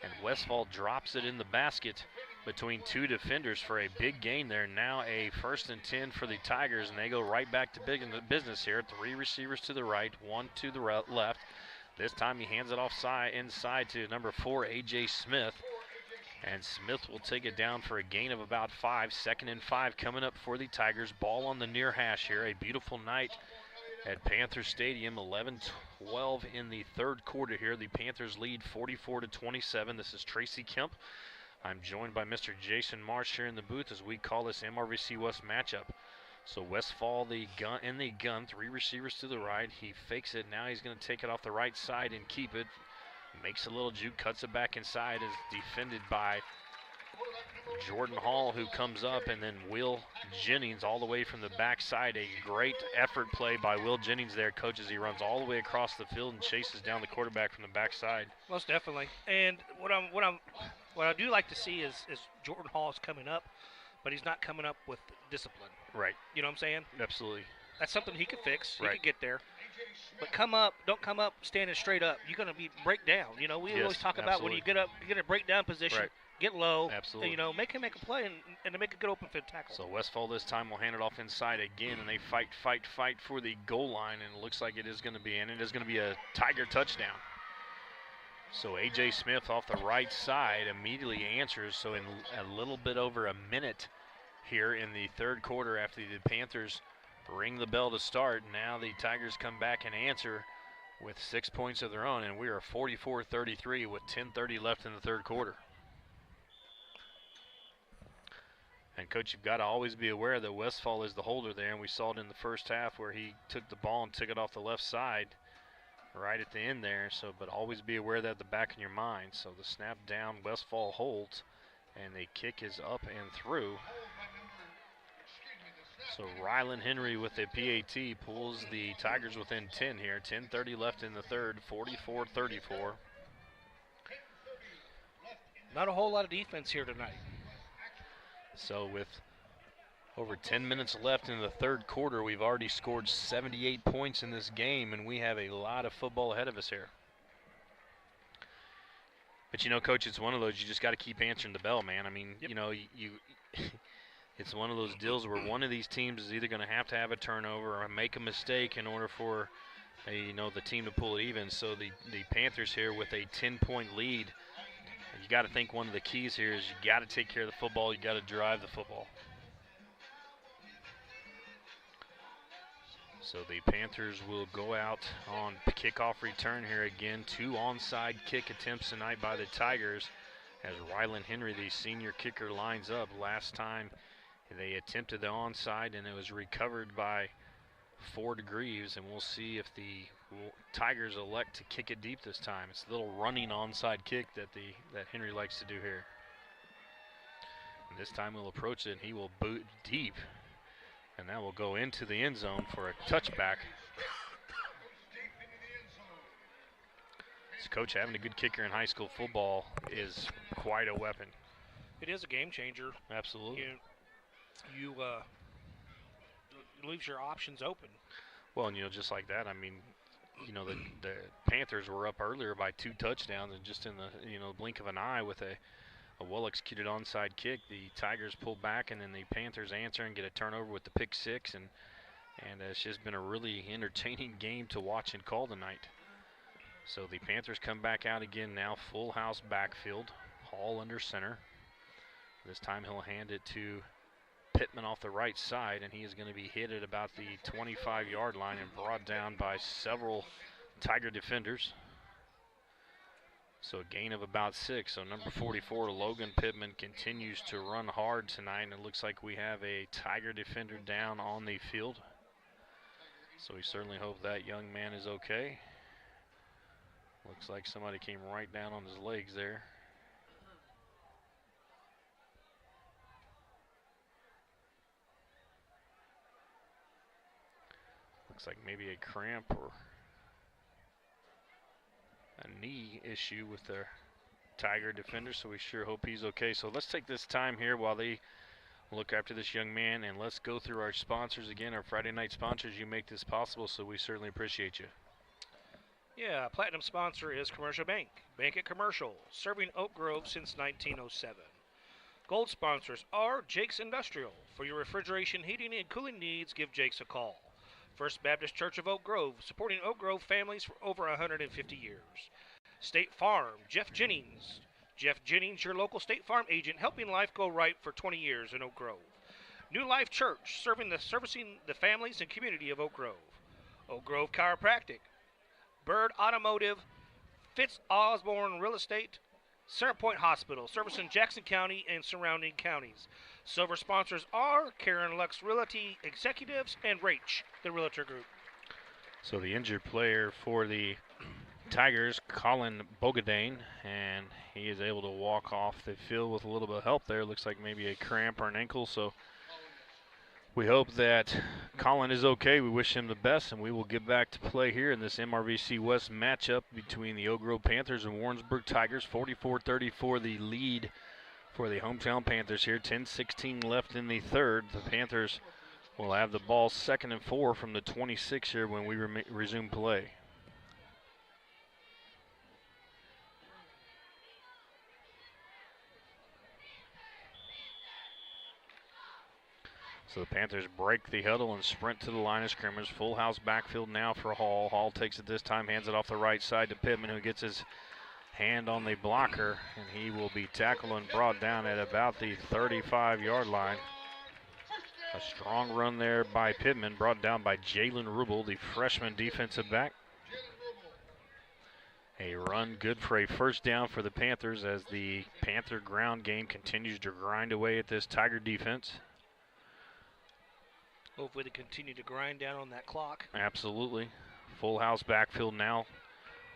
S4: and Westfall drops it in the basket between two defenders for a big gain there. Now a 1st and 10 for the Tigers, and they go right back to business here. 3 receivers to the right, 1 to the left. This time he hands it inside to number 4, A.J. Smith. And Smith will take it down for a gain of about 5. 2nd and 5 coming up for the Tigers. Ball on the near hash here. A beautiful night at Panther Stadium. 11-12 in the 3rd quarter here. The Panthers lead 44-27. This is Tracy Kemp. I'm joined by Mr. Jason Marsh here in the booth as we call this MRVC West matchup. So Westfall in the gun. 3 receivers to the right. He fakes it. Now he's going to take it off the right side and keep it. Makes a little juke, cuts it back inside, is defended by Jordan Hall, who comes up, and then Will Jennings all the way from the backside. A great effort play by Will Jennings there, coach, as he runs all the way across the field and chases down the quarterback from the backside.
S2: Most definitely. And what I do like to see is Jordan Hall is coming up, but he's not coming up with discipline.
S4: Right.
S2: You know what I'm saying?
S4: Absolutely.
S2: That's something he could fix. He
S4: Right.
S2: could get there. But don't come up standing straight up. You're going to break down. You know, we always talk about when you get up, you get a breakdown position,
S4: Right.
S2: get low.
S4: Absolutely.
S2: And, make him make a play and to make a good open fit tackle.
S4: So Westfall this time will hand it off inside again, and they fight for the goal line, and it looks like it is going to be in. It is going to be a Tiger touchdown. So A.J. Smith off the right side immediately answers. So in a little bit over a minute here in the 3rd quarter after the Panthers ring the bell to start, now the Tigers come back and answer with 6 points of their own, and we are 44-33 with 10:30 left in the 3rd quarter. And coach, you've got to always be aware that Westfall is the holder there, and we saw it in the first half where he took the ball and took it off the left side right at the end there. So, but always be aware of that at the back of your mind. So the snap down, Westfall holds, and the kick is up and through. So Rylan Henry with a PAT pulls the Tigers within 10 here. 10:30 left in the 3rd, 44-34.
S2: Not a whole lot of defense here tonight.
S4: So with over 10 minutes left in the 3rd quarter, we've already scored 78 points in this game, and we have a lot of football ahead of us here. But, Coach, it's one of those, you just got to keep answering the bell, man. I mean,
S2: Yep.
S4: you it's one of those deals where one of these teams is either going to have a turnover or make a mistake in order for, the team to pull it even. So the Panthers here with a 10-point lead, you got to think one of the keys here is you got to take care of the football. You got to drive the football. So the Panthers will go out on kickoff return here again. 2 onside kick attempts tonight by the Tigers as Rylan Henry, the senior kicker, lines up. Last time they attempted the onside and it was recovered by Ford Greaves, and we'll see if the Tigers elect to kick it deep this time. It's a little running onside kick that Henry likes to do here. And this time he'll approach it and he will boot deep. And that will go into the end zone for a touchback. So Coach, having a good kicker in high school football is quite a weapon.
S2: It is a game changer.
S4: Absolutely.
S2: You leaves your options open.
S4: Well, and, just like that, I mean, the Panthers were up earlier by 2 touchdowns, and just in the, blink of an eye with a well-executed onside kick, the Tigers pull back, and then the Panthers answer and get a turnover with the pick 6, and it's just been a really entertaining game to watch and call tonight. So the Panthers come back out again now, full house backfield, Hall under center. This time he'll hand it to Pittman off the right side, and he is going to be hit at about the 25-yard line and brought down by several Tiger defenders. So a gain of about 6. So number 44, Logan Pittman, continues to run hard tonight, and it looks like we have a Tiger defender down on the field. So we certainly hope that young man is okay. Looks like somebody came right down on his legs there. Looks like maybe a cramp or a knee issue with the Tiger defender, so we sure hope he's okay. So let's take this time here while they look after this young man, and let's go through our sponsors again, our Friday night sponsors. You make this possible, so we certainly appreciate you.
S2: Yeah, platinum sponsor is Commercial Bank. Bank at Commercial, serving Oak Grove since 1907. Gold sponsors are Jake's Industrial. For your refrigeration, heating, and cooling needs, give Jake's a call. First Baptist Church of Oak Grove, supporting Oak Grove families for over 150 years. State Farm, Jeff Jennings. Jeff Jennings, your local State Farm agent, helping life go right for 20 years in Oak Grove. New Life Church, servicing the families and community of Oak Grove. Oak Grove Chiropractic. Bird Automotive, Fitz Osborne Real Estate, Centerpoint Hospital, servicing Jackson County and surrounding counties. Silver sponsors are Karen Lux Realty Executives and Rach, the Realtor Group.
S4: So the injured player for the Tigers, Colin Bogadane, and he is able to walk off the field with a little bit of help there. Looks like maybe a cramp or an ankle, so we hope that Colin is okay. We wish him the best, and we will get back to play here in this MRVC West matchup between the Oak Grove Panthers and Warrensburg Tigers. 44-34 the lead for the hometown Panthers here. 10:16 left in the third. The Panthers will have the ball 2nd and 4 from the 26 here when we resume play. So the Panthers break the huddle and sprint to the line of scrimmage. Full house backfield now for Hall. Hall takes it this time, hands it off the right side to Pittman, who gets his hand on the blocker, and he will be tackled and brought down at about the 35-yard line. A strong run there by Pittman, brought down by Jalen Rubel, the freshman defensive back. A run good for a first down for the Panthers as the Panther ground game continues to grind away at this Tiger defense.
S2: Hopefully to continue to grind down on that clock.
S4: Absolutely. Full house backfield now.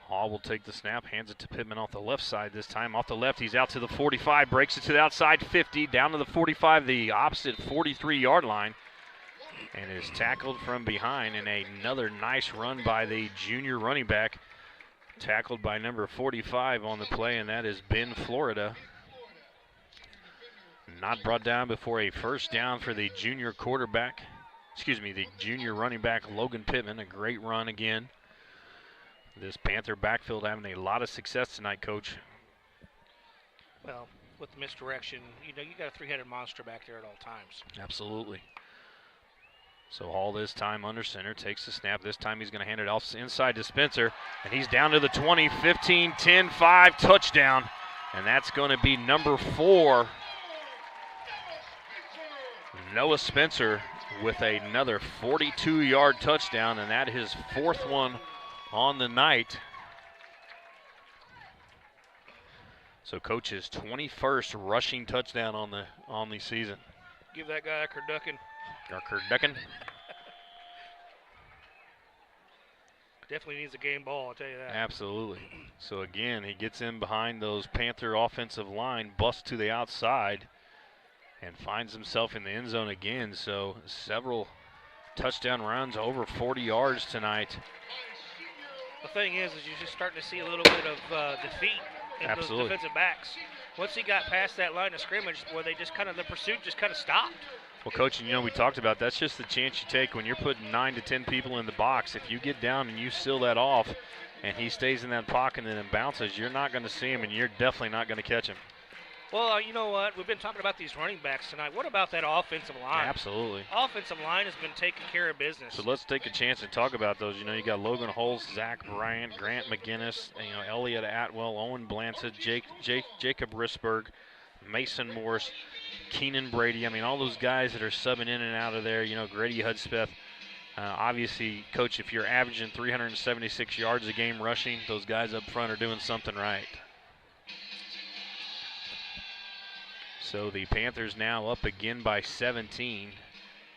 S4: Hall will take the snap, hands it to Pittman off the left side this time. Off the left, he's out to the 45, breaks it to the outside 50, down to the 45, the opposite 43-yard line, and is tackled from behind. And another nice run by the junior running back, tackled by number 45 on the play, and that is Ben Florida. Not brought down before a first down for the junior quarterback. The junior running back, Logan Pittman. A great run again. This Panther backfield having a lot of success tonight, Coach.
S2: Well, with the misdirection, you got a three-headed monster back there at all times.
S4: Absolutely. So Hall this time under center, takes the snap. This time he's going to hand it off inside to Spencer, and he's down to the 20, 15, 10, 5, touchdown. And that's going to be number 4, Noah Spencer, with another 42-yard touchdown, and that is his 4th one on the night. So Coach's 21st rushing touchdown on the season.
S2: Give that guy a Kurducken.
S4: Kurducken.
S2: Definitely needs a game ball, I'll tell you that.
S4: Absolutely. So again, he gets in behind those Panther offensive line, busts to the outside, and finds himself in the end zone again. So several touchdown runs, over 40 yards tonight.
S2: The thing is you're just starting to see a little bit of defeat in
S4: Absolutely.
S2: those defensive backs. Once he got past that line of scrimmage, where they just the pursuit just kind of stopped.
S4: Well, Coach, you know, we talked about that's just the chance you take when you're putting 9 to 10 people in the box. If you get down and you seal that off and he stays in that pocket and then bounces, you're not going to see him and you're definitely not going to catch him.
S2: Well, you know what? We've been talking about these running backs tonight. What about that offensive line?
S4: Absolutely.
S2: Offensive line has been taking care of business.
S4: So let's take a chance and talk about those. You know, you got Logan Holtz, Zach Bryant, Grant McGinnis, you know, Elliott Atwell, Owen Blanchett, Jacob Risberg, Mason Morris, Keenan Brady. I mean, all those guys that are subbing in and out of there, you know, Grady Hudspeth. Obviously, Coach, if you're averaging 376 yards a game rushing, those guys up front are doing something right. So the Panthers now up again by 17.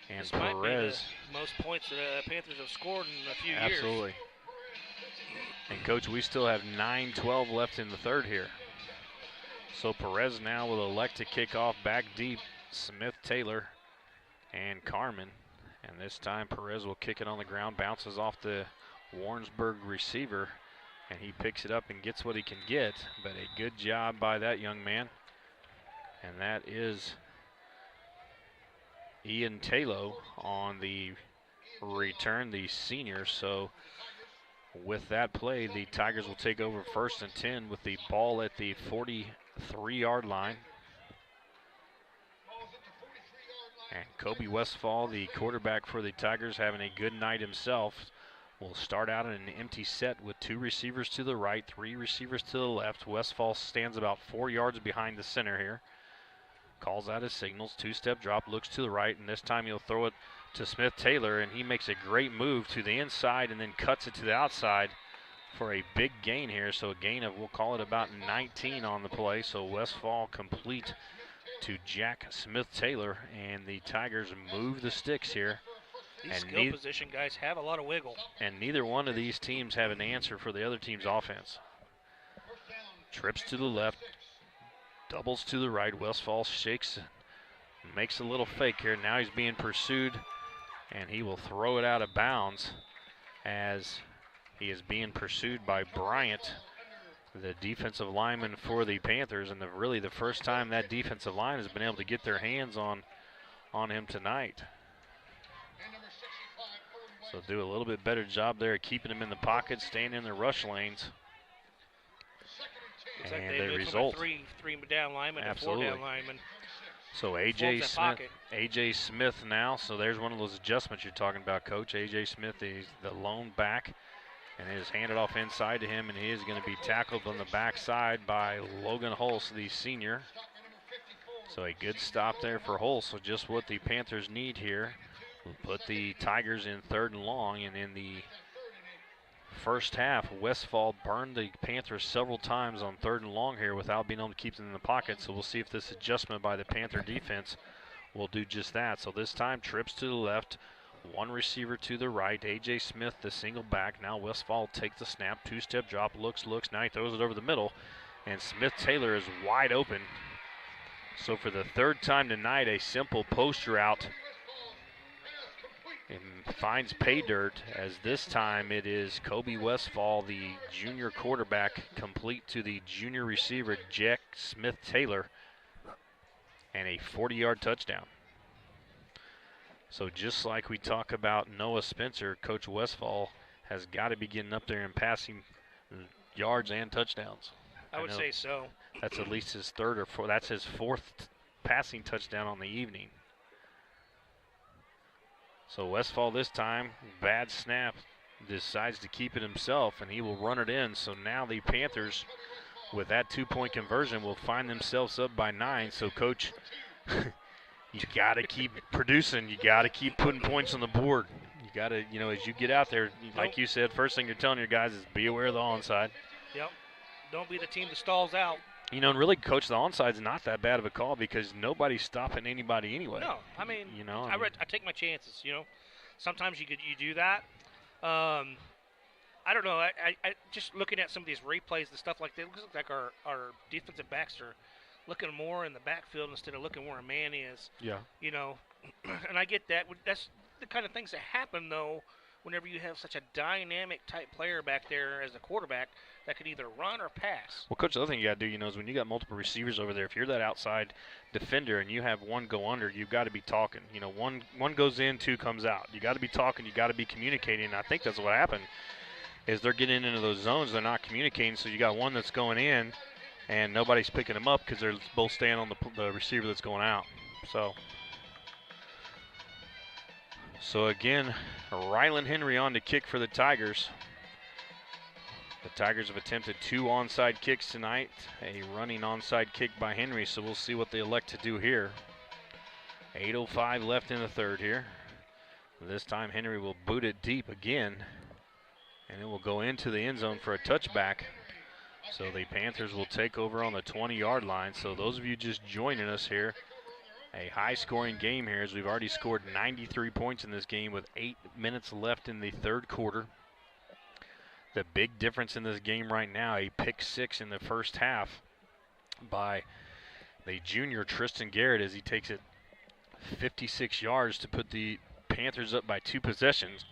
S4: And
S2: this
S4: Perez.
S2: might be the most points the Panthers have scored in a few years.
S4: Absolutely. And, Coach, we still have 9:12 left in the third here. So Perez now will elect to kick off back deep. Smith, Taylor, and Carmen. And this time Perez will kick it on the ground, bounces off the Warrensburg receiver, and he picks it up and gets what he can get. But a good job by that young man. And that is Ian Taylor on the return, the senior. So with that play, the Tigers will take over 1st and 10 with the ball at the 43-yard line. And Kobe Westfall, the quarterback for the Tigers, having a good night himself, will start out in an empty set with 2 receivers to the right, 3 receivers to the left. Westfall stands about 4 yards behind the center here. Calls out his signals, 2-step drop, looks to the right, and this time he'll throw it to Smith Taylor, and he makes a great move to the inside and then cuts it to the outside for a big gain here. So a gain of, we'll call it about 19 on the play. So Westfall complete to Jack Smith Taylor, and the Tigers move the sticks here.
S2: These
S4: And
S2: skill position guys have a lot of wiggle.
S4: And neither one of these teams have an answer for the other team's offense. Trips to the left, doubles to the right. Westfall shakes, makes a little fake here. Now he's being pursued, and he will throw it out of bounds as he is being pursued by Bryant, the defensive lineman for the Panthers, and really the first time that defensive line has been able to get their hands on him tonight. So do a little bit better job there of keeping him in the pocket, staying in their rush lanes.
S2: It's
S4: and
S2: like
S4: the result.
S2: Three down linemen and 4 down linemen.
S4: So AJ Smith now. So there's one of those adjustments you're talking about, Coach. AJ Smith is the lone back, and it is handed off inside to him, and he is going to be tackled on the backside by Logan Hulse, the senior. So a good stop there for Hulse. So just what the Panthers need here. We'll put the Tigers in 3rd and long, and in the first half, Westfall burned the Panthers several times on 3rd and long here without being able to keep them in the pocket. So we'll see if this adjustment by the Panther defense will do just that. So this time, trips to the left, 1 receiver to the right. A.J. Smith, the single back. Now Westfall takes the snap, 2-step drop, looks. Now he throws it over the middle, and Smith Taylor is wide open. So for the 3rd time tonight, a simple post route and finds pay dirt, as this time it is Kobe Westfall, the junior quarterback, complete to the junior receiver, Jack Smith Taylor, and a 40-yard touchdown. So just like we talk about Noah Spencer, Coach Westfall has got to be getting up there and passing yards and touchdowns.
S2: I would say so.
S4: That's at least his 3rd or 4th. That's his 4th passing touchdown on the evening. So Westfall this time, bad snap, decides to keep it himself, and he will run it in. So now the Panthers, with that 2-point conversion, will find themselves up by 9. So, Coach, you got to keep producing. You got to keep putting points on the board. You got to, you know, as you get out there, like you said, first thing you're telling your guys is be aware of the onside.
S2: Yep. Don't be the team that stalls out.
S4: You know, and really, Coach, the onside's not that bad of a call because nobody's stopping anybody anyway.
S2: No, I mean,
S4: you know,
S2: I take my chances. You know, sometimes you do that. I don't know. I just looking at some of these replays and stuff like that. It looks like our defensive backs are looking more in the backfield instead of looking where a man is.
S4: Yeah.
S2: You know, and I get that. That's the kind of things that happen though whenever you have such a dynamic type player back there as a quarterback that could either run or pass.
S4: Well, Coach, the other thing you got to do, is when you got multiple receivers over there, if you're that outside defender and you have one go under, you've got to be talking. One goes in, two comes out. You got to be talking. You got to be communicating. And I think that's what happened is they're getting into those zones. They're not communicating, so you got one that's going in, and nobody's picking them up because they're both staying on the receiver that's going out. So again, Rylan Henry on to kick for the Tigers. The Tigers have attempted 2 onside kicks tonight, a running onside kick by Henry, so we'll see what they elect to do here. 8:05 left in the third here. This time Henry will boot it deep again, and it will go into the end zone for a touchback. So the Panthers will take over on the 20-yard line. So those of you just joining us here, a high-scoring game here as we've already scored 93 points in this game with 8 minutes left in the third quarter. The big difference in this game right now, a pick 6 in the first half by the junior Tristan Garrett as he takes it 56 yards to put the Panthers up by 2 possessions.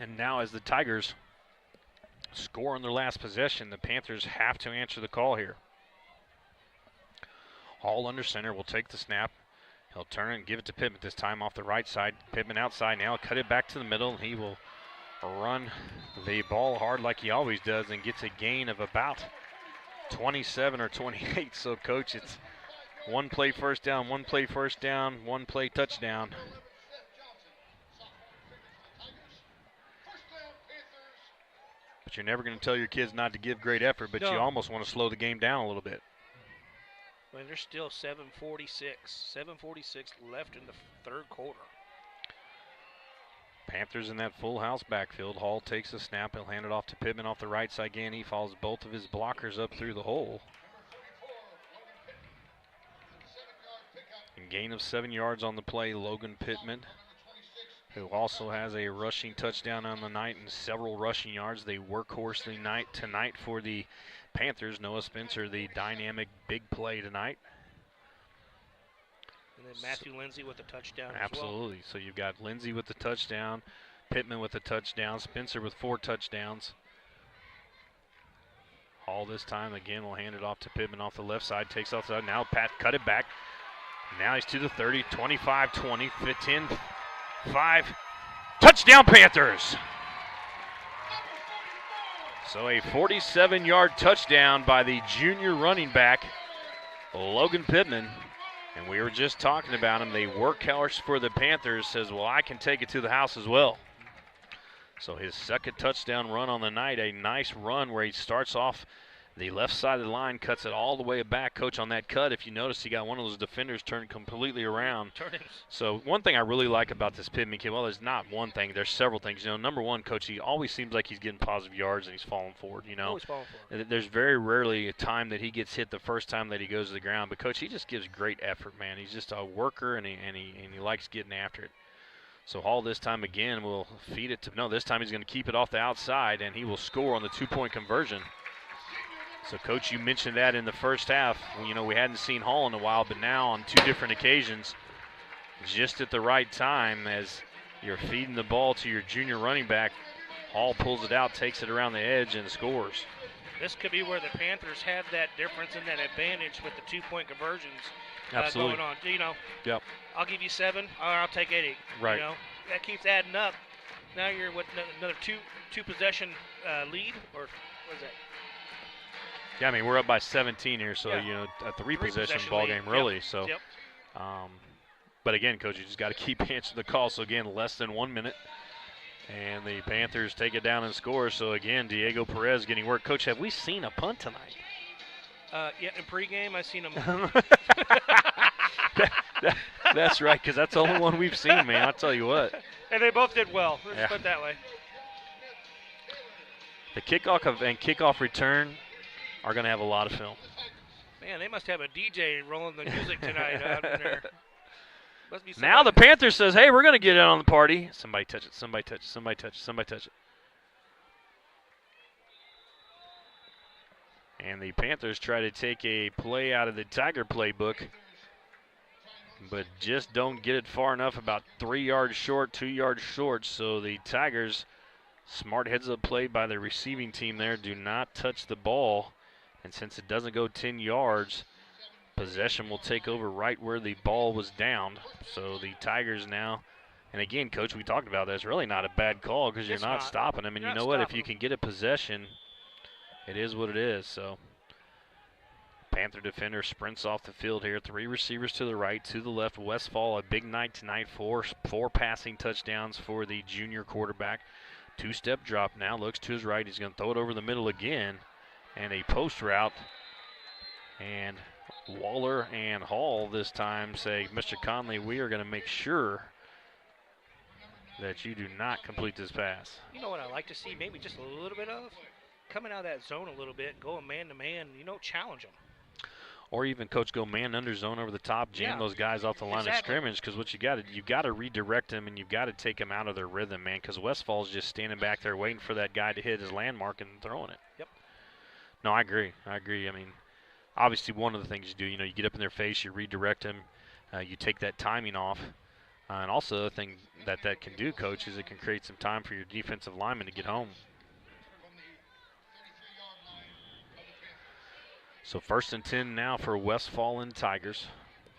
S4: And now as the Tigers score on their last possession, the Panthers have to answer the call here. Hall under center will take the snap. He'll turn it and give it to Pittman, this time off the right side. Pittman outside now, cut it back to the middle, and he will run the ball hard like he always does and gets a gain of about 27 or 28. So, Coach, it's 1 play first down, 1 play first down, 1 play touchdown. But you're never going to tell your kids not to give great effort, but you almost want to slow the game down a little bit.
S2: Well, there's still 7:46 left in the third quarter.
S4: Panthers in that full house backfield. Hall takes the snap. He'll hand it off to Pittman off the right side again. He follows both of his blockers up through the hole. And gain of 7 yards on the play, Logan Pittman, who also has a rushing touchdown on the night and several rushing yards. The workhorse tonight for the Panthers. Noah Spencer, the dynamic big play tonight.
S2: And then Matthew Lindsay with the touchdown
S4: Absolutely.
S2: as well.
S4: So you've got Lindsay with the touchdown, Pittman with the touchdown, Spencer with 4 touchdowns. Hall this time again will hand it off to Pittman off the left side, takes off the side. Now Pat cut it back. Now he's to the 30, 25, 20, 15, 5. Touchdown Panthers! So a 47-yard touchdown by the junior running back, Logan Pittman. And we were just talking about him. The workhorse for the Panthers says, well, I can take it to the house as well. So his second touchdown run on the night, a nice run where he starts off the left side of the line, cuts it all the way back. Coach, on that cut, if you notice, he got one of those defenders turned completely around. So one thing I really like about this Pittman kid, well, there's not one thing. There's several things. Number one, Coach, he always seems like he's getting positive yards and he's falling forward,
S2: Always falling forward.
S4: There's very rarely a time that he gets hit the first time that he goes to the ground. But, Coach, he just gives great effort, man. He's just a worker, and he likes getting after it. So Hall this time again will feed it to – no, this time he's going to keep it off the outside, and he will score on the 2-point conversion. So, Coach, you mentioned that in the first half. We hadn't seen Hall in a while, but now on 2 different occasions, just at the right time as you're feeding the ball to your junior running back, Hall pulls it out, takes it around the edge, and scores.
S2: This could be where the Panthers have that difference and that advantage with the 2-point conversions
S4: Absolutely.
S2: going on.
S4: Yep.
S2: I'll give you 7, or I'll take 8.
S4: Right.
S2: That keeps adding up. Now you're with another two possession lead, or what is that?
S4: Yeah, I mean, we're up by 17 here, so, a 3-possession ball game, really.
S2: Yep.
S4: So,
S2: Yep.
S4: But again, Coach, you just got to keep answering the call. So, again, less than 1 minute. And the Panthers take it down and score. So, again, Diego Perez getting work. Coach, have we seen a punt tonight?
S2: Yeah, in pregame, I've seen them.
S4: That's right, because that's the only one we've seen, man. I'll tell you what.
S2: And they both did well. Let's put it that way.
S4: The kickoff and kickoff return are going to have a lot of film.
S2: Man, they must have a DJ rolling the music tonight out in there. Must be
S4: now the Panthers says, hey, we're going to get in on the party. Somebody touch it, somebody touch it, somebody touch it, somebody touch it. And the Panthers try to take a play out of the Tiger playbook but just don't get it far enough, about 3 yards short, 2 yards short. So the Tigers, smart heads-up play by the receiving team there, do not touch the ball. And since it doesn't go 10 yards, possession will take over right where the ball was downed. So the Tigers now, and again, Coach, we talked about that. It's really not a bad call because you're not stopping them. And you know what? If you can get a possession, it is what it is. So Panther defender sprints off the field here. 3 receivers to the right, to the left. Westfall, a big night tonight. Four passing touchdowns for the junior quarterback. 2-step drop now, looks to his right. He's going to throw it over the middle again. And a post route. And Waller and Hall this time say, Mr. Conley, we are going to make sure that you do not complete this pass.
S2: You know what I like to see? Maybe just a little bit of coming out of that zone a little bit, going man-to-man, challenge them.
S4: Or even, Coach, go man under zone over the top, jam those guys off the line of scrimmage, because what you got to redirect them, and you've got to take them out of their rhythm, man, because Westfall's just standing back there waiting for that guy to hit his landmark and throwing it.
S2: Yep.
S4: No, I agree. I mean, obviously one of the things you do, you get up in their face, you redirect them, you take that timing off. And also the thing that can do, Coach, is it can create some time for your defensive lineman to get home. So 1st and 10 now for Westfall and Tigers.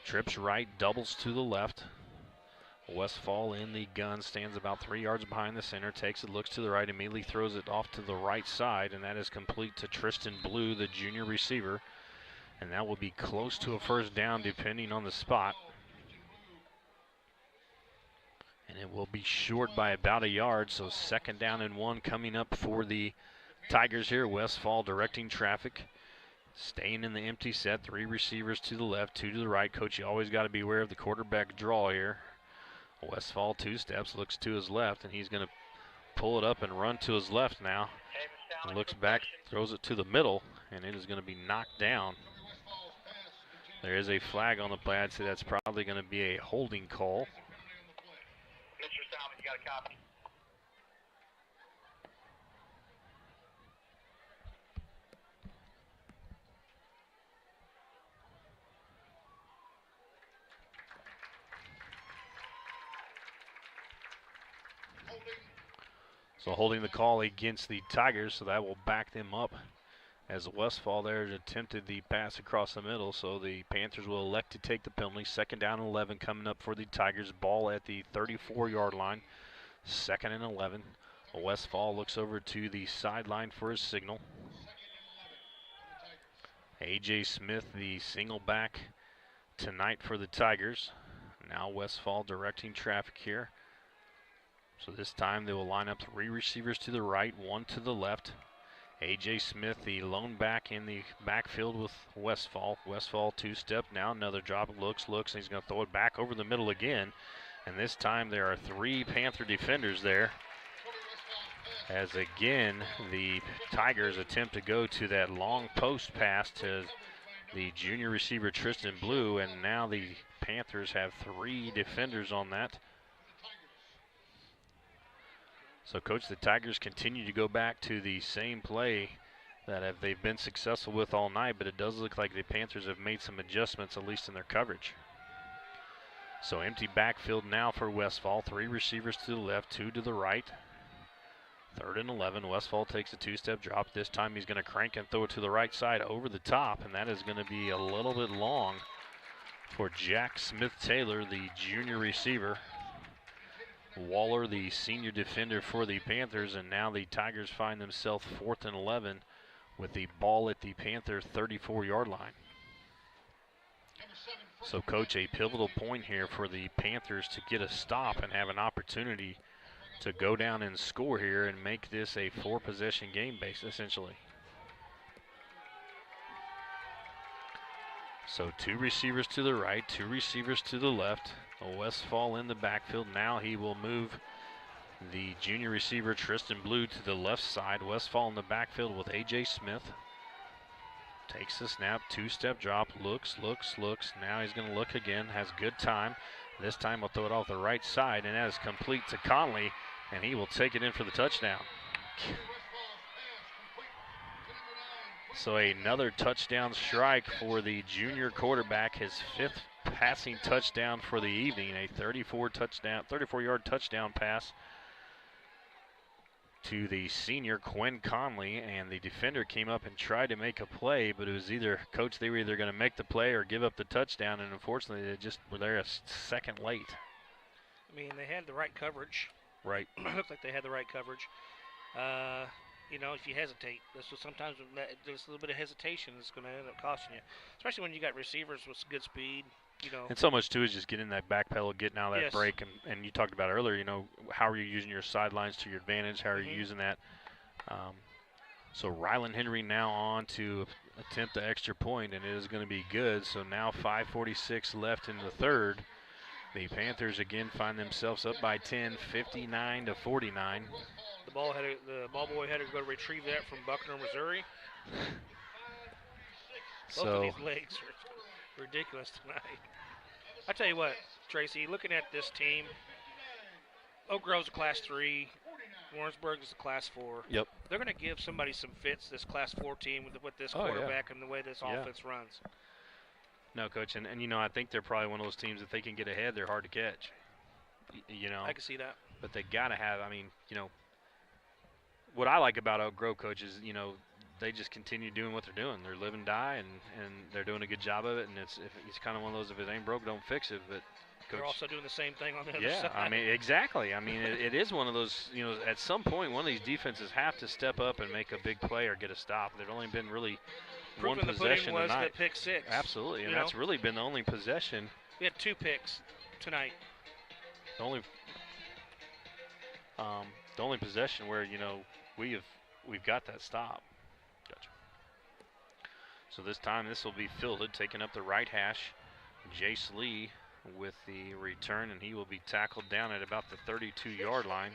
S4: Trips right, doubles to the left. Westfall in the gun, stands about 3 yards behind the center, takes it, looks to the right, immediately throws it off to the right side, and that is complete to Tristan Blue, the junior receiver. And that will be close to a first down depending on the spot. And it will be short by about a yard, so 2nd down and 1 coming up for the Tigers here. Westfall directing traffic. Staying in the empty set, 3 receivers to the left, 2 to the right. Coach, you always got to be aware of the quarterback draw here. Westfall 2 steps, looks to his left, and he's going to pull it up and run to his left now. Looks back, throws it to the middle, and it is going to be knocked down. There is a flag on the play. I'd say that's probably going to be a holding call.
S6: Mr. Salmon, you got a copy?
S4: So holding the call against the Tigers, so that will back them up as Westfall there attempted the pass across the middle. So the Panthers will elect to take the penalty. 2nd down and 11 coming up for the Tigers. Ball at the 34-yard line. 2nd and 11. Westfall looks over to the sideline for his signal. A.J. Smith, the single back tonight for the Tigers. Now Westfall directing traffic here. So this time they will line up 3 receivers to the right, 1 to the left. A.J. Smith, the lone back in the backfield with Westfall. Westfall 2-step now, another drop, looks, and he's going to throw it back over the middle again. And this time there are 3 Panther defenders there. As again, the Tigers attempt to go to that long post pass to the junior receiver Tristan Blue, and now the Panthers have 3 defenders on that. So, Coach, the Tigers continue to go back to the same play that they've been successful with all night, but it does look like the Panthers have made some adjustments, at least in their coverage. So empty backfield now for Westfall. 3 receivers to the left, 2 to the right. 3rd and 11. Westfall takes a 2-step drop. This time he's going to crank and throw it to the right side over the top, and that is going to be a little bit long for Jack Smith-Taylor, the junior receiver. Waller, the senior defender for the Panthers, and now the Tigers find themselves 4th and 11 with the ball at the Panther 34-yard line. So, Coach, a pivotal point here for the Panthers to get a stop and have an opportunity to go down and score here and make this a 4-possession game base, essentially. So 2 receivers to the right, 2 receivers to the left. Westfall in the backfield. Now he will move the junior receiver Tristan Blue to the left side. Westfall in the backfield with A.J. Smith. Takes the snap, 2-step drop, looks. Now he's going to look again, has good time. This time he'll throw it off the right side, and that is complete to Conley, and he will take it in for the touchdown. So another touchdown strike for the junior quarterback, his 5th passing touchdown for the evening, a 34-yard touchdown pass to the senior Quinn Conley, and the defender came up and tried to make a play, but it was either, Coach, they were either going to make the play or give up the touchdown, and unfortunately they just were there a second late.
S2: I mean, they had the right coverage.
S4: Right.
S2: Looks like they had the right coverage. You know, if you hesitate, this was sometimes there's a little bit of hesitation that's going to end up costing you, especially when you got receivers with good speed. You know,
S4: and so much too is just getting that back pedal, getting out of that
S2: Yes.
S4: break, and you talked about earlier. You know, how are you using your sidelines to your advantage? How are you using that? So Rylan Henry now on to attempt the extra point, and it is going to be good. So now 5:46 left in the third. The Panthers again find themselves up by 10, 59-49.
S2: the ball boy had to go retrieve that from Buckner, Missouri. Both of these legs are ridiculous tonight. I tell you what, Tracy, looking at this team, Oak Grove's a Class 3, Warrensburg is a Class 4.
S4: Yep.
S2: They're going to give somebody some fits, this Class 4 team, with this quarterback and the way this offense runs.
S4: No, Coach, and you know, I think they're probably one of those teams that they can get ahead, they're hard to catch. You know.
S2: I can see that.
S4: But they got to have, I mean, you know, what I like about Oak Grove, Coach, is, you know, they just continue doing what they're doing. They're live and die, and they're doing a good job of it. And it's kind of one of those, if it ain't broke, don't fix it. But Coach,
S2: they're also doing the same thing on the other side.
S4: yeah, I mean, exactly. I mean, it is one of those, you know, at some point, one of these defenses have to step up and make a big play or get a stop. There's only been really one possession
S2: was
S4: tonight.
S2: the pick six.
S4: Absolutely, and that's really been the only possession.
S2: We had 2 picks tonight.
S4: The only possession where, you know, we've got that stop. Gotcha. So this time this will be fielded, taking up the right hash. Jace Lee with the return, and he will be tackled down at about the 32-yard line.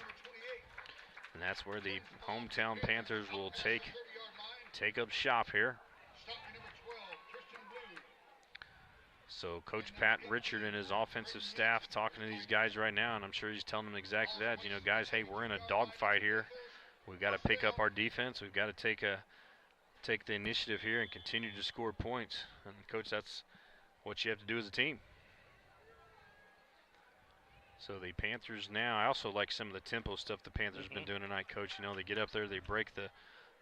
S4: And that's where the hometown Panthers will take up shop here. So Coach Pat Richard and his offensive staff talking to these guys right now, and I'm sure he's telling them exactly that. You know, guys, hey, we're in a dogfight here. We've got to pick up our defense. We've got to take the initiative here and continue to score points. And Coach, that's what you have to do as a team. So the Panthers now, I also like some of the tempo stuff the Panthers have been doing tonight, Coach. You know, they get up there, they break the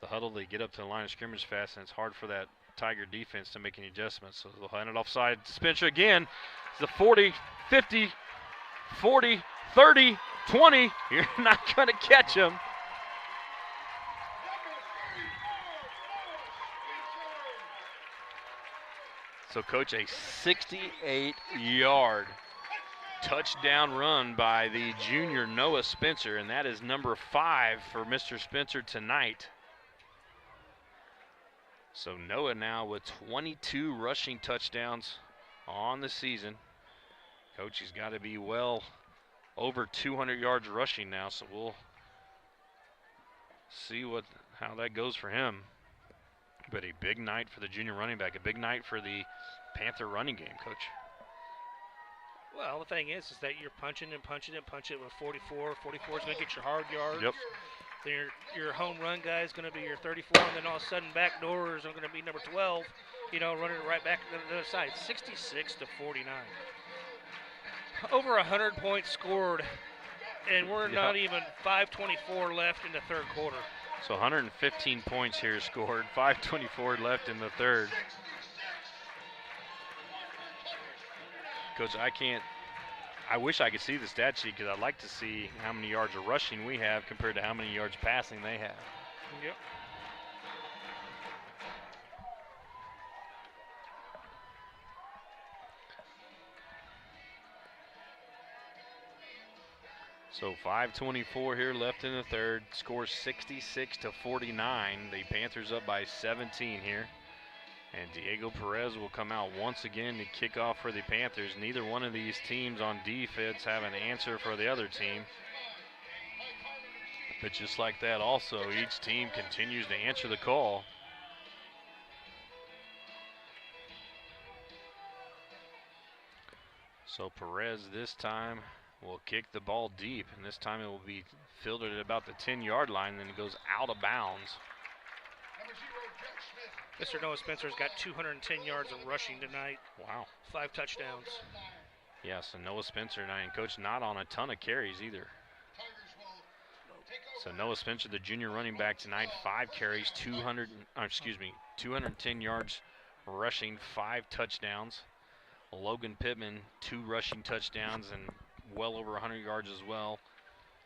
S4: huddle, they get up to the line of scrimmage fast, and it's hard for that Tiger defense to make any adjustments. So they'll hand it offside. Spencer again. It's the 40, 50, 40, 30, 20. You're not going to catch him. So, Coach, a 68-yard touchdown run by the junior Noah Spencer, and that is number 5 for Mr. Spencer tonight. So Noah now with 22 rushing touchdowns on the season. Coach, he's got to be well over 200 yards rushing now, so we'll see how that goes for him. But a big night for the junior running back, a big night for the Panther running game, Coach.
S2: Well, the thing is that you're punching and punching and punching with 44. 44 is going to get your hard yards.
S4: Yep.
S2: Then your home run guy is going to be your 34, and then all of a sudden back doors are going to be number 12, you know, running right back to the other side. 66-49. Over 100 points scored, and we're not even 5:24 left in the third quarter.
S4: So 115 points here scored, 5:24 left in the third. Coach, I wish I could see the stat sheet because I'd like to see how many yards of rushing we have compared to how many yards passing they have.
S2: Yep.
S4: So 5:24 here left in the third. Score 66-49. The Panthers up by 17 here. And Diego Perez will come out once again to kick off for the Panthers. Neither one of these teams on defense have an answer for the other team. But just like that also, each team continues to answer the call. So Perez this time will kick the ball deep, and this time it will be fielded at about the 10-yard line, then it goes out of bounds.
S2: Mr. Noah Spencer's got 210 yards of rushing tonight.
S4: Wow.
S2: 5 touchdowns.
S4: Yeah, so Noah Spencer and Coach not on a ton of carries either. So Noah Spencer, the junior running back tonight, 5 carries, 210 yards rushing, 5 touchdowns. Logan Pittman, 2 rushing touchdowns and well over 100 yards as well.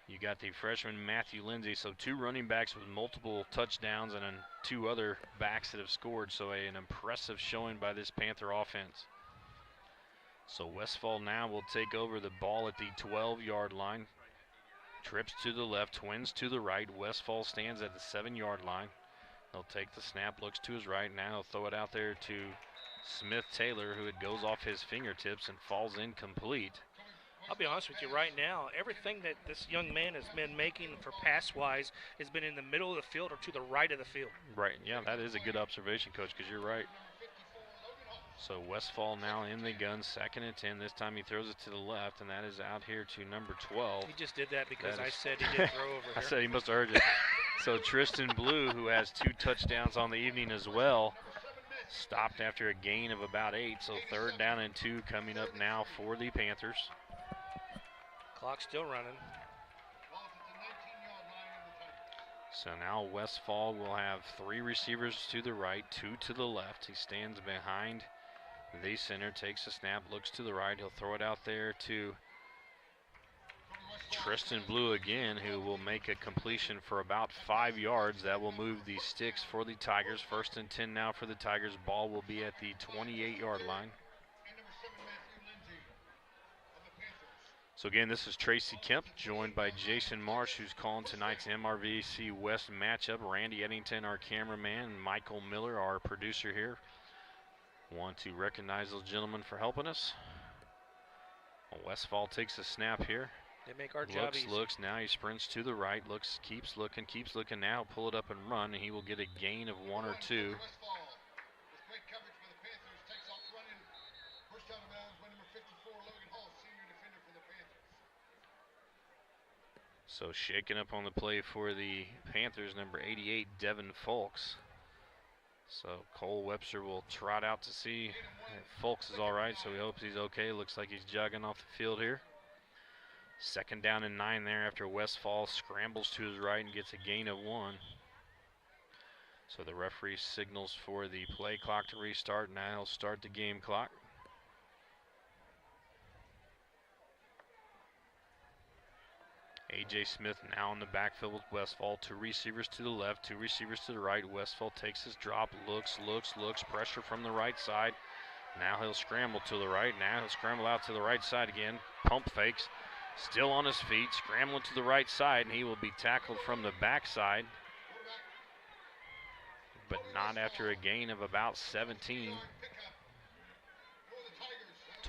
S4: You got the freshman Matthew Lindsay, so 2 running backs with multiple touchdowns and then 2 other backs that have scored. So an impressive showing by this Panther offense. So Westfall now will take over the ball at the 12-yard line. Trips to the left, twins to the right. Westfall stands at the 7-yard line. He'll take the snap, looks to his right. Now he'll throw it out there to Smith Taylor, who it goes off his fingertips and falls incomplete.
S2: I'll be honest with you right now, everything that this young man has been making for pass-wise has been in the middle of the field or to the right of the field.
S4: Right, yeah, that is a good observation, Coach, because you're right. So Westfall now in the gun, 2nd and 10. This time he throws it to the left, and that is out here to number 12.
S2: He just did that because I said he didn't throw over
S4: I
S2: here.
S4: said he must have heard you. So Tristan Blue, who has 2 touchdowns on the evening as well, stopped after a gain of about 8. So 3rd down and 2 coming up now for the Panthers.
S2: Clock's still running.
S4: So now Westfall will have 3 receivers to the right, 2 to the left. He stands behind the center, takes a snap, looks to the right. He'll throw it out there to Tristan Blue again, who will make a completion for about 5 yards. That will move the sticks for the Tigers. 1st and 10 now for the Tigers. Ball will be at the 28-yard line. So again, this is Tracy Kemp, joined by Jason Marsh, who's calling tonight's MRVC West matchup. Randy Eddington, our cameraman, and Michael Miller, our producer here. Want to recognize those gentlemen for helping us. Well, Westfall takes a snap here.
S2: They make our job easy.
S4: Looks, now he sprints to the right, looks, keeps looking. Now pull it up and run, and he will get a gain of 1 or 2. So shaking up on the play for the Panthers, number 88, Devin Folks. So Cole Webster will trot out to see if Folks is all right, so he hopes he's okay. Looks like he's jogging off the field here. 2nd down and 9 there after Westfall scrambles to his right and gets a gain of 1. So the referee signals for the play clock to restart. Now he'll start the game clock. A.J. Smith now in the backfield with Westfall. 2 receivers to the left, 2 receivers to the right. Westfall takes his drop, looks, pressure from the right side. Now he'll scramble to the right. Now he'll scramble out to the right side again. Pump fakes, still on his feet, scrambling to the right side, and he will be tackled from the backside, but not after a gain of about 17.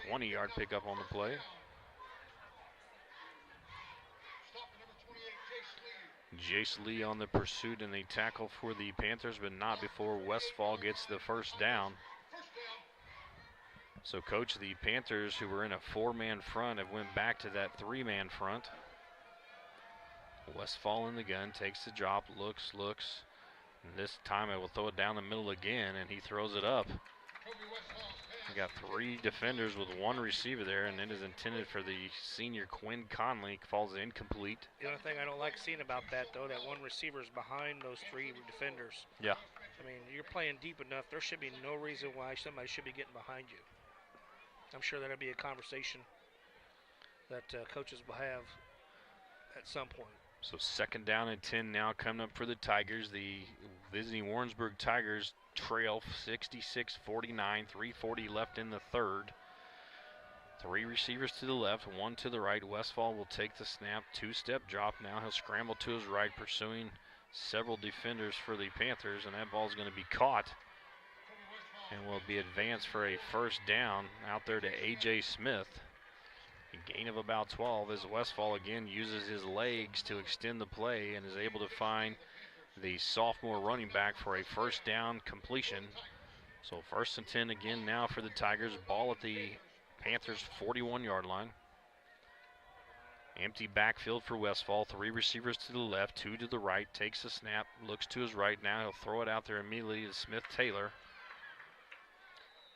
S4: 20-yard pickup on the play. Jace Lee on the pursuit and the tackle for the Panthers, but not before Westfall gets the 1st down. So, Coach, the Panthers, who were in a 4-man front, have went back to that 3-man front. Westfall in the gun, takes the drop, looks. And this time I will throw it down the middle again, and he throws it up. We got 3 defenders with 1 receiver there, and it is intended for the senior Quinn Conley. Falls incomplete.
S2: The only thing I don't like seeing about that, though, that 1 receiver is behind those 3 defenders.
S4: Yeah.
S2: I mean, you're playing deep enough. There should be no reason why somebody should be getting behind you. I'm sure that'll be a conversation that coaches will have at some point.
S4: So 2nd down and 10 now coming up for the Tigers. The visiting Warrensburg Tigers trail 66-49, 3:40 left in the 3rd. 3 receivers to the left, 1 to the right. Westfall will take the snap, 2-step drop. Now he'll scramble to his right, pursuing several defenders for the Panthers, and that ball is going to be caught and will be advanced for a 1st down out there to A.J. Smith. A gain of about 12 as Westfall again uses his legs to extend the play and is able to find the sophomore running back for a 1st down completion. So 1st and 10 again now for the Tigers. Ball at the Panthers' 41-yard line. Empty backfield for Westfall. 3 receivers to the left, 2 to the right. Takes a snap, looks to his right. Now he'll throw it out there immediately to Smith Taylor.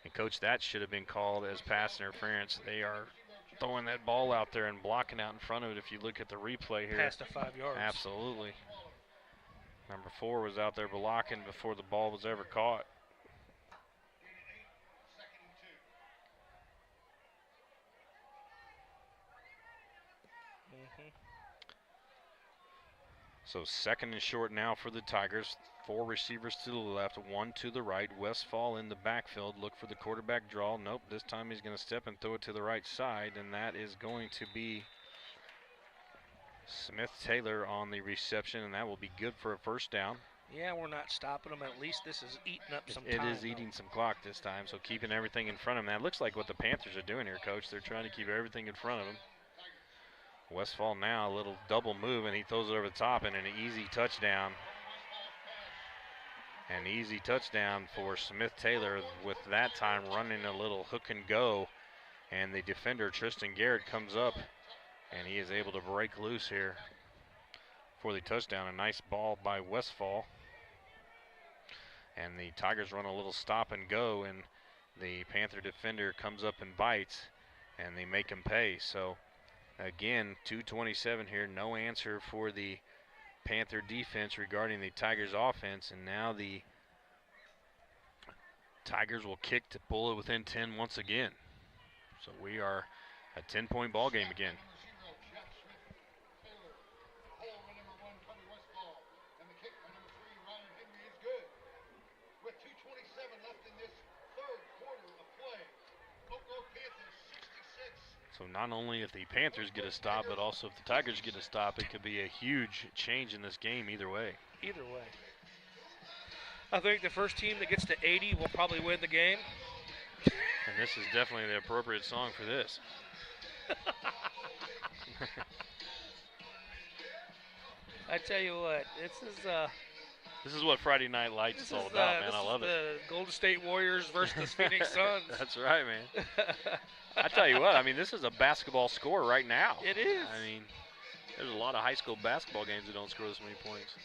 S4: And coach, that should have been called as pass interference. They are throwing that ball out there and blocking out in front of it. If you look at the replay here,
S2: Past the 5 yards.
S4: Absolutely. Number 4 was out there blocking before the ball was ever caught. So 2nd and short now for the Tigers. 4 receivers to the left, 1 to the right. Westfall in the backfield. Look for the quarterback draw. Nope, this time he's going to step and throw it to the right side, and that is going to be Smith Taylor on the reception, and that will be good for a first down.
S2: Yeah, we're not stopping them. At least this is eating up some
S4: It
S2: time.
S4: is eating some clock this time, so keeping everything in front of them. That looks like what the Panthers are doing here, Coach. They're trying to keep everything in front of them. Westfall now, a little double move, and he throws it over the top, and an easy touchdown. An easy touchdown for Smith Taylor with that time running a little hook and go. And the defender, Tristan Garrett, comes up, and he is able to break loose here for the touchdown. A nice ball by Westfall. And the Tigers run a little stop and go, and the Panther defender comes up and bites, and they make him pay. So again, 2:27 here, no answer for the Panther defense regarding the Tigers offense, and now the Tigers will kick to pull it within 10 once again. So we are a 10-point ball game again. So not only if the Panthers get a stop, but also if the Tigers get a stop, it could be a huge change in this game either way.
S2: Either way. I think the first team that gets to 80 will probably win the game.
S4: And this is definitely the appropriate song for this.
S2: I tell you what,
S4: this is what Friday Night Lights is all about, man. I love it.
S2: The Golden State Warriors versus the Phoenix Suns.
S4: That's right, man. I tell you what, I mean, this is a basketball score right now.
S2: It is.
S4: I mean, there's a lot of high school basketball games that don't score this many points.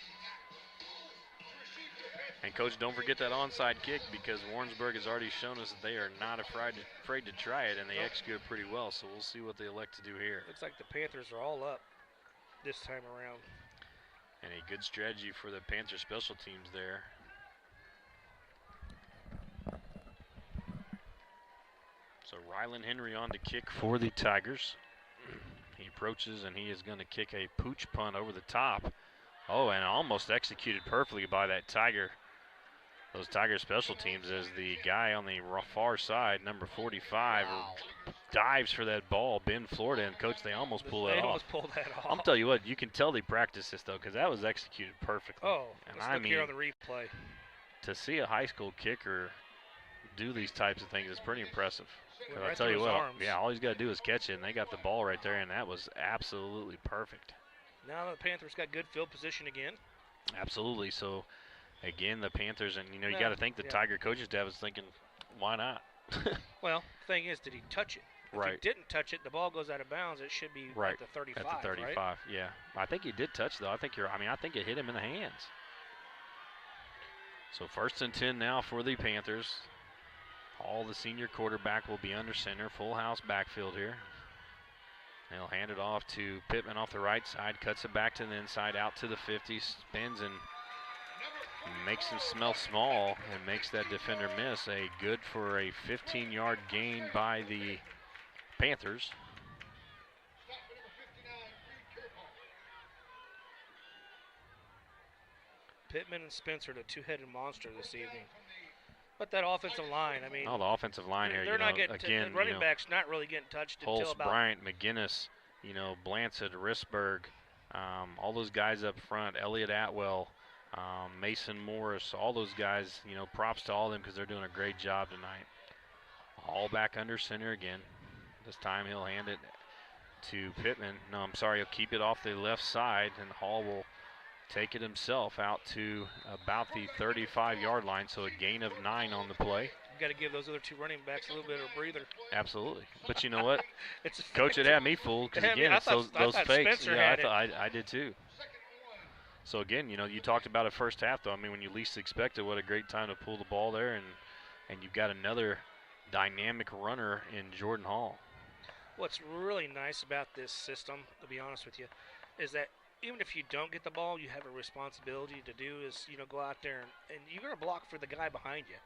S4: And, Coach, don't forget that onside kick, because Warrensburg has already shown us that they are not afraid to try it, and they execute it pretty well. So we'll see what they elect to do here.
S2: Looks like the Panthers are all up this time around.
S4: And a good strategy for the Panther special teams there. So Rylan Henry on to kick for the Tigers. He approaches, and he is going to kick a pooch punt over the top. Oh, and almost executed perfectly by that Tiger. Those Tiger special teams, as the guy on the far side, number 45, dives for that ball, Ben Florida, and Coach, they almost pull that off.
S2: They almost pulled that off.
S4: I'm telling you what, you can tell they practiced this, though, because that was executed perfectly.
S2: Oh,
S4: and
S2: let's look here on the replay.
S4: To see a high school kicker do these types of things is pretty impressive.
S2: Right,
S4: I'll tell you what,
S2: arms.
S4: yeah, all he's got to do is catch it, and they got the ball right there, and that was absolutely perfect.
S2: Now the Panthers got good field position again.
S4: Absolutely. So, again, the Panthers, and, you got to think the Tiger coaching staff is thinking, why not?
S2: Well, the thing is, did he touch it? If he didn't touch it, the ball goes out of bounds. It should be at the 35.
S4: At the 35,
S2: right?
S4: yeah. I think he did touch, though. I think it hit him in the hands. So 1st and 10 now for the Panthers. Hall, the senior quarterback, will be under center. Full house backfield here. They'll hand it off to Pittman off the right side. Cuts it back to the inside, out to the 50. Spins and makes him smell small and makes that defender miss. A good for a 15-yard gain by the Panthers.
S2: Pittman and Spencer, the two-headed monster this evening. But that offensive line, I mean.
S4: Oh, the offensive line here,
S2: they're not getting
S4: again,
S2: the running back's not really getting touched
S4: Pulse,
S2: until about.
S4: Bryant, McGinnis, Blancett, Risberg, all those guys up front, Elliott Atwell, Mason Morris, all those guys, props to all of them because they're doing a great job tonight. All back under center again. This time he'll hand it to Pittman. No, I'm sorry, he'll keep it off the left side, and Hall will take it himself out to about the 35-yard line, so a gain of 9 on the play.
S2: got to give those other two running backs a little bit of a breather.
S4: Absolutely. But you know what?
S2: It's
S4: Coach had me fooled because, again, it's those fakes.
S2: Spencer
S4: Yeah,
S2: had it.
S4: I did too. So, again, you know, you talked about it first half, though. I mean, when you least expect it, what a great time to pull the ball there. And you've got another dynamic runner in Jordan Hall.
S2: What's really nice about this system, to be honest with you, is that even if you don't get the ball, you have a responsibility to do is, you know, go out there and you're going to block for the guy behind you.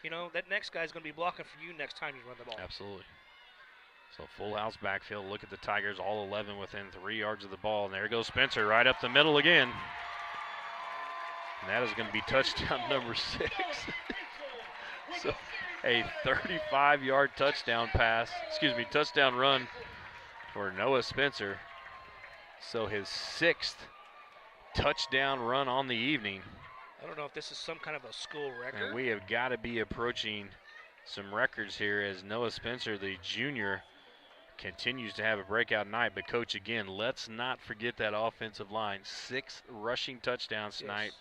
S2: You know, that next guy's going to be blocking for you next time you run the ball.
S4: Absolutely. So full house backfield. Look at the Tigers, all 11 within 3 yards of the ball. And there goes Spencer right up the middle again. And that is going to be touchdown number 6. So a 35-yard touchdown run for Noah Spencer. So his 6th touchdown run on the evening.
S2: I don't know if this is some kind of a school record.
S4: And we have got to be approaching some records here as Noah Spencer, the junior, continues to have a breakout night. But, Coach, again, let's not forget that offensive line. 6 rushing touchdowns tonight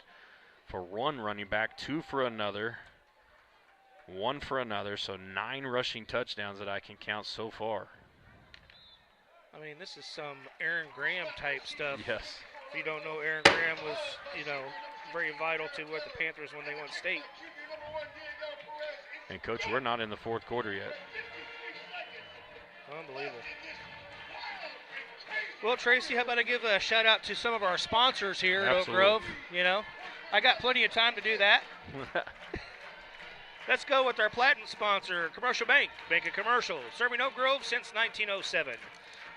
S4: for one running back, 2 for another, 1 for another. So 9 rushing touchdowns that I can count so far.
S2: I mean, this is some Aaron Graham type stuff.
S4: Yes.
S2: If you don't know, Aaron Graham was, you know, very vital to what the Panthers when they won state.
S4: And, Coach, we're not in the 4th quarter yet.
S2: Unbelievable. Well, Tracy, how about I give a shout out to some of our sponsors here at Oak Grove? You know, I got plenty of time to do that. Let's go with our platinum sponsor, Commercial Bank, Bank of Commercial, serving Oak Grove since 1907.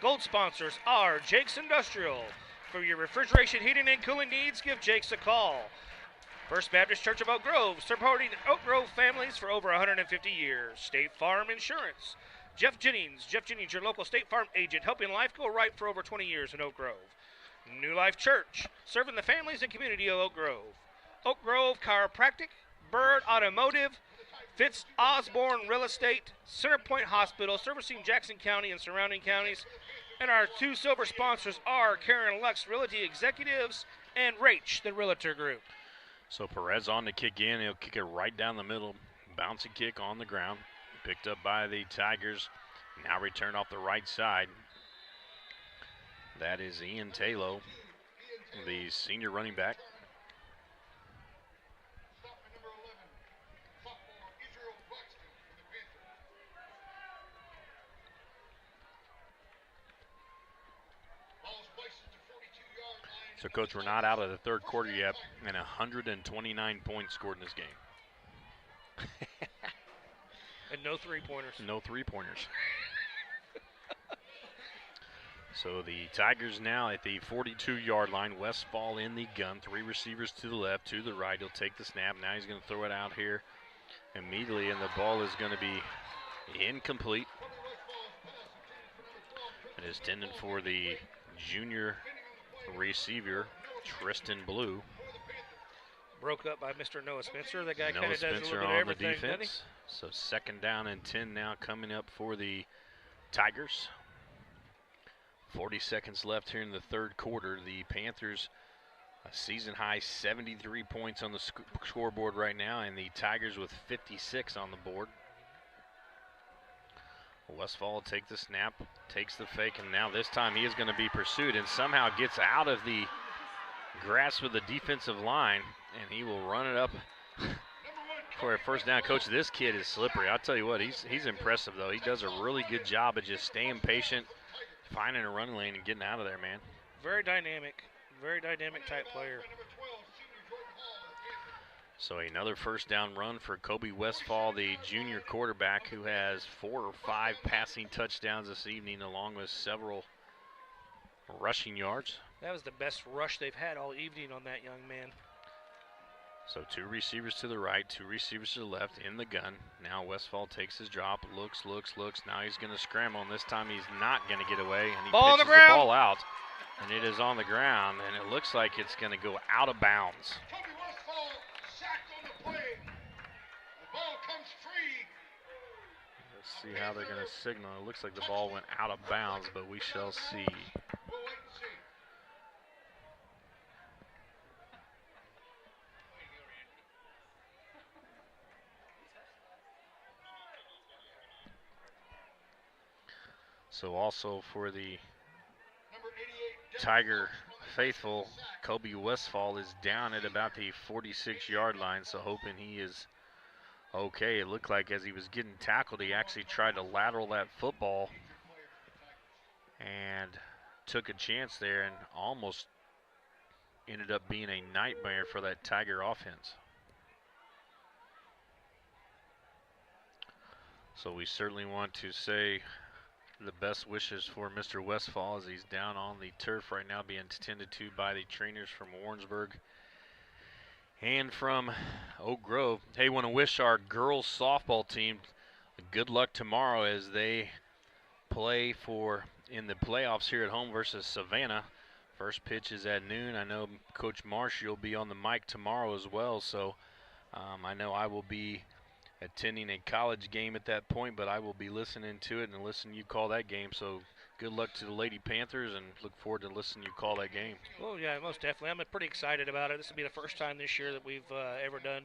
S2: Gold sponsors are Jake's Industrial. For your refrigeration, heating, and cooling needs, give Jake's a call. First Baptist Church of Oak Grove, supporting Oak Grove families for over 150 years. State Farm Insurance. Jeff Jennings, your local State Farm agent, helping life go right for over 20 years in Oak Grove. New Life Church, serving the families and community of Oak Grove. Oak Grove Chiropractic, Bird Automotive, Fitz Osborne Real Estate, Centerpoint Hospital, servicing Jackson County and surrounding counties. And our 2 silver sponsors are Karen Lux Realty Executives and Rach, the Realtor Group.
S4: So Perez on to kick in. He'll kick it right down the middle. Bouncing kick on the ground. Picked up by the Tigers. Now return off the right side. That is Ian Taylor, the senior running back. So, Coach, we're not out of the 3rd quarter yet, and 129 points scored in this game.
S2: And no three-pointers.
S4: No three-pointers. So the Tigers now at the 42-yard line. Westfall in the gun. 3 receivers to the left, to the right. He'll take the snap. Now he's going to throw it out here immediately, and the ball is going to be incomplete. It is intended for the junior receiver, Tristan Blue.
S2: Broke up by Mr. Noah Spencer. The guy kind
S4: Noah
S2: of does a
S4: Spencer
S2: little bit of
S4: on the
S2: everything, doesn't he?
S4: defense. So 2nd down and 10 now coming up for the Tigers. 40 seconds left here in the 3rd quarter. The Panthers, a season high 73 points on the scoreboard right now, and the Tigers with 56 on the board. Westfall will take the snap, takes the fake, and now this time he is going to be pursued and somehow gets out of the grasp of the defensive line, and he will run it up for a 1st down. Coach, this kid is slippery. I'll tell you what, he's impressive, though. He does a really good job of just staying patient, finding a running lane, and getting out of there, man.
S2: Very dynamic type player.
S4: So another 1st down run for Kobe Westfall, the junior quarterback, who has 4 or 5 passing touchdowns this evening, along with several rushing yards.
S2: That was the best rush they've had all evening on that young man.
S4: So 2 receivers to the right, 2 receivers to the left in the gun. Now Westfall takes his drop, looks. Now he's going to scramble, and this time he's not going to get away. And he pitches the ball out, and it is on the ground, and it looks like it's going to go out of bounds. Let's see how they're going to signal. It looks like the ball went out of bounds, but we shall see. So also for the Tiger faithful, Kobe Westfall is down at about the 46-yard line, so hoping he is okay. It looked like as he was getting tackled, he actually tried to lateral that football and took a chance there and almost ended up being a nightmare for that Tiger offense. So we certainly want to say the best wishes for Mr. Westfall as he's down on the turf right now being tended to by the trainers from Warrensburg and from Oak Grove. Hey, want to wish our girls softball team good luck tomorrow as they play in the playoffs here at home versus Savannah. First pitch is at noon. I know Coach Marsh, you'll be on the mic tomorrow as well, so I know I will be attending a college game at that point, but I will be listening to it and listening you call that game. So good luck to the Lady Panthers and look forward to listening you call that game.
S2: Well, yeah, most definitely. I'm pretty excited about it. This will be the first time this year that we've ever done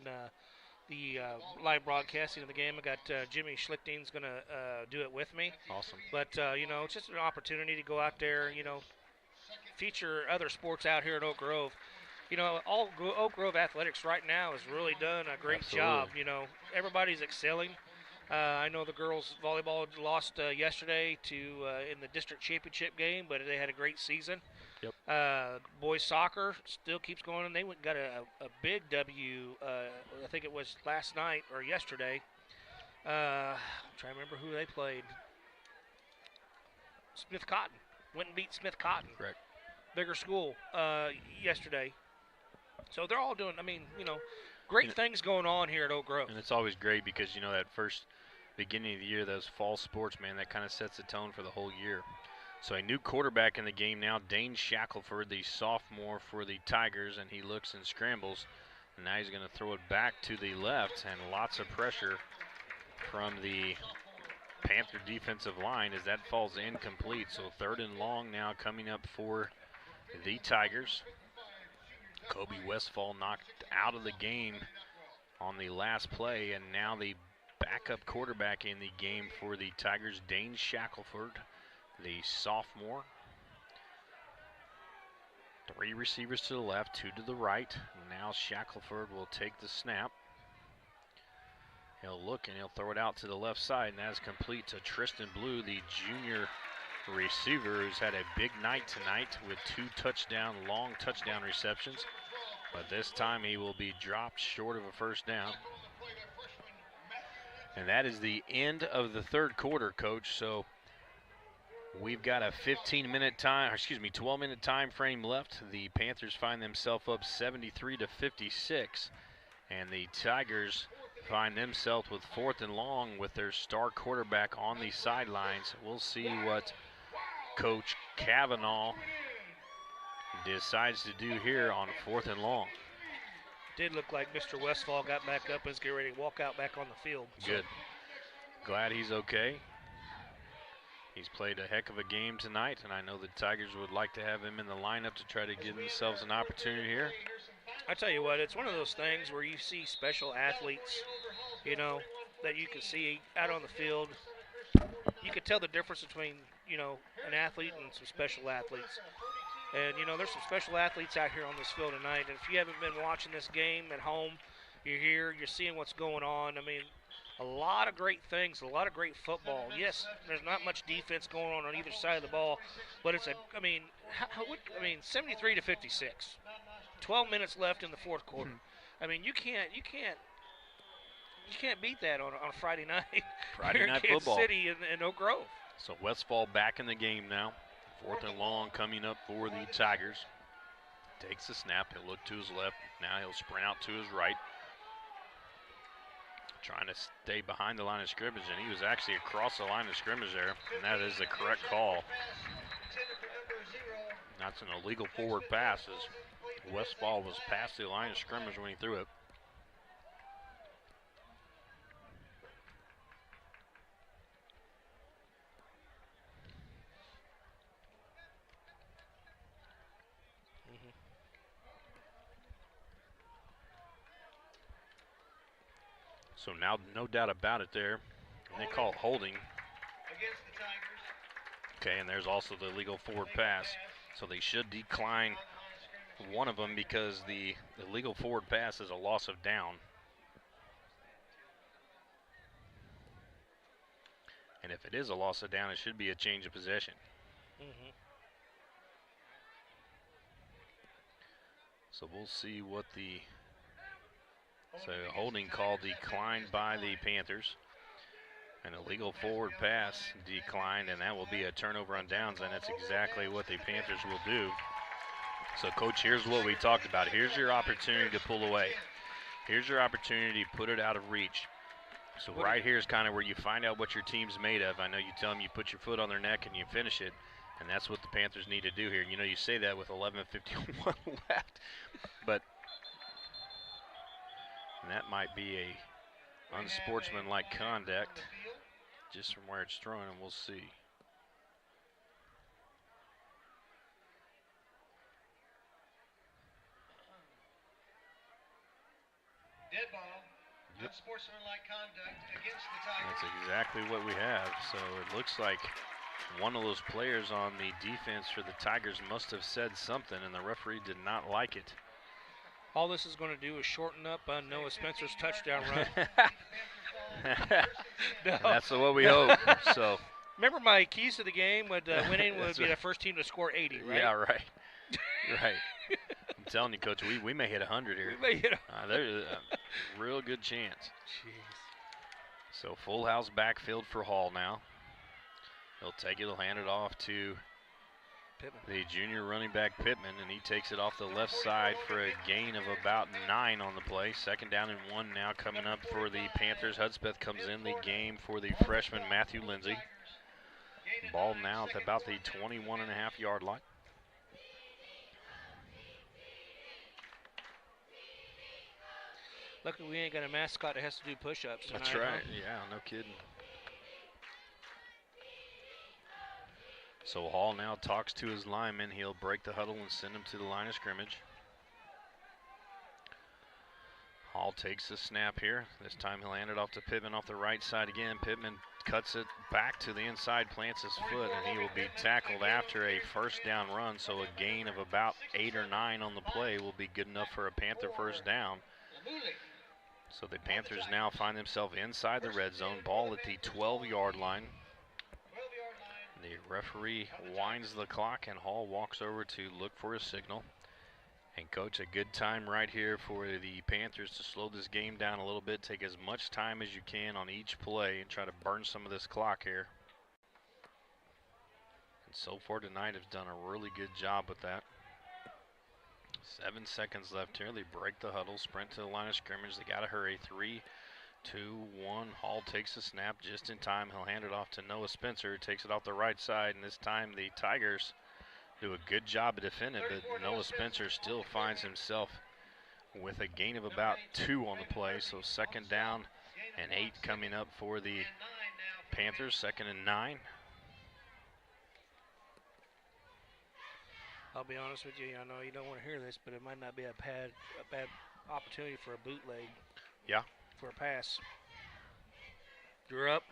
S2: the live broadcasting of the game. I got Jimmy Schlichting's going to do it with me.
S4: Awesome.
S2: But, it's just an opportunity to go out there, feature other sports out here at Oak Grove. Oak Grove Athletics right now has really done a great job. Everybody's excelling. I know the girls volleyball lost yesterday in the district championship game, but they had a great season.
S4: Yep.
S2: Boys soccer still keeps going, and they got a big W. I think it was last night or yesterday. I'm trying to remember who they played. Smith Cotton went and beat Smith Cotton.
S4: Correct.
S2: Bigger school yesterday. So they're all doing, great things going on here at Oak Grove.
S4: And it's always great because, that first beginning of the year, those fall sports, man, that kind of sets the tone for the whole year. So a new quarterback in the game now, Dane Shackelford, the sophomore for the Tigers, and he looks and scrambles. And now he's going to throw it back to the left, and lots of pressure from the Panther defensive line as that falls incomplete. So 3rd and long now coming up for the Tigers. Kobe Westfall knocked out of the game on the last play, and now the backup quarterback in the game for the Tigers, Dane Shackelford, the sophomore. 3 receivers to the left, 2 to the right. Now Shackelford will take the snap. He'll look and he'll throw it out to the left side, and that is complete to Tristan Blue, the junior receiver who's had a big night tonight with 2 long touchdown receptions. But this time he will be dropped short of a first down. And that is the end of the 3rd quarter, Coach. So we've got a 12-minute time frame left. The Panthers find themselves up 73-56, and the Tigers find themselves with 4th and long with their star quarterback on the sidelines. We'll see what Coach Kavanaugh decides to do here on 4th and long.
S2: Did look like Mr. Westfall got back up and is getting ready to walk out back on the field.
S4: Good. Glad he's okay. He's played a heck of a game tonight, and I know the Tigers would like to have him in the lineup to try to give themselves an opportunity here.
S2: I tell you what, it's one of those things where you see special athletes, that you can see out on the field. You could tell the difference between, an athlete and some special athletes. And, there's some special athletes out here on this field tonight. And if you haven't been watching this game at home, you're here, you're seeing what's going on. I mean, a lot of great things, a lot of great football. Yes, there's not much defense going on either side of the ball, but it's 73-56. 12 minutes left in the 4th quarter. I mean, you can't beat that on a Friday night.
S4: Friday
S2: here
S4: night
S2: in Kansas
S4: football.
S2: City in Oak Grove.
S4: So Westfall back in the game now. 4th and long coming up for the Tigers. Takes the snap. He'll look to his left. Now he'll sprint out to his right. Trying to stay behind the line of scrimmage, and he was actually across the line of scrimmage there, and that is the correct call. That's an illegal forward pass as Westfall was past the line of scrimmage when he threw it. So now, no doubt about it there. And they call it holding.
S3: Against the Tigers,
S4: Okay, and there's also the illegal forward pass. So they should decline one of them because the illegal forward pass is a loss of down. And if it is a loss of down, it should be a change of possession.
S2: Mm-hmm.
S4: So we'll see what so holding call declined by the Panthers. An illegal forward pass declined, and that will be a turnover on downs, and that's exactly what the Panthers will do. So, Coach, here's what we talked about. Here's your opportunity to pull away. Here's your opportunity to put it out of reach. So right here is kind of where you find out what your team's made of. I know you tell them you put your foot on their neck and you finish it, and that's what the Panthers need to do here. You know, you say that with 11:51 left, but that might be a unsportsmanlike conduct just from where it's thrown, and we'll see.
S3: Dead ball.
S4: Yep.
S3: Unsportsmanlike conduct against the Tigers.
S4: That's exactly what we have. So it looks like one of those players on the defense for the Tigers must have said something, and the referee did not like it.
S2: All this is going to do is shorten up Noah Spencer's touchdown run.
S4: No. That's what we hope. So
S2: remember, my keys to the game would winning would be the first team to score 80, right?
S4: Yeah, right. Right. I'm telling you, Coach, we may hit 100 here.
S2: We may hit
S4: There's a real good chance.
S2: Jeez.
S4: So full house backfield for Hall now. He'll take it, he'll hand it off to
S2: Pittman.
S4: The junior running back Pittman, and he takes it off the left side for a gain of about 9 on the play. 2nd down and 1 now coming up for the Panthers. Hudspeth comes in the game for the freshman Matthew Lindsay. Ball now at about the 21.5-yard line.
S2: Luckily, we ain't got a mascot that has to do push-ups tonight.
S4: That's right.
S2: Huh?
S4: Yeah, no kidding. So Hall now talks to his lineman. He'll break the huddle and send him to the line of scrimmage. Hall takes the snap here. This time he'll hand it off to Pittman off the right side again. Pittman cuts it back to the inside, plants his foot, and he will be tackled after a 1st down run. So a gain of about 8 or 9 on the play will be good enough for a Panther 1st down. So the Panthers now find themselves inside the red zone. Ball at the 12-yard line. The referee winds the clock, and Hall walks over to look for a signal. And, Coach, a good time right here for the Panthers to slow this game down a little bit, take as much time as you can on each play and try to burn some of this clock here. And so far tonight have done a really good job with that. 7 seconds left here. They break the huddle, sprint to the line of scrimmage. They got to hurry. 3, 2, 1. Hall takes the snap just in time. He'll hand it off to Noah Spencer. Takes it off the right side, and this time the Tigers do a good job of defending, but Noah Spencer still finds himself with a gain of about 2 on the play. So 2nd down and 8 coming up for the Panthers. 2nd and 9.
S2: I'll be honest with you. I know you don't want to hear this, but it might not be a bad opportunity for a bootleg.
S4: Yeah.
S2: For a pass. You're up.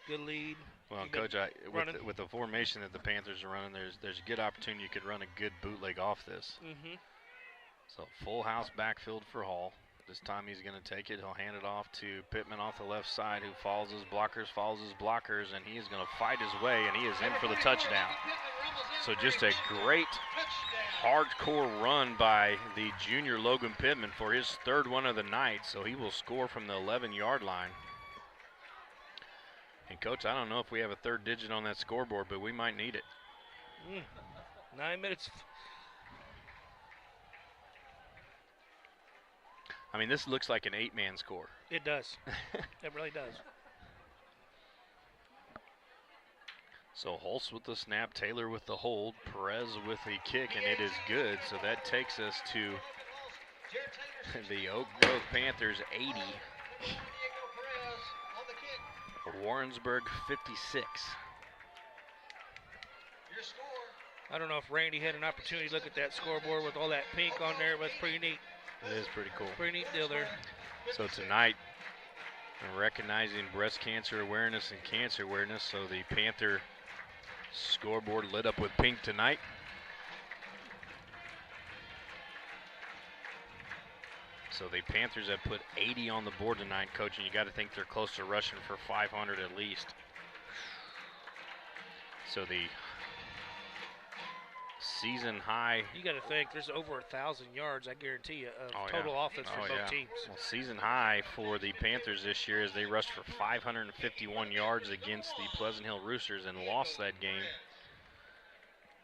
S2: Good lead.
S4: Well, Coach, with the formation that the Panthers are running, there's a good opportunity you could run a good bootleg off this.
S2: Mm-hmm.
S4: So full house backfield for Hall. This time he's going to take it. He'll hand it off to Pittman off the left side, who follows his blockers, and he is going to fight his way, and he is in for the touchdown. So just a great hardcore run by the junior Logan Pittman for his 3rd one of the night. So he will score from the 11-yard line. And, Coach, I don't know if we have a 3rd digit on that scoreboard, but we might need it.
S2: 9 minutes.
S4: I mean, this looks like an 8-man score.
S2: It does. It really does.
S4: So Holtz with the snap, Taylor with the hold, Perez with the kick, and it is good. So that takes us to the Oak Grove Panthers 80. Warrensburg 56.
S2: I don't know if Randy had an opportunity to look at that scoreboard with all that pink on there, but it's pretty neat.
S4: It is pretty cool.
S2: Pretty neat deal there.
S4: So tonight, And recognizing breast cancer awareness and cancer awareness, so the Panther scoreboard lit up with pink tonight. So the Panthers have put 80 on the board tonight, Coach, and you got to think they're close to rushing for 500 at least. So the season high.
S2: You got to think there's over 1,000 yards, I guarantee you, of total offense for both teams.
S4: Well, season high for the Panthers this year is they rushed for 551 yards against the Pleasant Hill Roosters and lost that game.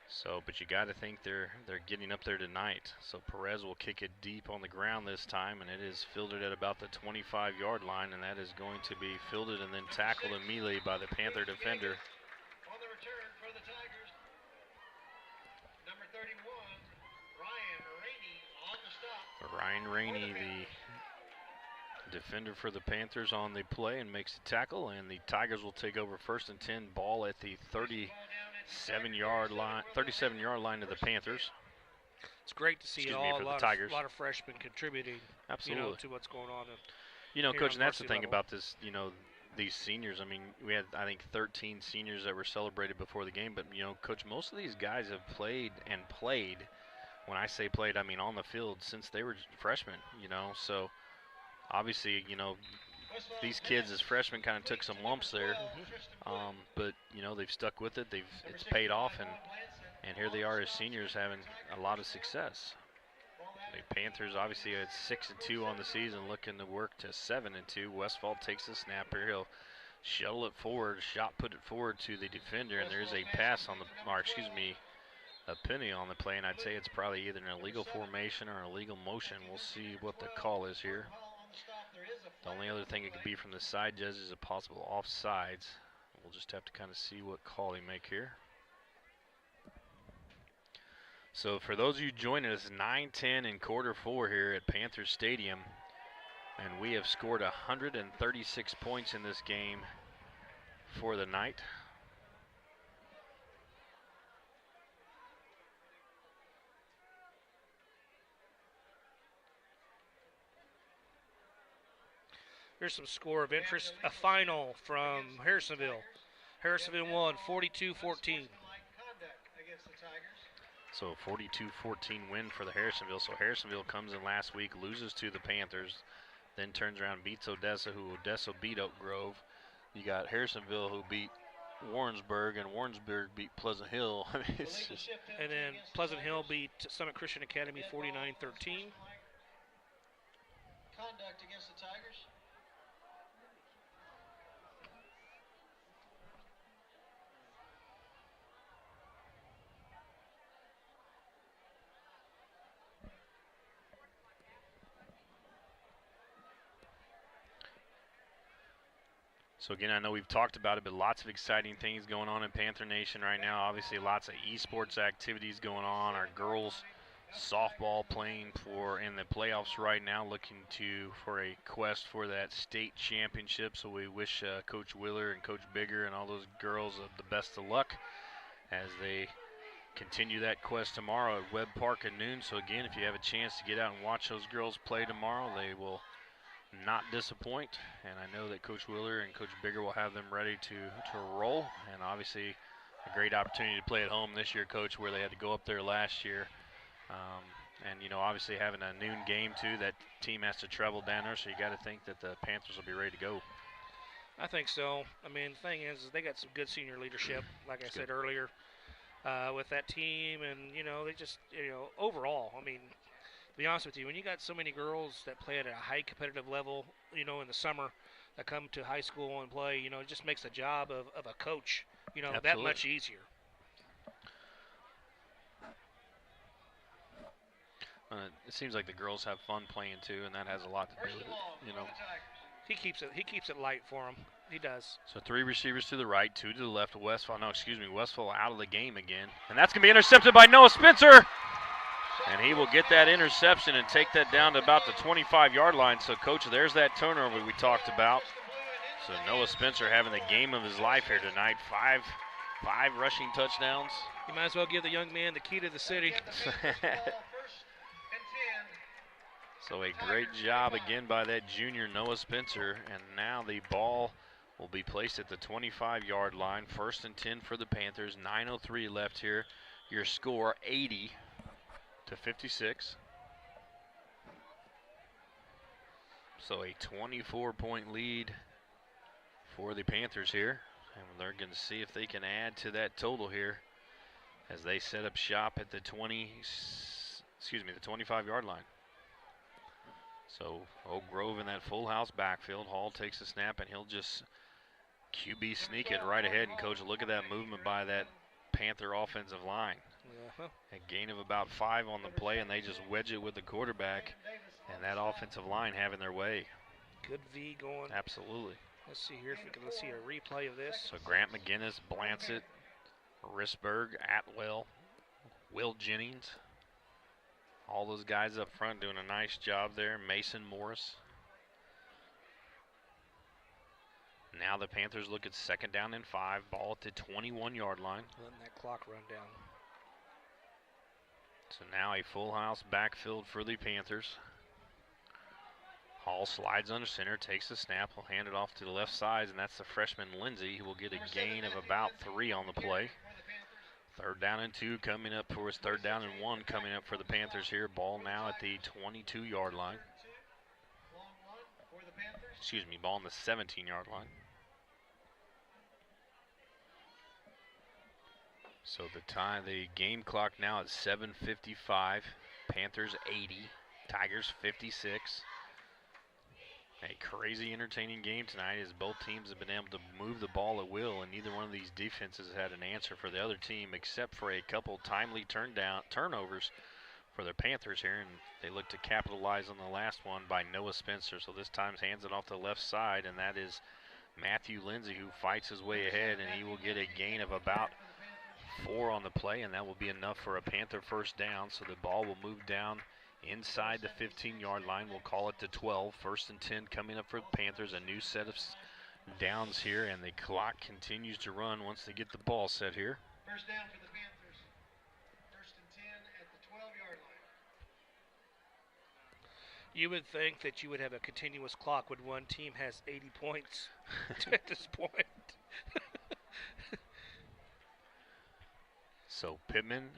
S4: So, but you got to think they're getting up there tonight. So Perez will kick it deep on the ground this time, and it is fielded at about the 25-yard line, and that is going to be fielded and then tackled immediately by the Panther defender.
S3: On the return for the Tigers, number 31, Ryan Rainey on the stop.
S4: Ryan Rainey, the defender for the Panthers, on the play and makes the tackle, and the Tigers will take over 1st and 10, ball at the 37-yard line of the Panthers.
S2: It's great to see a lot of freshmen contributing.
S4: Absolutely.
S2: To what's going on.
S4: Coach, and that's the thing about this, these seniors. I mean, we had, I think, 13 seniors that were celebrated before the game. But, Coach, most of these guys have played. When I say played, I mean on the field since they were freshmen, So, obviously, these kids as freshmen kind of took some lumps there. But, they've stuck with it. It's paid off. And here they are as seniors having a lot of success. The Panthers obviously had 6-2 on the season, looking to work to 7-2. Westfall takes the snap here. He'll shuttle it forward, put it forward to the defender, and there's a pass on a penny on the play, and I'd say it's probably either an illegal formation or an illegal motion. We'll see what the call is here. The only other thing it could be from the side judge is a possible offsides. We'll just have to kind of see what call they make here. So for those of you joining us, 9-10 in quarter 4 here at Panthers Stadium, and we have scored 136 points in this game for the night.
S2: Here's some score of interest. A final from Harrisonville. Harrisonville won 42-14.
S4: So a 42-14 win for the Harrisonville. So Harrisonville comes in last week, loses to the Panthers, then turns around, beats Odessa, who Odessa beat Oak Grove. You got Harrisonville, who beat Warrensburg, and Warrensburg beat Pleasant Hill. I mean, it's just.
S2: And then Pleasant Hill beat Summit Christian Academy 49-13.
S3: Conduct against the Tigers.
S4: So again, I know we've talked about it, but lots of exciting things going on in Panther Nation right now. Obviously, lots of esports activities going on. Our girls softball playing in the playoffs right now, looking for a quest for that state championship. So we wish Coach Wheeler and Coach Bigger and all those girls the best of luck as they continue that quest tomorrow at Webb Park at noon. So again, if you have a chance to get out and watch those girls play tomorrow, they will not disappoint, and I know that Coach Wheeler and Coach Bigger will have them ready to roll, and obviously a great opportunity to play at home this year, Coach, where they had to go up there last year. And, obviously having a noon game, too, that team has to travel down there, so you got to think that the Panthers will be ready to go.
S2: I think so. I mean, the thing is they got some good senior leadership, like I said earlier, with that team, and, they just, overall, I mean, to be honest with you, when you got so many girls that play at a high competitive level, in the summer that come to high school and play, it just makes the job of a coach, that much easier.
S4: It seems like the girls have fun playing too, and that has a lot to do with it,
S2: He keeps it light for them. He does.
S4: So 3 receivers to the right, 2 to the left. Westfall out of the game again, and that's gonna be intercepted by Noah Spencer. And he will get that interception and take that down to about the 25-yard line. So, Coach, there's that turnover we talked about. So Noah Spencer having the game of his life here tonight. Five rushing touchdowns.
S2: You might as well give the young man the key to the city.
S4: So a great job again by that junior Noah Spencer, and now the ball will be placed at the 25-yard line. 1st and 10 for the Panthers. 9:03 left here. Your score 80-56. So a 24-point lead for the Panthers here, and they're going to see if they can add to that total here as they set up shop at the 25-yard line. So Oak Grove in that full house backfield. Hall takes the snap, and he'll just QB sneak it right ahead. And coach, look at that movement by that Panther offensive line. A gain of about 5 on the play, and they just wedge it with the quarterback, and that offensive line having their way.
S2: Good V going.
S4: Absolutely.
S2: Let's see here if we can see a replay of this.
S4: So Grant McGinnis, Blancett, Warrensburg, Atwell, Will Jennings. All those guys up front doing a nice job there. Mason Morris. Now the Panthers look at 2nd down and 5. Ball at the 21-yard line.
S2: Letting that clock run down.
S4: So now a full house backfield for the Panthers. Hall slides under center, takes the snap. He'll hand it off to the left side, and that's the freshman Lindsey, who will get a gain of about 3 on the play. 3rd down and 2 coming up for his 3rd down and 1 coming up for the Panthers here. Ball now at the 22-yard line. Excuse me, ball on the 17-yard line. So the game clock now at 7:55. Panthers 80, Tigers 56. A crazy entertaining game tonight as both teams have been able to move the ball at will, and neither one of these defenses had an answer for the other team except for a couple timely turnovers for the Panthers here, and they look to capitalize on the last one by Noah Spencer. So this time hands it off the left side, and that is Matthew Lindsay, who fights his way ahead, and he will get a gain of about 4 on the play, and that will be enough for a Panther 1st down. So the ball will move down inside the 15-yard line. We'll call it to 12. 1st and 10 coming up for the Panthers. A new set of downs here, and the clock continues to run once they get the ball set here.
S3: 1st down for the Panthers. 1st and 10 at the 12-yard line.
S2: You would think that you would have a continuous clock when one team has 80 points at this point.
S4: So Pittman,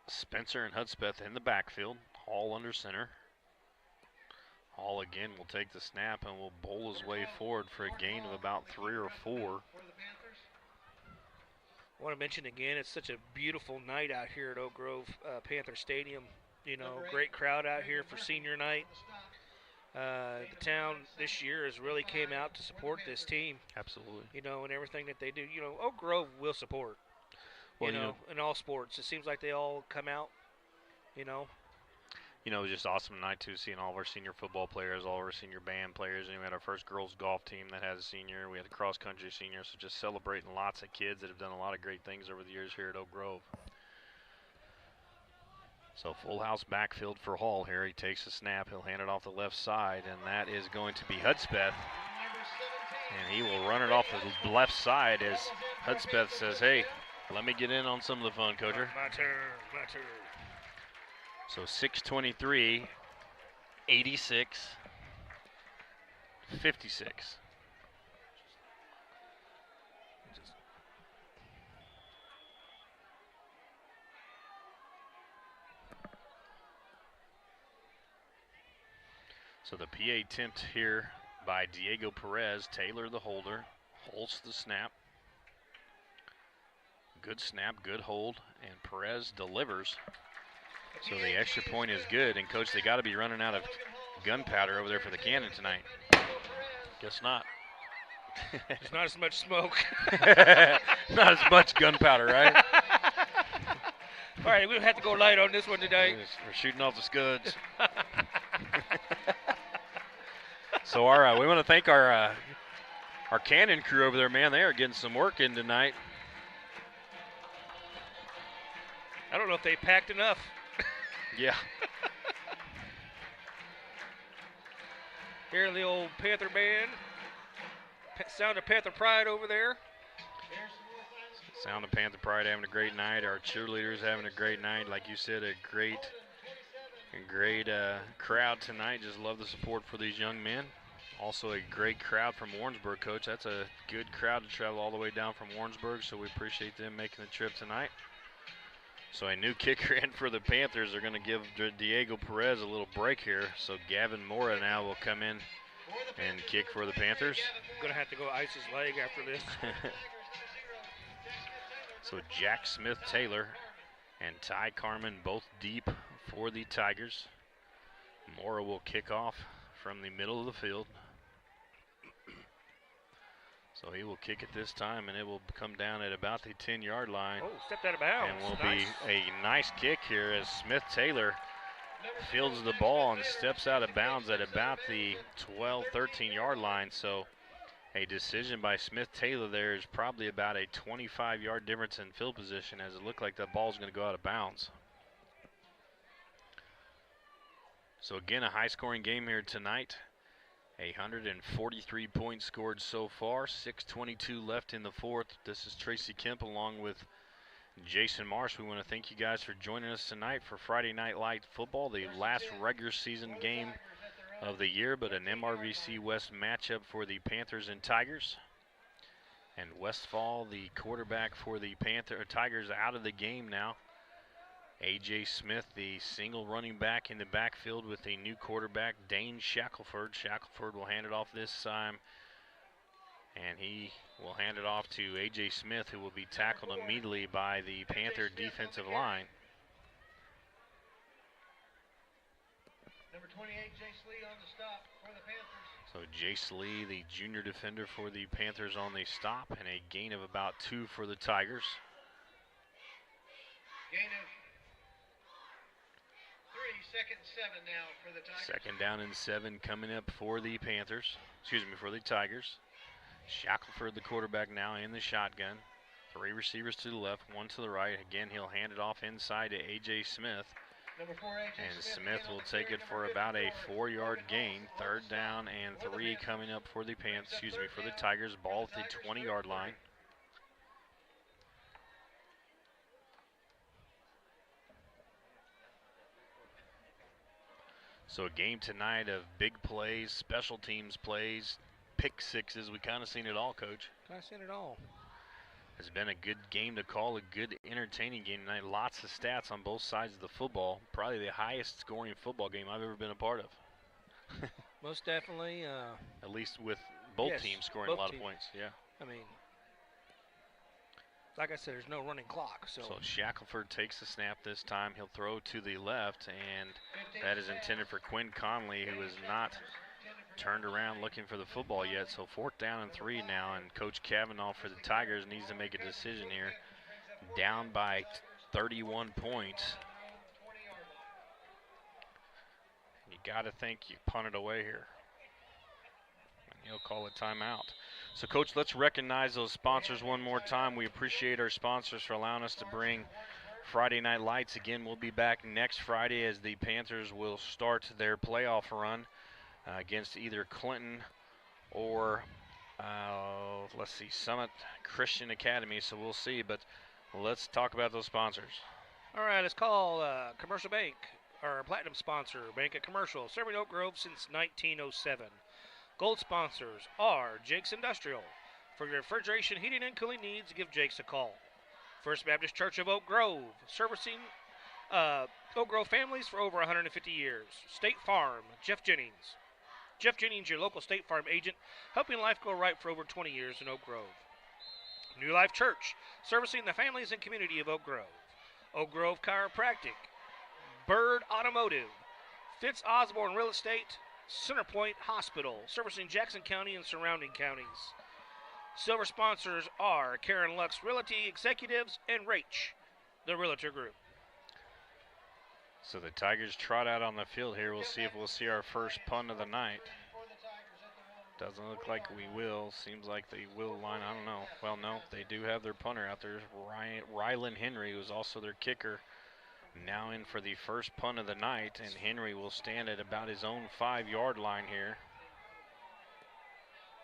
S4: Spencer, and Hudspeth in the backfield. Hall under center. Hall again will take the snap and will bowl his way forward for a gain of about 3 or 4.
S2: I want to mention again, it's such a beautiful night out here at Oak Grove Panther Stadium. You know, great crowd out here for senior night. The town this year has really came out to support this team.
S4: Absolutely.
S2: You know, and everything that they do. You know, Oak Grove will support.
S4: Well,
S2: you know, in all sports. It seems like they all come out, you know.
S4: You know, it was just awesome tonight, too, seeing all of our senior football players, all of our senior band players. And we had our first girls golf team that has a senior. We had a cross-country senior. So just celebrating lots of kids that have done a lot of great things over the years here at Oak Grove. So full house backfield for Hall here. He takes the snap. He'll hand it off the left side, and that is going to be Hudspeth. And he will run it off the left side as Hudspeth says, hey, let me get in on some of the fun, Coacher.
S2: My turn, my turn.
S4: So 6:23, 86, 56. So the PA attempt here by Diego Perez. Taylor the holder, holds the snap. Good snap, good hold, and Perez delivers. So the extra point is good, and Coach, they got to be running out of gunpowder over there for the cannon tonight. Guess not.
S2: There's not as much smoke.
S4: Not as much gunpowder, right?
S2: All right, we'll have to go light on this one today.
S4: We're shooting off the scuds. So we want to thank our cannon crew over there, man. They are getting some work in tonight.
S2: I don't know if they packed enough.
S4: Yeah.
S2: Here's the old Panther band. Sound of Panther Pride over there.
S4: Sound of Panther Pride having a great night. Our cheerleaders having a great night. Like you said, a great A great crowd tonight. Just love the support for these young men. Also a great crowd from Warrensburg, Coach. That's a good crowd to travel all the way down from Warrensburg, so we appreciate them making the trip tonight. So a new kicker in for the Panthers. They're going to give Diego Perez a little break here. So Gavin Mora now will come in and kick for the Panthers.
S2: Going to have to go ice his leg after this.
S4: So Jack Smith-Taylor and Ty Carmen both deep for the Tigers. Mora will kick off from the middle of the field. So he will kick it this time, and it will come down at about the 10-yard line.
S2: Oh, stepped out of bounds.
S4: And will be a nice kick here as Smith-Taylor fields the ball and steps out of bounds at about the 12, 13-yard line. So a decision by Smith-Taylor there is probably about a 25-yard difference in field position, as it looked like that ball is going to go out of bounds. So again, a high-scoring game here tonight. 143 points scored so far, 6:22 left in the fourth. This is Tracy Kemp along with Jason Marsh. We want to thank you guys for joining us tonight for Friday Night Light Football, the last regular season game of the year, but an MRVC West matchup for the Panthers and Tigers. And Westfall, the quarterback for the Tigers, out of the game now. A.J. Smith, the single running back in the backfield with a new quarterback, Dane Shackelford. Shackelford will hand it off this time, and he will hand it off to A.J. Smith, who will be tackled immediately by the Panther defensive line.
S3: Number 28, Jace Lee on the stop for the Panthers.
S4: So Jace Lee, the junior defender for the Panthers, on the stop, and a gain of about 2 for the Tigers.
S3: Gain of 3, second and 7 now for the Tigers.
S4: Second down and 7 coming up for the Panthers. Excuse me, for the Tigers. Shackelford, the quarterback, now in the shotgun. 3 receivers to the left, 1 to the right. Again, he'll hand it off inside to A.J. Smith.
S3: Number 4, A.J.
S4: And Smith will take it for about a 4-yard gain. 3rd down and 3 coming up for the for the Tigers. Ball at the 20-yard line. So a game tonight of big plays, special teams plays, pick sixes. We kind of seen it all, Coach.
S2: Kind of seen it all.
S4: It's been a good game to call, a good entertaining game tonight. Lots of stats on both sides of the football. Probably the highest scoring football game I've ever been a part of.
S2: Most definitely.
S4: At least with both teams scoring a lot of points, yeah.
S2: I mean, like I said, there's no running clock. So
S4: Shackelford takes the snap this time. He'll throw to the left, and that is intended for Quinn Conley, who is not turned around looking for the football yet. So 4th down and 3 now, and Coach Cavanaugh for the Tigers needs to make a decision here. Down by 31 points. You got to think you punt it away here. And he'll call a timeout. So, Coach, let's recognize those sponsors one more time. We appreciate our sponsors for allowing us to bring Friday Night Lights. Again, we'll be back next Friday as the Panthers will start their playoff run against either Clinton or, Summit Christian Academy. So we'll see, but let's talk about those sponsors.
S2: All right, let's call Commercial Bank, our platinum sponsor, Bank at Commercial, serving Oak Grove since 1907. Gold sponsors are Jake's Industrial. For your refrigeration, heating, and cooling needs, give Jake's a call. First Baptist Church of Oak Grove, servicing Oak Grove families for over 150 years. State Farm, Jeff Jennings. Jeff Jennings, your local State Farm agent, helping life go right for over 20 years in Oak Grove. New Life Church, servicing the families and community of Oak Grove. Oak Grove Chiropractic, Bird Automotive, Fitz Osborne Real Estate, Centerpoint Hospital, servicing Jackson County and surrounding counties. Silver sponsors are Karen Lux Realty Executives and Rach, the Realtor Group.
S4: So the Tigers trot out on the field here. We'll see if we'll see our first punt of the night. Doesn't look like we will. Seems like they will line. I don't know. Well, no, they do have their punter out there. Rylan Henry, who's also their kicker, now in for the first punt of the night, and Henry will stand at about his own 5-yard line here.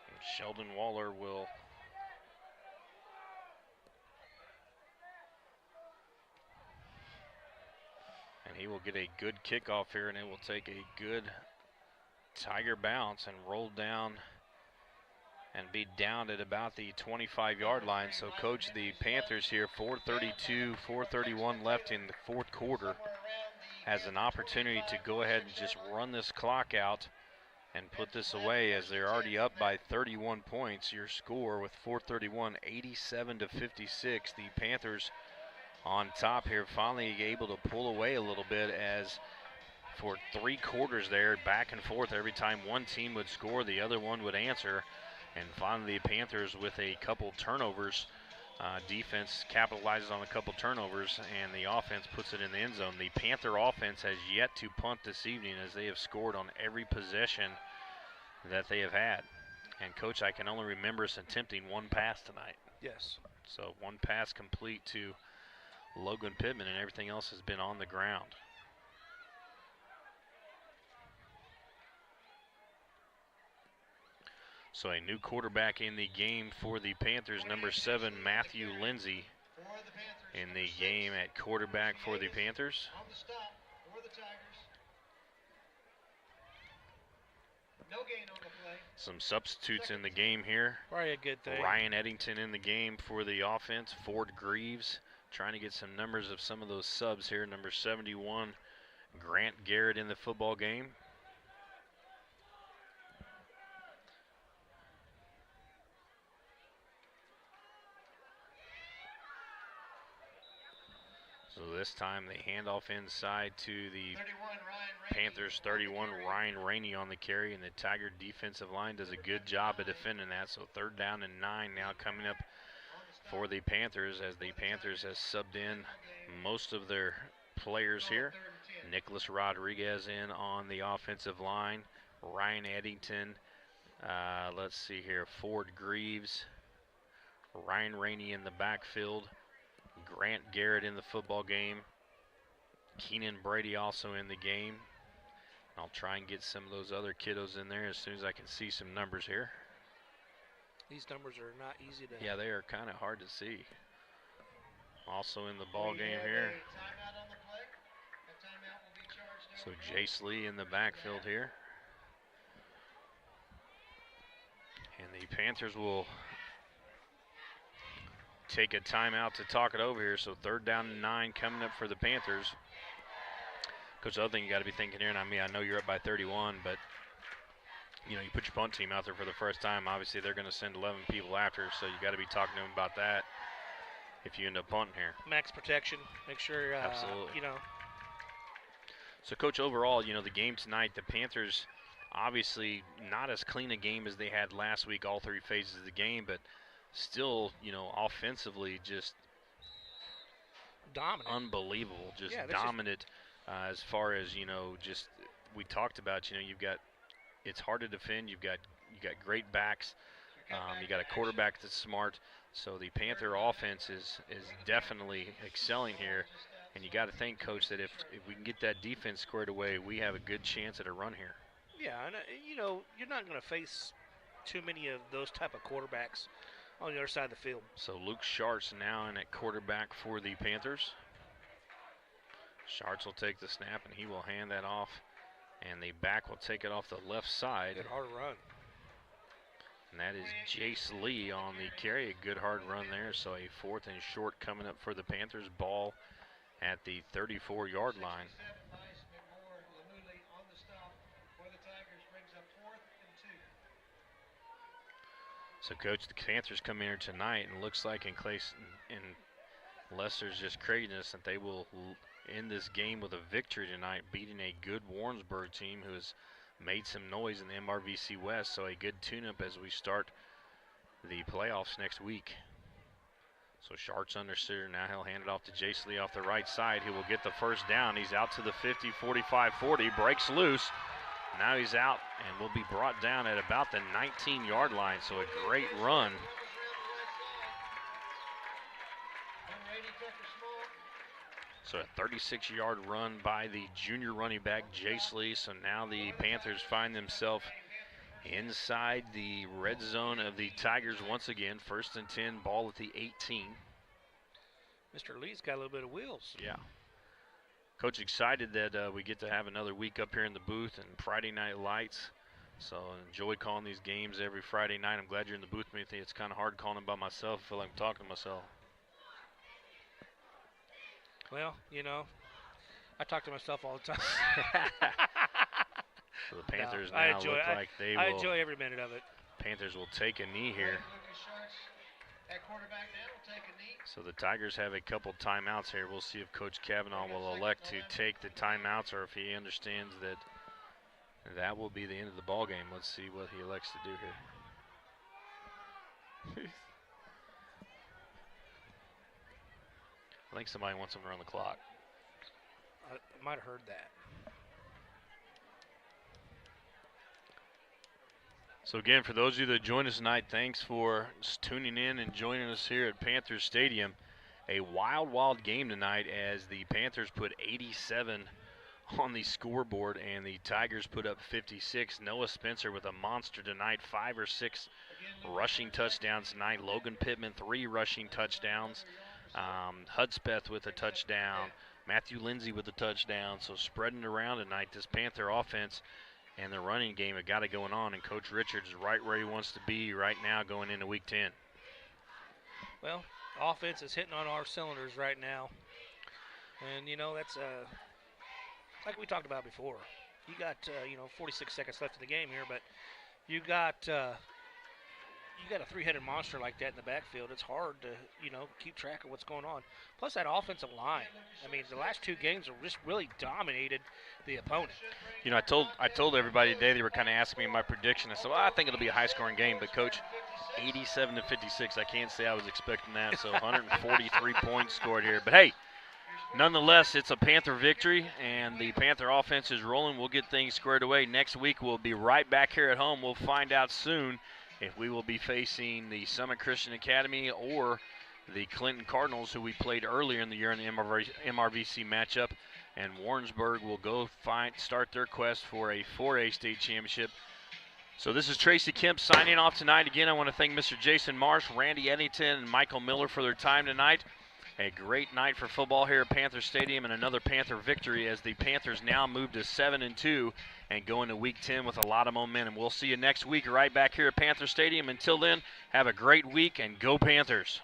S4: And Sheldon Waller will will get a good kickoff here, and it will take a good Tiger bounce and roll down and be down at about the 25-yard line. So, Coach, the Panthers here, 4:32, 4:31 left in the fourth quarter, has an opportunity to go ahead and just run this clock out and put this away, as they're already up by 31 points. Your score with 4:31, 87-56. The Panthers on top here, finally able to pull away a little bit, as for 3 quarters there, back and forth, every time one team would score, the other one would answer. And finally, the Panthers with a couple turnovers. Defense capitalizes on a couple turnovers, and the offense puts it in the end zone. The Panther offense has yet to punt this evening, as they have scored on every possession that they have had. And, Coach, I can only remember us attempting one pass tonight.
S2: Yes.
S4: So 1 pass complete to Logan Pittman, and everything else has been on the ground. So a new quarterback in the game for the Panthers, number 7, Matthew Lindsay, in the game at quarterback for the Panthers.
S3: On the stop for the Tigers. No gain on the play.
S4: Some substitutes in the game here.
S2: Probably a good thing.
S4: Ryan Eddington in the game for the offense. Ford Greaves trying to get some numbers of some of those subs here. Number 71, Grant Garrett in the football game. So this time the handoff inside to the
S3: 31, Ryan Rainey.
S4: Panthers, 31, Ryan Rainey on the carry, and the Tiger defensive line does a good job of defending that. So 3rd down and 9 now coming up for the Panthers, as the Panthers has subbed in most of their players here. Nicholas Rodriguez in on the offensive line, Ryan Eddington, let's see here, Ford Greaves, Ryan Rainey in the backfield, Grant Garrett in the football game, Keenan Brady also in the game. I'll try and get some of those other kiddos in there as soon as I can see some numbers here.
S2: These numbers are not easy to.
S4: Yeah, they are kind of hard to see. Also in the ball game here.
S3: Timeout on the play. That timeout will be charged.
S4: So Jace Lee in the backfield here. And the Panthers will take a timeout to talk it over here. So 3rd down and 9 coming up for the Panthers. Coach, the other thing you got to be thinking here, and I know you're up by 31, but you put your punt team out there for the first time. Obviously, they're going to send 11 people after, so you got to be talking to them about that if you end up punting here.
S2: Max protection. Make sure.
S4: Absolutely. So, Coach, overall, the game tonight, the Panthers obviously not as clean a game as they had last week, all 3 phases of the game, but still, offensively just
S2: dominant,
S4: unbelievable, just
S2: yeah,
S4: dominant. As far as just we talked about, it's hard to defend. You got great backs. You got a quarterback that's smart. So the Panther offense is definitely excelling here. And you got to think, Coach, that if we can get that defense squared away, we have a good chance at a run here.
S2: Yeah, and you're not going to face too many of those type of quarterbacks on the other side of the field.
S4: So Luke Schartz now in at quarterback for the Panthers. Schartz will take the snap, and he will hand that off. And the back will take it off the left side.
S2: Good hard run.
S4: And that is Jace Lee on the carry. A good hard run there. So a 4th and short coming up for the Panthers. Ball at the 34-yard line. So, Coach, the Panthers come in here tonight, and looks like in Lester's just craziness that they will end this game with a victory tonight, beating a good Warrensburg team who has made some noise in the MRVC West. So a good tune-up as we start the playoffs next week. So Schartz under center. Now he'll hand it off to Jace Lee off the right side. He will get the 1st down. He's out to the 50, 45, 40. Breaks loose. Now he's out and will be brought down at about the 19-yard line. So a great run. So a 36-yard run by the junior running back, Jace Lee. So now the Panthers find themselves inside the red zone of the Tigers once again. 1st and 10, ball at the 18.
S2: Mr. Lee's got a little bit of wheels.
S4: Yeah. Coach, excited that we get to have another week up here in the booth and Friday night lights. So enjoy calling these games every Friday night. I'm glad you're in the booth with me. It's kind of hard calling them by myself. I feel like I'm talking to myself.
S2: Well, you know, I talk to myself all the time.
S4: So the Panthers
S2: No, I
S4: now look like they
S2: I
S4: will.
S2: enjoy every minute of it.
S4: Panthers will take a knee here.
S3: Lucas Sharks at quarterback now will take a knee.
S4: So the Tigers have a couple timeouts here. We'll see if Coach Kavanaugh will elect to take the timeouts or if he understands that that will be the end of the ball game. Let's see what he elects to do here. I think somebody wants him to run the clock.
S2: I might have heard that.
S4: So again, for those of you that joined us tonight, thanks for tuning in and joining us here at Panthers Stadium. A wild, wild game tonight as the Panthers put 87 on the scoreboard and the Tigers put up 56. Noah Spencer with a monster tonight, 5 or 6 rushing touchdowns tonight. Logan Pittman, 3 rushing touchdowns. Hudspeth with a touchdown. Matthew Lindsay with a touchdown. So spreading it around tonight, this Panther offense and the running game have got it going on, and Coach Richards is right where he wants to be right now going into Week 10.
S2: Well, offense is hitting on our cylinders right now. And, you know, that's like we talked about before. You got, 46 seconds left in the game here, but you got a three-headed monster like that in the backfield. It's hard to, keep track of what's going on. Plus that offensive line. I mean, the last 2 games have just really dominated the opponent.
S4: You know, I told everybody today, they were kind of asking me my prediction. I said, well, I think it'll be a high-scoring game. But, Coach, 87-56, I can't say I was expecting that. So 143 points scored here. But, hey, nonetheless, it's a Panther victory, and the Panther offense is rolling. We'll get things squared away. Next week we'll be right back here at home. We'll find out soon if we will be facing the Summit Christian Academy or the Clinton Cardinals, who we played earlier in the year in the MRVC matchup. And Warrensburg will go start their quest for a 4A state championship. So this is Tracy Kemp signing off tonight. Again, I want to thank Mr. Jason Marsh, Randy Eddington, and Michael Miller for their time tonight. A great night for football here at Panther Stadium and another Panther victory as the Panthers now move to 7-2 and go into Week 10 with a lot of momentum. We'll see you next week right back here at Panther Stadium. Until then, have a great week and go Panthers.